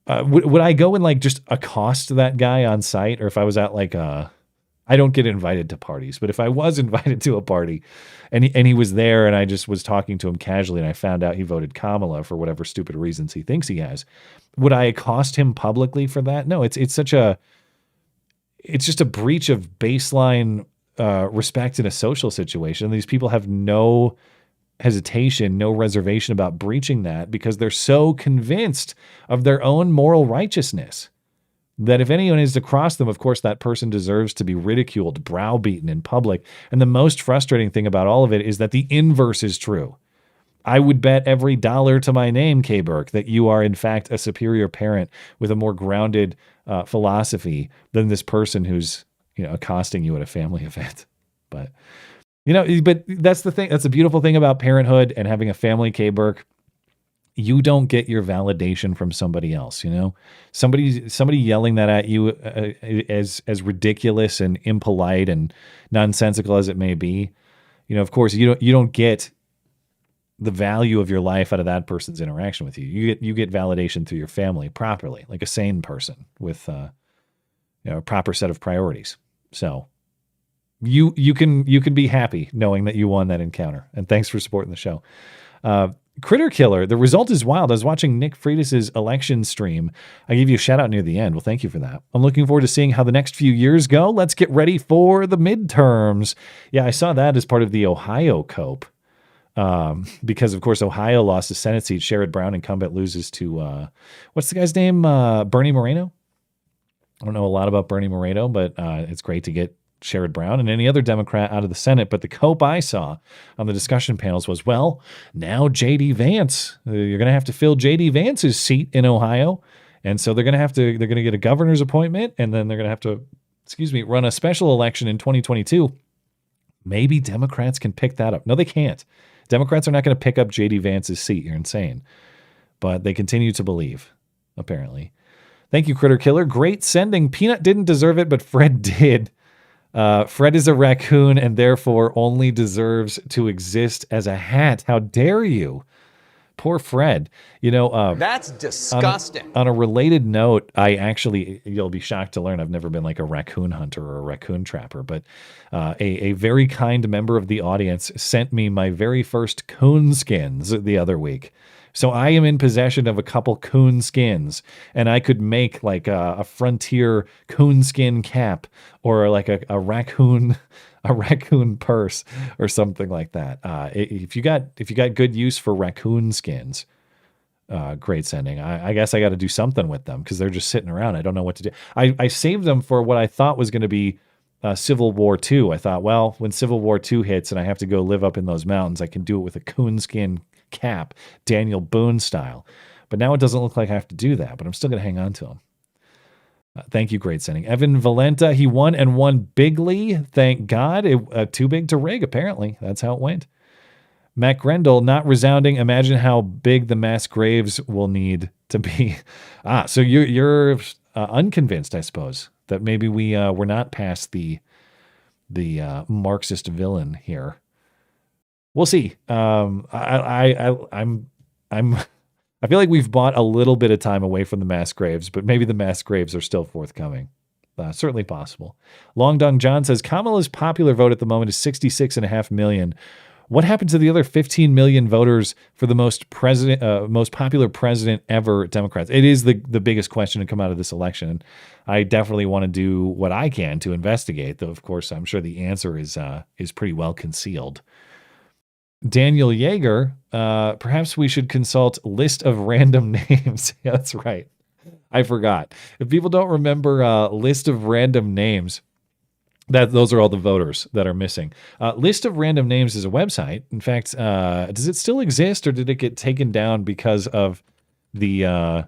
Would I go and like just accost that guy on site? Or if I was at like I don't get invited to parties, but if I was invited to a party and he was there and I just was talking to him casually and I found out he voted Kamala for whatever stupid reasons he thinks he has, would I accost him publicly for that? No, it's just a breach of baseline respect in a social situation. These people have no hesitation, no reservation about breaching that because they're so convinced of their own moral righteousness that if anyone is to cross them, of course, that person deserves to be ridiculed, browbeaten in public. And the most frustrating thing about all of it is that the inverse is true. I would bet every dollar to my name, K. Burke, that you are in fact a superior parent with a more grounded philosophy than this person who's, accosting you at a family event. But that's the thing. That's the beautiful thing about parenthood and having a family, K. Burke. You don't get your validation from somebody else. Somebody yelling that at you as ridiculous and impolite and nonsensical as it may be. Of course, you don't get the value of your life out of that person's interaction with you. You get validation through your family properly, like a sane person with a proper set of priorities. So you can be happy knowing that you won that encounter. And thanks for supporting the show. Critter Killer, the result is wild. I was watching Nick Freitas's election stream. I gave you a shout out near the end. Well, thank you for that. I'm looking forward to seeing how the next few years go. Let's get ready for the midterms. Yeah, I saw that as part of the Ohio cope. Because of course Ohio lost a Senate seat. Sherrod Brown incumbent loses to what's the guy's name? Bernie Moreno. I don't know a lot about Bernie Moreno, but it's great to get Sherrod Brown and any other Democrat out of the Senate. But the cope I saw on the discussion panels was, well, now J.D. Vance, you're going to have to fill J.D. Vance's seat in Ohio. And so they're going to get a governor's appointment, and then they're going to have to, run a special election in 2022. Maybe Democrats can pick that up. No, they can't. Democrats are not going to pick up J.D. Vance's seat. You're insane. But they continue to believe, apparently. Thank you, Critter Killer. Great sending. Peanut didn't deserve it, but Fred did. Fred is a raccoon and therefore only deserves to exist as a hat. How dare you? Poor Fred. That's disgusting. On a related note, you'll be shocked to learn I've never been like a raccoon hunter or a raccoon trapper, but a very kind member of the audience sent me my very first coon skins the other week. So I am in possession of a couple coon skins, and I could make like a frontier coon skin cap or like a raccoon purse or something like that. If you got good use for raccoon skins, great sending. I guess I got to do something with them because they're just sitting around. I don't know what to do. I saved them for what I thought was going to be Civil War II. I thought, well, when Civil War II hits and I have to go live up in those mountains, I can do it with a coonskin cap, Daniel Boone style. But now it doesn't look like I have to do that, but I'm still going to hang on to him. Thank you, great sending. Evan Valenta, he won and won bigly. Thank God. Too big to rig, apparently. That's how it went. Matt Grendel, not resounding. Imagine how big the mass graves will need to be. So you're unconvinced, I suppose, that maybe we're not past the Marxist villain here. We'll see. I feel like we've bought a little bit of time away from the mass graves, but maybe the mass graves are still forthcoming. Certainly possible. Long Dong John says Kamala's popular vote at the moment is 66.5 million. What happened to the other 15 million voters for the most popular president ever, Democrats? It is the biggest question to come out of this election. I definitely want to do what I can to investigate, though, of course, I'm sure the answer is pretty well concealed. Daniel Yeager, perhaps we should consult list of random names. Yeah, that's right. I forgot. If people don't remember list of random names, those are all the voters that are missing. List of random names is a website. In fact, does it still exist, or did it get taken down because of the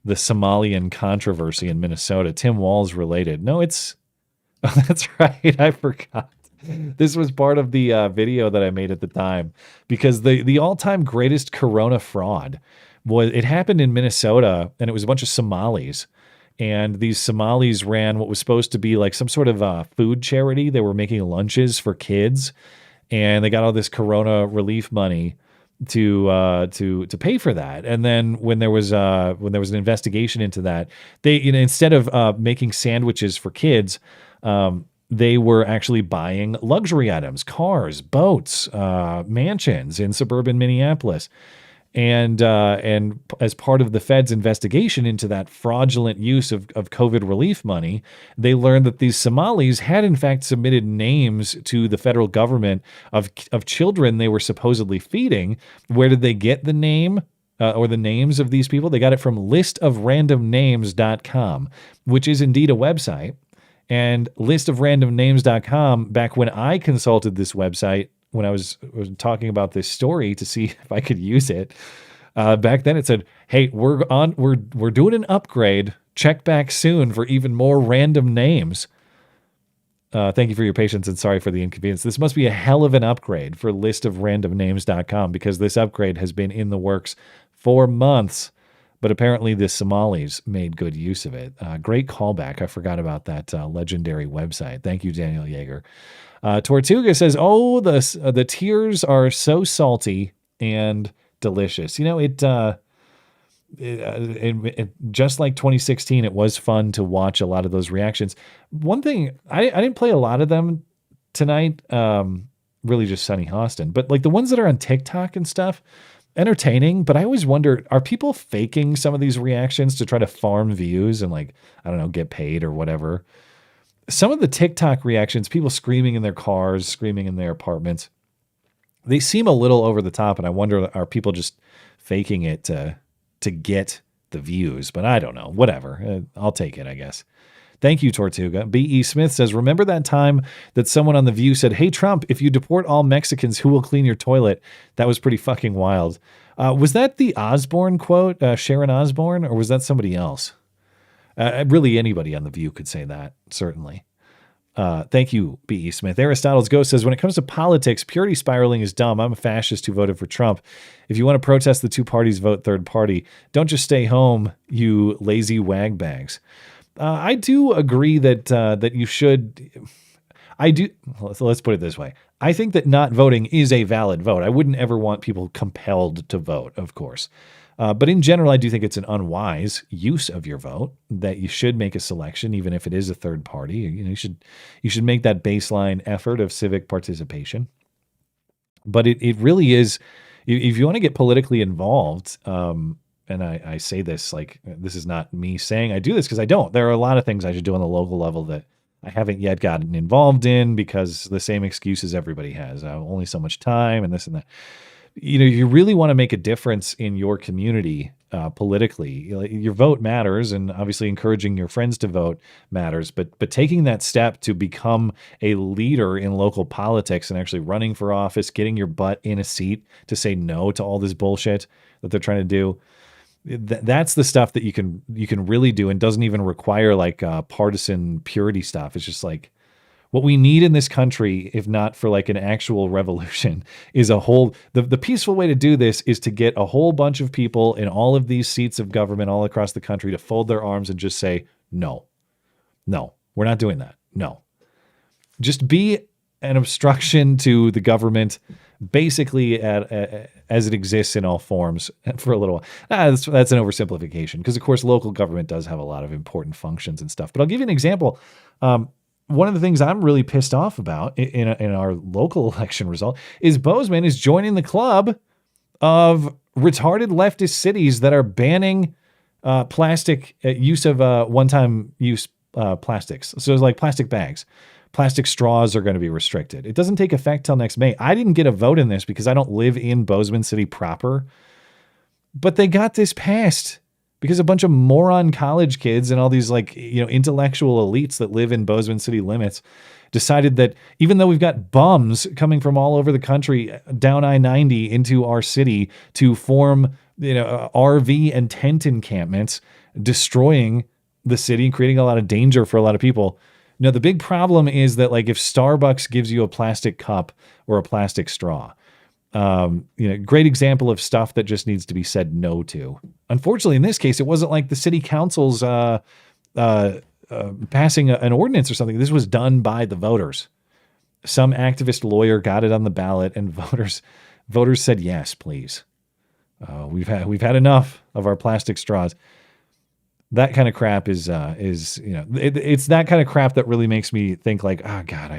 Somalian controversy in Minnesota? Tim Walz related. No, it's... Oh, that's right. I forgot. This was part of the video that I made at the time, because the all-time greatest corona fraud it happened in Minnesota, and it was a bunch of Somalis. And these Somalis ran what was supposed to be like some sort of food charity. They were making lunches for kids, and they got all this corona relief money to pay for that. And then when there was an investigation into that, they, instead of making sandwiches for kids, they were actually buying luxury items, cars, boats, mansions in suburban Minneapolis. And as part of the Fed's investigation into that fraudulent use of COVID relief money, they learned that these Somalis had in fact submitted names to the federal government of children they were supposedly feeding. Where did they get the name or the names of these people? They got it from listofrandomnames.com, which is indeed a website. And listofrandomnames.com, back when I consulted this website, when I was talking about this story to see if I could use it, back then it said, "Hey, we're doing an upgrade. Check back soon for even more random names." Thank you for your patience and sorry for the inconvenience. This must be a hell of an upgrade for listofrandomnames.com, because this upgrade has been in the works for months. But apparently the Somalis made good use of it. Great callback. I forgot about that legendary website. Thank you, Daniel Yeager. Tortuga says, "Oh, the tears are so salty and delicious." It just like 2016, it was fun to watch a lot of those reactions. One thing, I didn't play a lot of them tonight, really just Sunny Hostin, but like the ones that are on TikTok and stuff, entertaining. But I always wonder, are people faking some of these reactions to try to farm views and, like, I don't know, get paid or whatever? Some of the TikTok reactions, people screaming in their cars, screaming in their apartments, they seem a little over the top, and I wonder, are people just faking it to get the views? But I don't know. Whatever. I'll take it, I guess. Thank you, Tortuga. B.E. Smith says, "Remember that time that someone on The View said, 'Hey, Trump, if you deport all Mexicans, who will clean your toilet?' That was pretty fucking wild." Was that the Osborne quote, Sharon Osborne, or was that somebody else? Really, anybody on The View could say that, certainly. Thank you, B.E. Smith. Aristotle's Ghost says, "When it comes to politics, purity spiraling is dumb. I'm a fascist who voted for Trump. If you want to protest the two parties, vote third party. Don't just stay home, you lazy wagbags." I do agree that you should. I do. Let's put it this way. I think that not voting is a valid vote. I wouldn't ever want people compelled to vote, of course. But in general, I do think it's an unwise use of your vote, that you should make a selection, even if it is a third party. You should make that baseline effort of civic participation. But it really is, if you want to get politically involved, and I say this like, this is not me saying I do this, because I don't. There are a lot of things I should do on the local level that I haven't yet gotten involved in, because the same excuses everybody has. Only so much time and this and that. You really want to make a difference in your community, politically. Your vote matters, and obviously encouraging your friends to vote matters. But taking that step to become a leader in local politics and actually running for office, getting your butt in a seat to say no to all this bullshit that they're trying to do. That's the stuff that you can really do, and doesn't even require like partisan purity stuff. It's just like what we need in this country, if not for like an actual revolution, is a whole the peaceful way to do this is to get a whole bunch of people in all of these seats of government all across the country to fold their arms and just say, no, we're not doing that. No, just be an obstruction to the government, basically as it exists in all forms for a little while. That's an oversimplification, because of course local government does have a lot of important functions and stuff. But I'll give you an example. One of the things I'm really pissed off about in our local election result is Bozeman is joining the club of retarded leftist cities that are banning plastic use of one-time use plastics. So it's like plastic bags. Plastic straws are going to be restricted. It doesn't take effect till next May. I didn't get a vote in this because I don't live in Bozeman City proper, but they got this passed because a bunch of moron college kids and all these like, intellectual elites that live in Bozeman city limits decided that even though we've got bums coming from all over the country down I-90 into our city to form, RV and tent encampments, destroying the city and creating a lot of danger for a lot of people. No, the big problem is that like if Starbucks gives you a plastic cup or a plastic straw, great example of stuff that just needs to be said no to. Unfortunately, in this case, it wasn't like the city council's passing an ordinance or something. This was done by the voters. Some activist lawyer got it on the ballot, and voters said yes, please. We've had enough of our plastic straws. That kind of crap is it's that kind of crap that really makes me think like, oh God,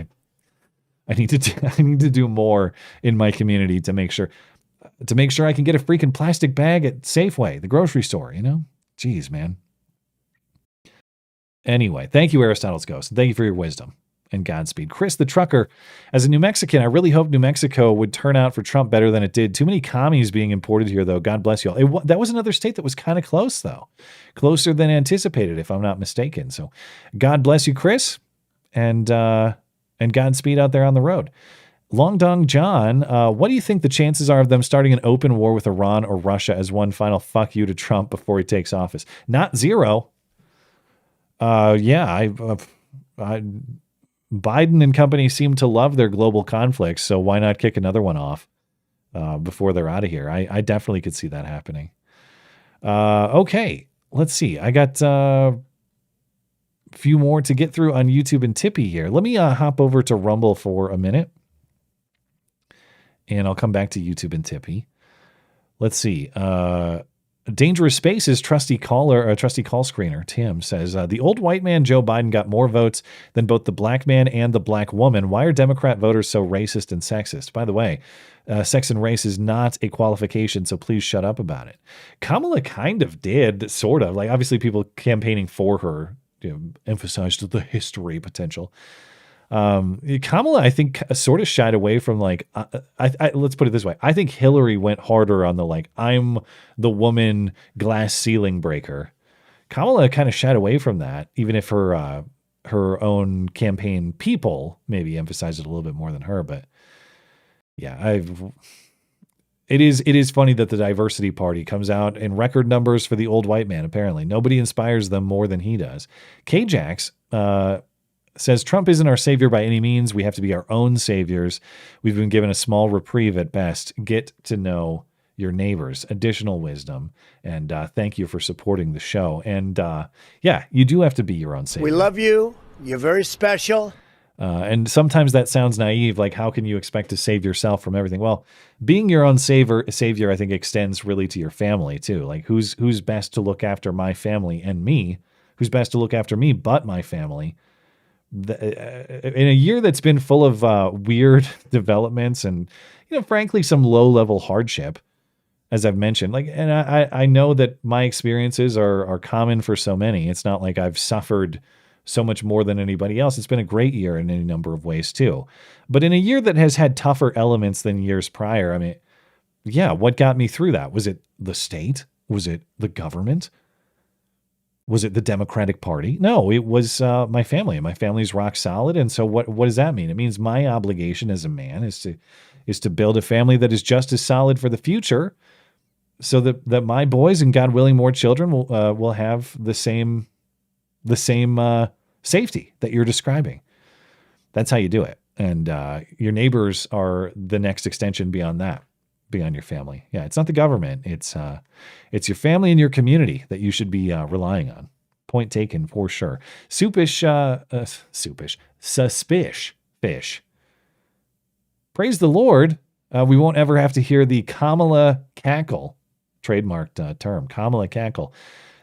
I need to do more in my community to make sure I can get a freaking plastic bag at Safeway, the grocery store, Jeez, man. Anyway, thank you, Aristotle's Ghost. Thank you for your wisdom and Godspeed. Chris the Trucker, as a New Mexican, I really hope New Mexico would turn out for Trump better than it did. Too many commies being imported here, though. God bless you all. That was another state that was kind of close, though. Closer than anticipated, if I'm not mistaken. So God bless you, Chris, and Godspeed out there on the road. Long Dong John, what do you think the chances are of them starting an open war with Iran or Russia as one final fuck you to Trump before he takes office? Not zero. Biden and company seem to love their global conflicts, so why not kick another one off before they're out of here? I definitely could see that happening. Okay, let's see. I got a few more to get through on YouTube and Tippy here. Let me hop over to Rumble for a minute, and I'll come back to YouTube and Tippy. Let's see. Dangerous Spaces trusty call screener Tim says the old white man Joe Biden got more votes than both the black man and the black woman. Why are Democrat voters so racist and sexist? By the way, sex and race is not a qualification, so please shut up about it. Kamala kind of did, sort of. Like obviously people campaigning for her emphasized the history potential. Kamala, I think, sort of shied away from like, let's put it this way. I think Hillary went harder on the like, I'm the woman glass ceiling breaker. Kamala kind of shied away from that, even if her own campaign people maybe emphasized it a little bit more than her. But yeah, it is funny that the Diversity Party comes out in record numbers for the old white man. Apparently, nobody inspires them more than he does. K-Jax, says Trump isn't our savior by any means. We have to be our own saviors. We've been given a small reprieve at best. Get to know your neighbors. Additional wisdom. And thank you for supporting the show. And yeah, you do have to be your own savior. We love you. You're very special. And sometimes that sounds naive. Like, how can you expect to save yourself from everything? Well, being your own savior, I think, extends really to your family too. Like, who's best to look after my family and me? Who's best to look after me but my family? In a year that's been full of weird developments and, frankly, some low-level hardship, as I've mentioned, and I know that my experiences are common for so many. It's not like I've suffered so much more than anybody else. It's been a great year in any number of ways too. But in a year that has had tougher elements than years prior, I mean, yeah, what got me through that? Was it the state? Was it the government? Was it the Democratic Party? No, it was my family. And my family's rock solid. And so what does that mean? It means my obligation as a man is to build a family that is just as solid for the future, so that my boys, and God willing more children, will have the same safety that you're describing. That's how you do it. And your neighbors are the next extension beyond that, beyond your family. Yeah, it's not the government. It's your family and your community that you should be relying on. Point taken for sure. Suspish fish. Praise the Lord. We won't ever have to hear the Kamala cackle, trademarked term, Kamala cackle,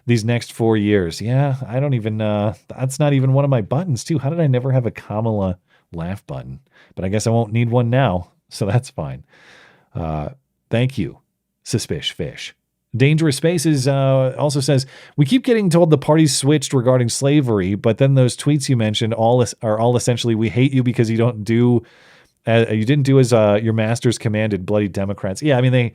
these next 4 years. Yeah, I don't even, that's not even one of my buttons too. How did I never have a Kamala laugh button? But I guess I won't need one now, so that's fine. Thank you, Suspish Fish. Dangerous Spaces also says, we keep getting told the parties switched regarding slavery, but then those tweets you mentioned are all essentially, we hate you because you didn't do as your masters commanded, bloody Democrats. Yeah, I mean,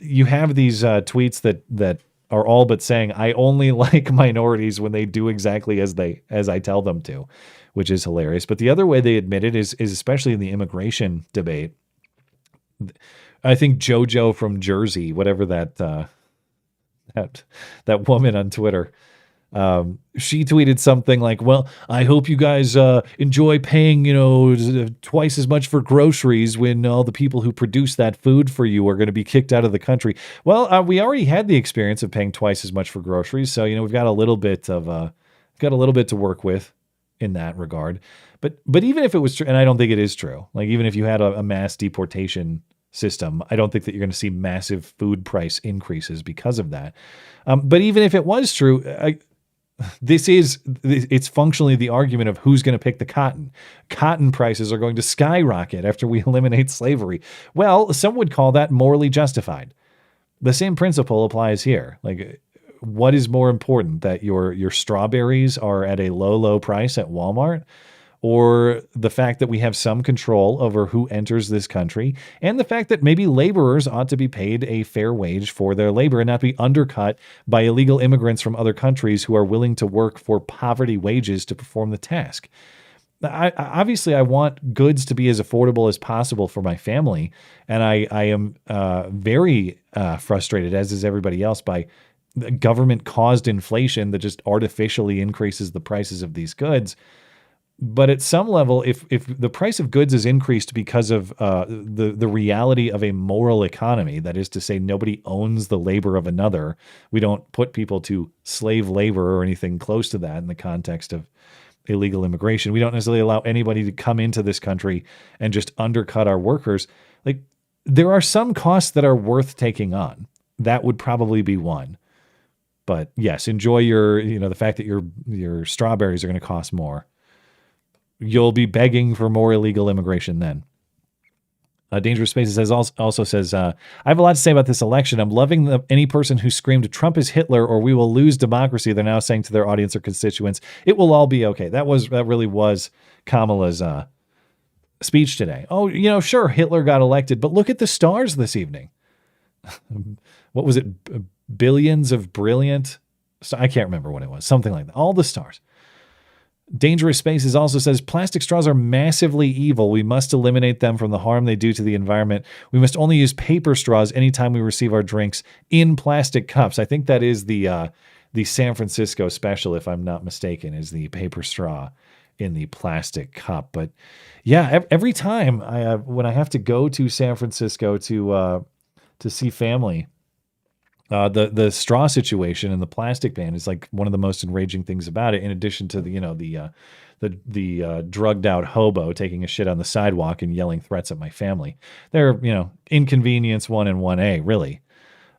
you have these tweets that are all but saying, I only like minorities when they do exactly as I tell them to, which is hilarious. But the other way they admit it is especially in the immigration debate. I think JoJo from Jersey, whatever that woman on Twitter, she tweeted something like, well, I hope you guys enjoy paying, twice as much for groceries when all the people who produce that food for you are going to be kicked out of the country. Well, we already had the experience of paying twice as much for groceries. So, we've got a little bit to work with in that regard. But even if it was true, and I don't think it is true, like even if you had a mass deportation system, I don't think that you're going to see massive food price increases because of that. But even if it was true, it's functionally the argument of who's going to pick the cotton. Cotton prices are going to skyrocket after we eliminate slavery. Well, some would call that morally justified. The same principle applies here. Like, what is more important, that your strawberries are at a low price at Walmart, or the fact that we have some control over who enters this country, and the fact that maybe laborers ought to be paid a fair wage for their labor and not be undercut by illegal immigrants from other countries who are willing to work for poverty wages to perform the task. Obviously, I want goods to be as affordable as possible for my family, and I am very frustrated, as is everybody else, by government-caused inflation that just artificially increases the prices of these goods. But at some level, if the price of goods is increased because of the reality of a moral economy, that is to say, nobody owns the labor of another, we don't put people to slave labor or anything close to that in the context of illegal immigration. We don't necessarily allow anybody to come into this country and just undercut our workers. Like, there are some costs that are worth taking on. That would probably be one. But yes, enjoy the fact that your strawberries are going to cost more. You'll be begging for more illegal immigration then. Dangerous Spaces also says, I have a lot to say about this election. I'm loving any person who screamed, Trump is Hitler or we will lose democracy. They're now saying to their audience or constituents, it will all be okay. That really was Kamala's speech today. Oh, sure, Hitler got elected, but look at the stars this evening. What was it? Billions of brilliant. I can't remember what it was. Something like that. All the stars. Dangerous Spaces also says, plastic straws are massively evil. We must eliminate them from the harm they do to the environment. We must only use paper straws anytime we receive our drinks in plastic cups. I think that is the San Francisco special, if I'm not mistaken, is the paper straw in the plastic cup. But yeah, every time when I have to go to San Francisco to see family, the straw situation and the plastic ban is like one of the most enraging things about it. In addition to the drugged out hobo taking a shit on the sidewalk and yelling threats at my family, they're inconvenience 1 and 1A really.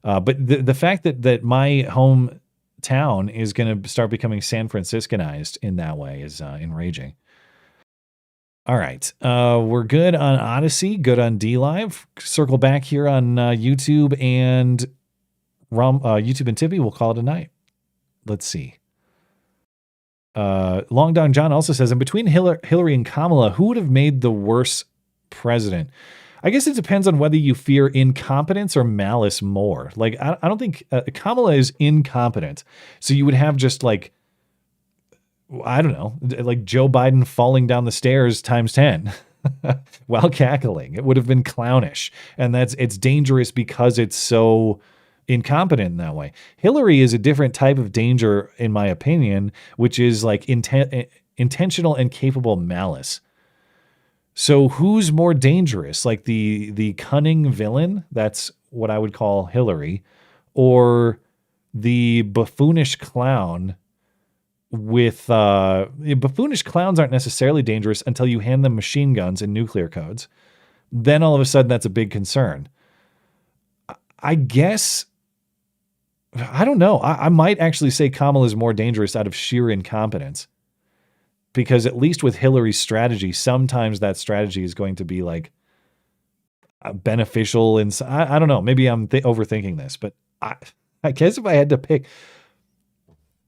But the fact that my hometown is going to start becoming San Franciscanized in that way is enraging. All right. We're good on Odyssey, good on DLive. Circle back here on YouTube and YouTube and Tippy. We'll call it a night. Let's see. Long Don John also says, in between Hillary and Kamala, who would have made the worse president? I guess it depends on whether you fear incompetence or malice more. Like, I don't think Kamala is incompetent. So you would have just like, I don't know, like Joe Biden falling down the stairs times 10 while cackling. It would have been clownish. And it's dangerous because it's so incompetent in that way. Hillary is a different type of danger, in my opinion, which is like intentional and capable malice. So who's more dangerous? Like the cunning villain, that's what I would call Hillary, or the buffoonish clown with buffoonish clowns aren't necessarily dangerous until you hand them machine guns and nuclear codes. Then all of a sudden that's a big concern. I guess, I don't know. I might actually say Kamala is more dangerous out of sheer incompetence, because at least with Hillary's strategy, sometimes that strategy is going to be like beneficial. And I don't know, maybe I'm overthinking this, but I guess if I had to pick,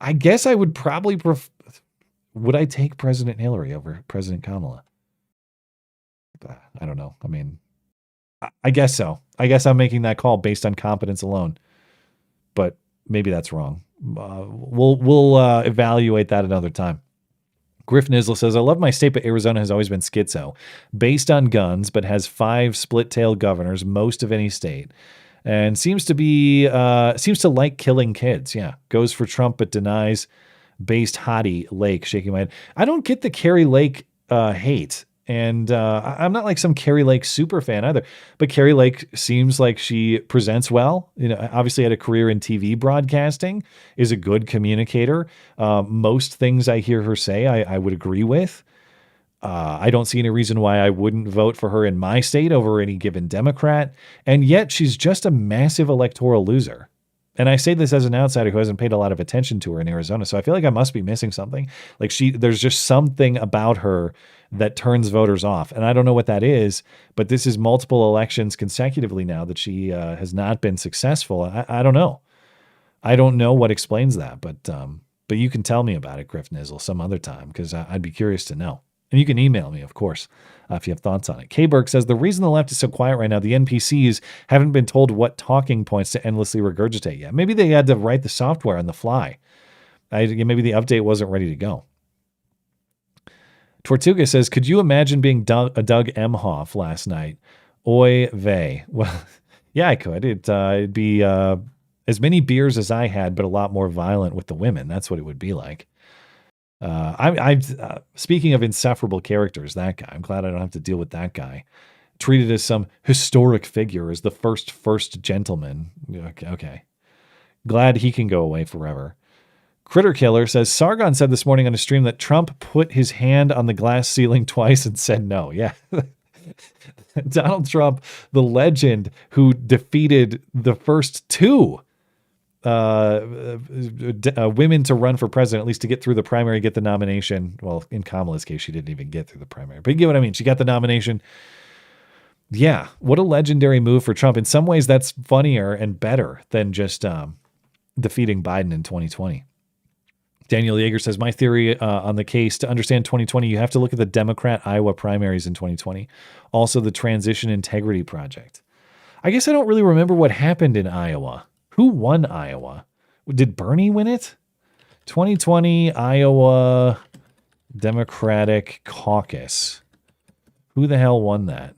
I guess I would probably would I take President Hillary over President Kamala? I don't know. I mean, I guess so. I guess I'm making that call based on competence alone, but maybe that's wrong. We'll evaluate that another time. Griff Nizzle says, I love my state, but Arizona has always been schizo. Based on guns, but has 5 split-tailed governors, most of any state. And seems to like killing kids. Yeah. Goes for Trump, but denies. Based hottie Lake, shaking my head. I don't get the Carrie Lake hate. And I'm not like some Carrie Lake super fan either. But Carrie Lake seems like she presents well. You know, obviously had a career in TV broadcasting, is a good communicator. Most things I hear her say, I would agree with. I don't see any reason why I wouldn't vote for her in my state over any given Democrat. And yet she's just a massive electoral loser. And I say this as an outsider who hasn't paid a lot of attention to her in Arizona. So I feel like I must be missing something. Like there's just something about her that turns voters off. And I don't know what that is, but this is multiple elections consecutively now that she has not been successful. I don't know. I don't know what explains that, but you can tell me about it, Griff Nizzle, some other time, because I'd be curious to know. And you can email me, of course, if you have thoughts on it. K. Burke says, the reason the left is so quiet right now, the NPCs haven't been told what talking points to endlessly regurgitate yet. Maybe they had to write the software on the fly. Maybe the update wasn't ready to go. Tortuga says, could you imagine being Doug Emhoff last night? Oy vey. Well, yeah, I could. It'd be as many beers as I had, but a lot more violent with the women. That's what it would be like. Speaking of insufferable characters, that guy, I'm glad I don't have to deal with that guy. Treated as some historic figure, as the first gentleman. Okay. Glad he can go away forever. Critter Killer says, Sargon said this morning on a stream that Trump put his hand on the glass ceiling twice and said no. Yeah. Donald Trump, the legend who defeated the first 2 women to run for president, at least to get through the primary, get the nomination. Well, in Kamala's case, she didn't even get through the primary, but you get what I mean. She got the nomination. Yeah. What a legendary move for Trump. In some ways, that's funnier and better than just defeating Biden in 2020. Daniel Yeager says, my theory on the case, to understand 2020, you have to look at the Democrat Iowa primaries in 2020. Also the Transition Integrity Project. I guess I don't really remember what happened in Iowa. Who won Iowa? Did Bernie win it? 2020 Iowa Democratic Caucus. Who the hell won that?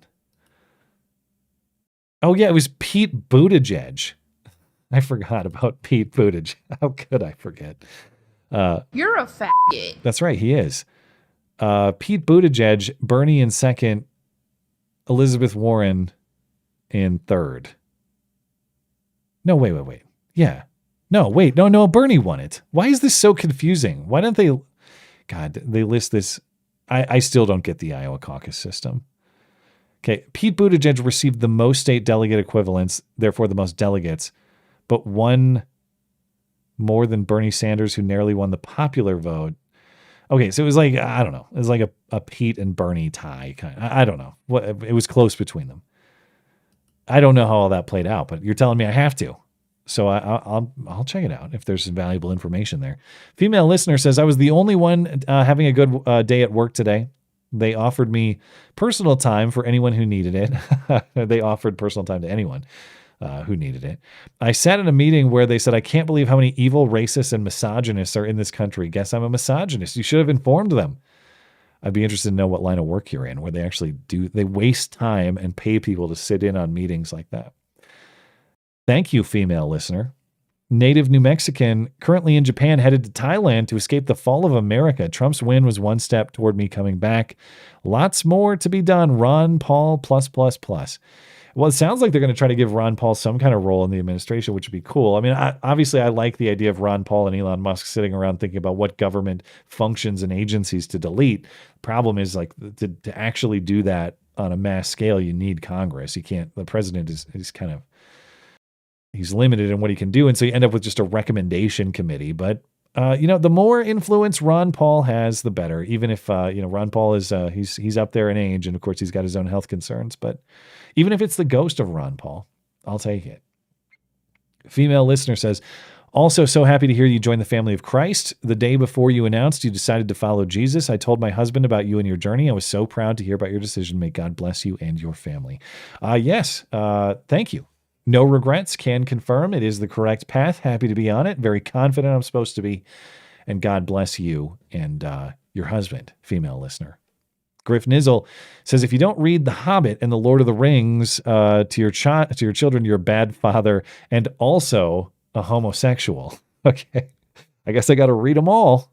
Oh, yeah, it was Pete Buttigieg. I forgot about Pete Buttigieg. How could I forget? You're a faggot. That's right, he is. Pete Buttigieg, Bernie in second, Elizabeth Warren in third. No, wait. Yeah. No, wait. No, Bernie won it. Why is this so confusing? Why don't they... God, they list this... I still don't get the Iowa caucus system. Okay, Pete Buttigieg received the most state delegate equivalents, therefore the most delegates, but won more than Bernie Sanders, who narrowly won the popular vote. Okay, so it was like, I don't know. It was like a Pete and Bernie tie. I don't know. It was close between them. I don't know how all that played out, but you're telling me I have to. So I'll check it out if there's some valuable information there. Female listener says, I was the only one having a good day at work today. They offered me personal time for anyone who needed it. They offered personal time to anyone who needed it. I sat in a meeting where they said, I can't believe how many evil racists and misogynists are in this country. Guess I'm a misogynist. You should have informed them. I'd be interested to know what line of work you're in, where they actually they waste time and pay people to sit in on meetings like that. Thank you, female listener. Native New Mexican, currently in Japan, headed to Thailand to escape the fall of America. Trump's win was one step toward me coming back. Lots more to be done. Ron Paul +++. Well, it sounds like they're going to try to give Ron Paul some kind of role in the administration, which would be cool. I mean, obviously, I like the idea of Ron Paul and Elon Musk sitting around thinking about what government functions and agencies to delete. Problem is, like, to actually do that on a mass scale, you need Congress. You can't. The president is kind of, he's limited in what he can do, and so you end up with just a recommendation committee. But the more influence Ron Paul has, the better. Even if Ron Paul is he's up there in age, and of course he's got his own health concerns. But even if it's the ghost of Ron Paul, I'll take it. Female listener says, also so happy to hear you join the family of Christ. The day before you announced you decided to follow Jesus, I told my husband about you and your journey. I was so proud to hear about your decision. May God bless you and your family. Yes, thank you. No regrets, can confirm it is the correct path. Happy to be on it. Very confident I'm supposed to be. And God bless you and your husband, female listener. Griff Nizzle says, if you don't read The Hobbit and The Lord of the Rings to your children, you're a bad father and also a homosexual. Okay. I guess I got to read them all,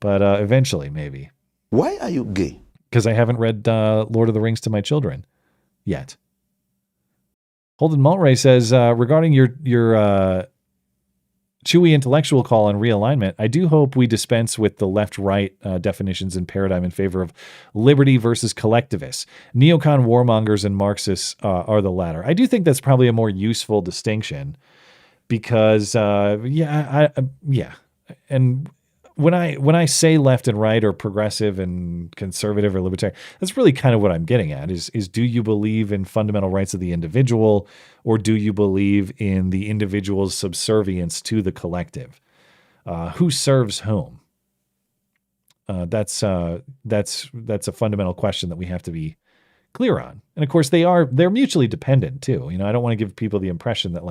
but eventually maybe. Why are you gay? Because I haven't read Lord of the Rings to my children yet. Holden Mulray says, regarding your Chewy intellectual call on realignment, I do hope we dispense with the left-right definitions and paradigm in favor of liberty versus collectivists. Neocon warmongers and Marxists are the latter. I do think that's probably a more useful distinction because, and when I say left and right or progressive and conservative or libertarian, that's really kind of what I'm getting at is do you believe in fundamental rights of the individual or do you believe in the individual's subservience to the collective? Who serves whom? That's a fundamental question that we have to be clear on. And of course they're mutually dependent too. I don't want to give people the impression that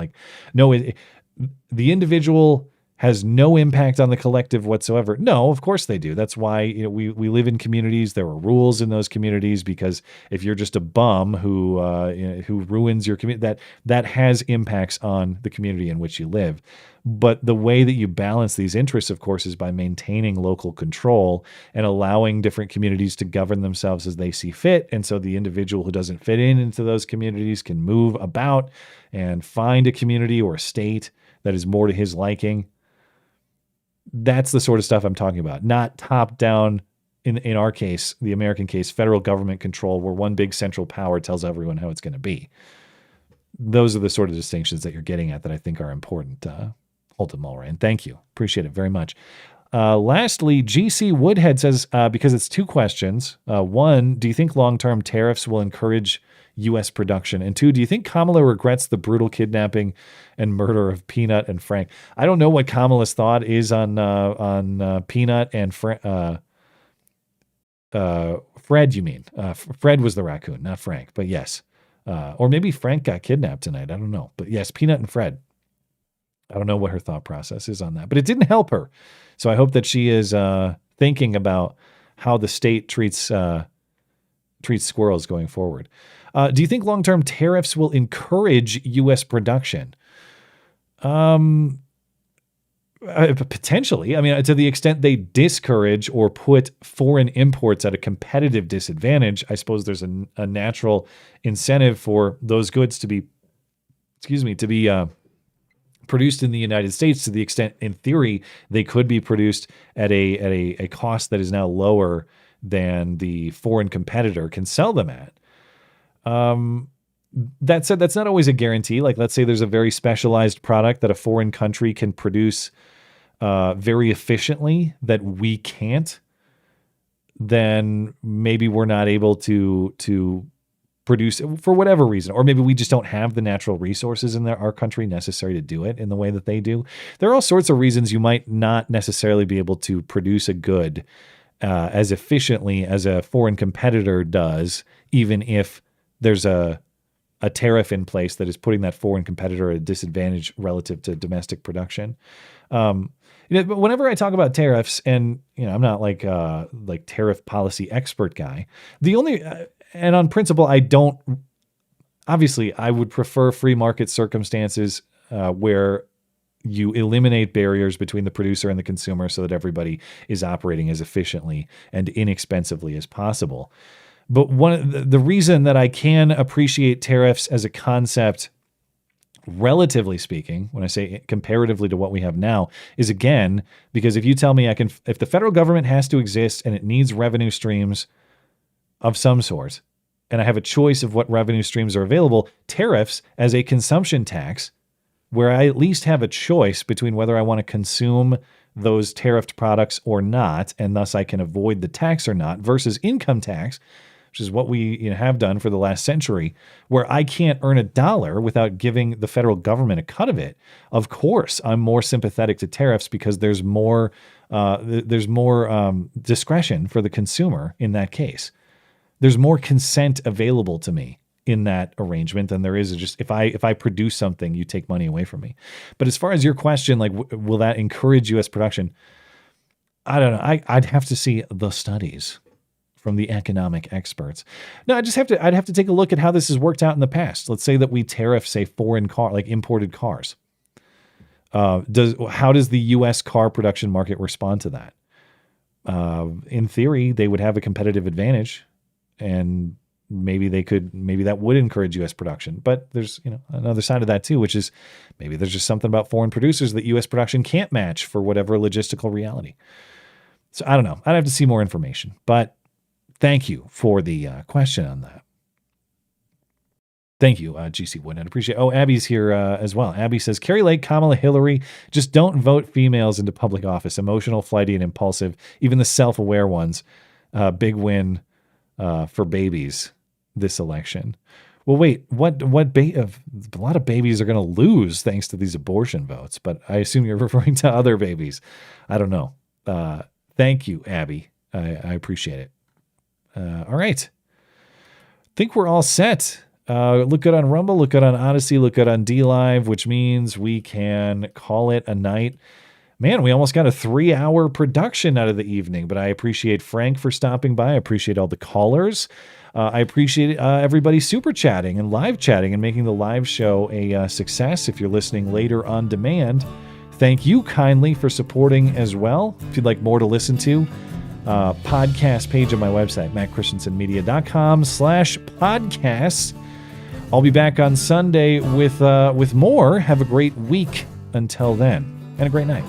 the individual has no impact on the collective whatsoever. No, of course they do. That's why we live in communities. There are rules in those communities because if you're just a bum who ruins your community, that has impacts on the community in which you live. But the way that you balance these interests, of course, is by maintaining local control and allowing different communities to govern themselves as they see fit. And so the individual who doesn't fit into those communities can move about and find a community or a state that is more to his liking. That's the sort of stuff I'm talking about, not top down, in our case, the American case, federal government control where one big central power tells everyone how it's going to be. Those are the sort of distinctions that you're getting at that I think are important. Holden Mulray, and thank you. Appreciate it very much. Lastly, GC Woodhead says, because it's two questions. One, do you think long-term tariffs will encourage U.S. production? And two, do you think Kamala regrets the brutal kidnapping and murder of Peanut and Frank? I don't know what Kamala's thought is on Peanut and Fred, you mean. Fred was the raccoon, not Frank, but yes. Or maybe Frank got kidnapped tonight. I don't know. But yes, Peanut and Fred. I don't know what her thought process is on that, but it didn't help her. So I hope that she is thinking about how the state treats squirrels going forward. Do you think long-term tariffs will encourage U.S. production? Potentially. I mean, to the extent they discourage or put foreign imports at a competitive disadvantage, I suppose there's a natural incentive for those goods to be produced in the United States to the extent, in theory, they could be produced at a cost that is now lower than the foreign competitor can sell them at. That said, that's not always a guarantee. Like, let's say there's a very specialized product that a foreign country can produce very efficiently that we can't, then maybe we're not able to produce for whatever reason, or maybe we just don't have the natural resources in our country necessary to do it in the way that they do. There are all sorts of reasons you might not necessarily be able to produce a good as efficiently as a foreign competitor does, even if there's a tariff in place that is putting that foreign competitor at a disadvantage relative to domestic production. But whenever I talk about tariffs, and I'm not like tariff policy expert guy. The only and on principle, I don't. Obviously, I would prefer free market circumstances where you eliminate barriers between the producer and the consumer, so that everybody is operating as efficiently and inexpensively as possible. But the reason that I can appreciate tariffs as a concept, relatively speaking, when I say comparatively to what we have now, is again, because if you tell me if the federal government has to exist and it needs revenue streams of some sort, and I have a choice of what revenue streams are available, tariffs as a consumption tax, where I at least have a choice between whether I want to consume those tariffed products or not, and thus I can avoid the tax or not, versus income tax, which is what we have done for the last century, where I can't earn $1 without giving the federal government a cut of it. Of course, I'm more sympathetic to tariffs because there's more discretion for the consumer in that case. There's more consent available to me in that arrangement than there is just if I produce something, you take money away from me. But as far as your question, like, will that encourage U.S. production? I don't know. I'd have to see the studies from the economic experts. No, I'd have to take a look at how this has worked out in the past. Let's say that we tariff, say, imported cars. How does the U.S. car production market respond to that? In theory, they would have a competitive advantage, and maybe that would encourage U.S. production. But there's another side of that too, which is maybe there's just something about foreign producers that U.S. production can't match for whatever logistical reality. So I don't know. I'd have to see more information, but thank you for the question on that. Thank you, GC Wood. I appreciate it. Oh, Abby's here as well. Abby says, Carrie Lake, Kamala, Hillary, just don't vote females into public office. Emotional, flighty, and impulsive. Even the self-aware ones. Big win for babies this election. Well, wait, a lot of babies are going to lose thanks to these abortion votes, but I assume you're referring to other babies. I don't know. Thank you, Abby. I appreciate it. All right. Think we're all set. Look good on Rumble, look good on Odyssey, look good on DLive, which means we can call it a night. Man, we almost got a 3-hour production out of the evening, but I appreciate Frank for stopping by. I appreciate all the callers. I appreciate everybody super chatting and live chatting and making the live show a success. If you're listening later on demand, thank you kindly for supporting as well. If you'd like more to listen to, podcast page on my website, mattchristiansenmedia.com/podcasts. I'll be back on Sunday with more. Have a great week until then, and a great night.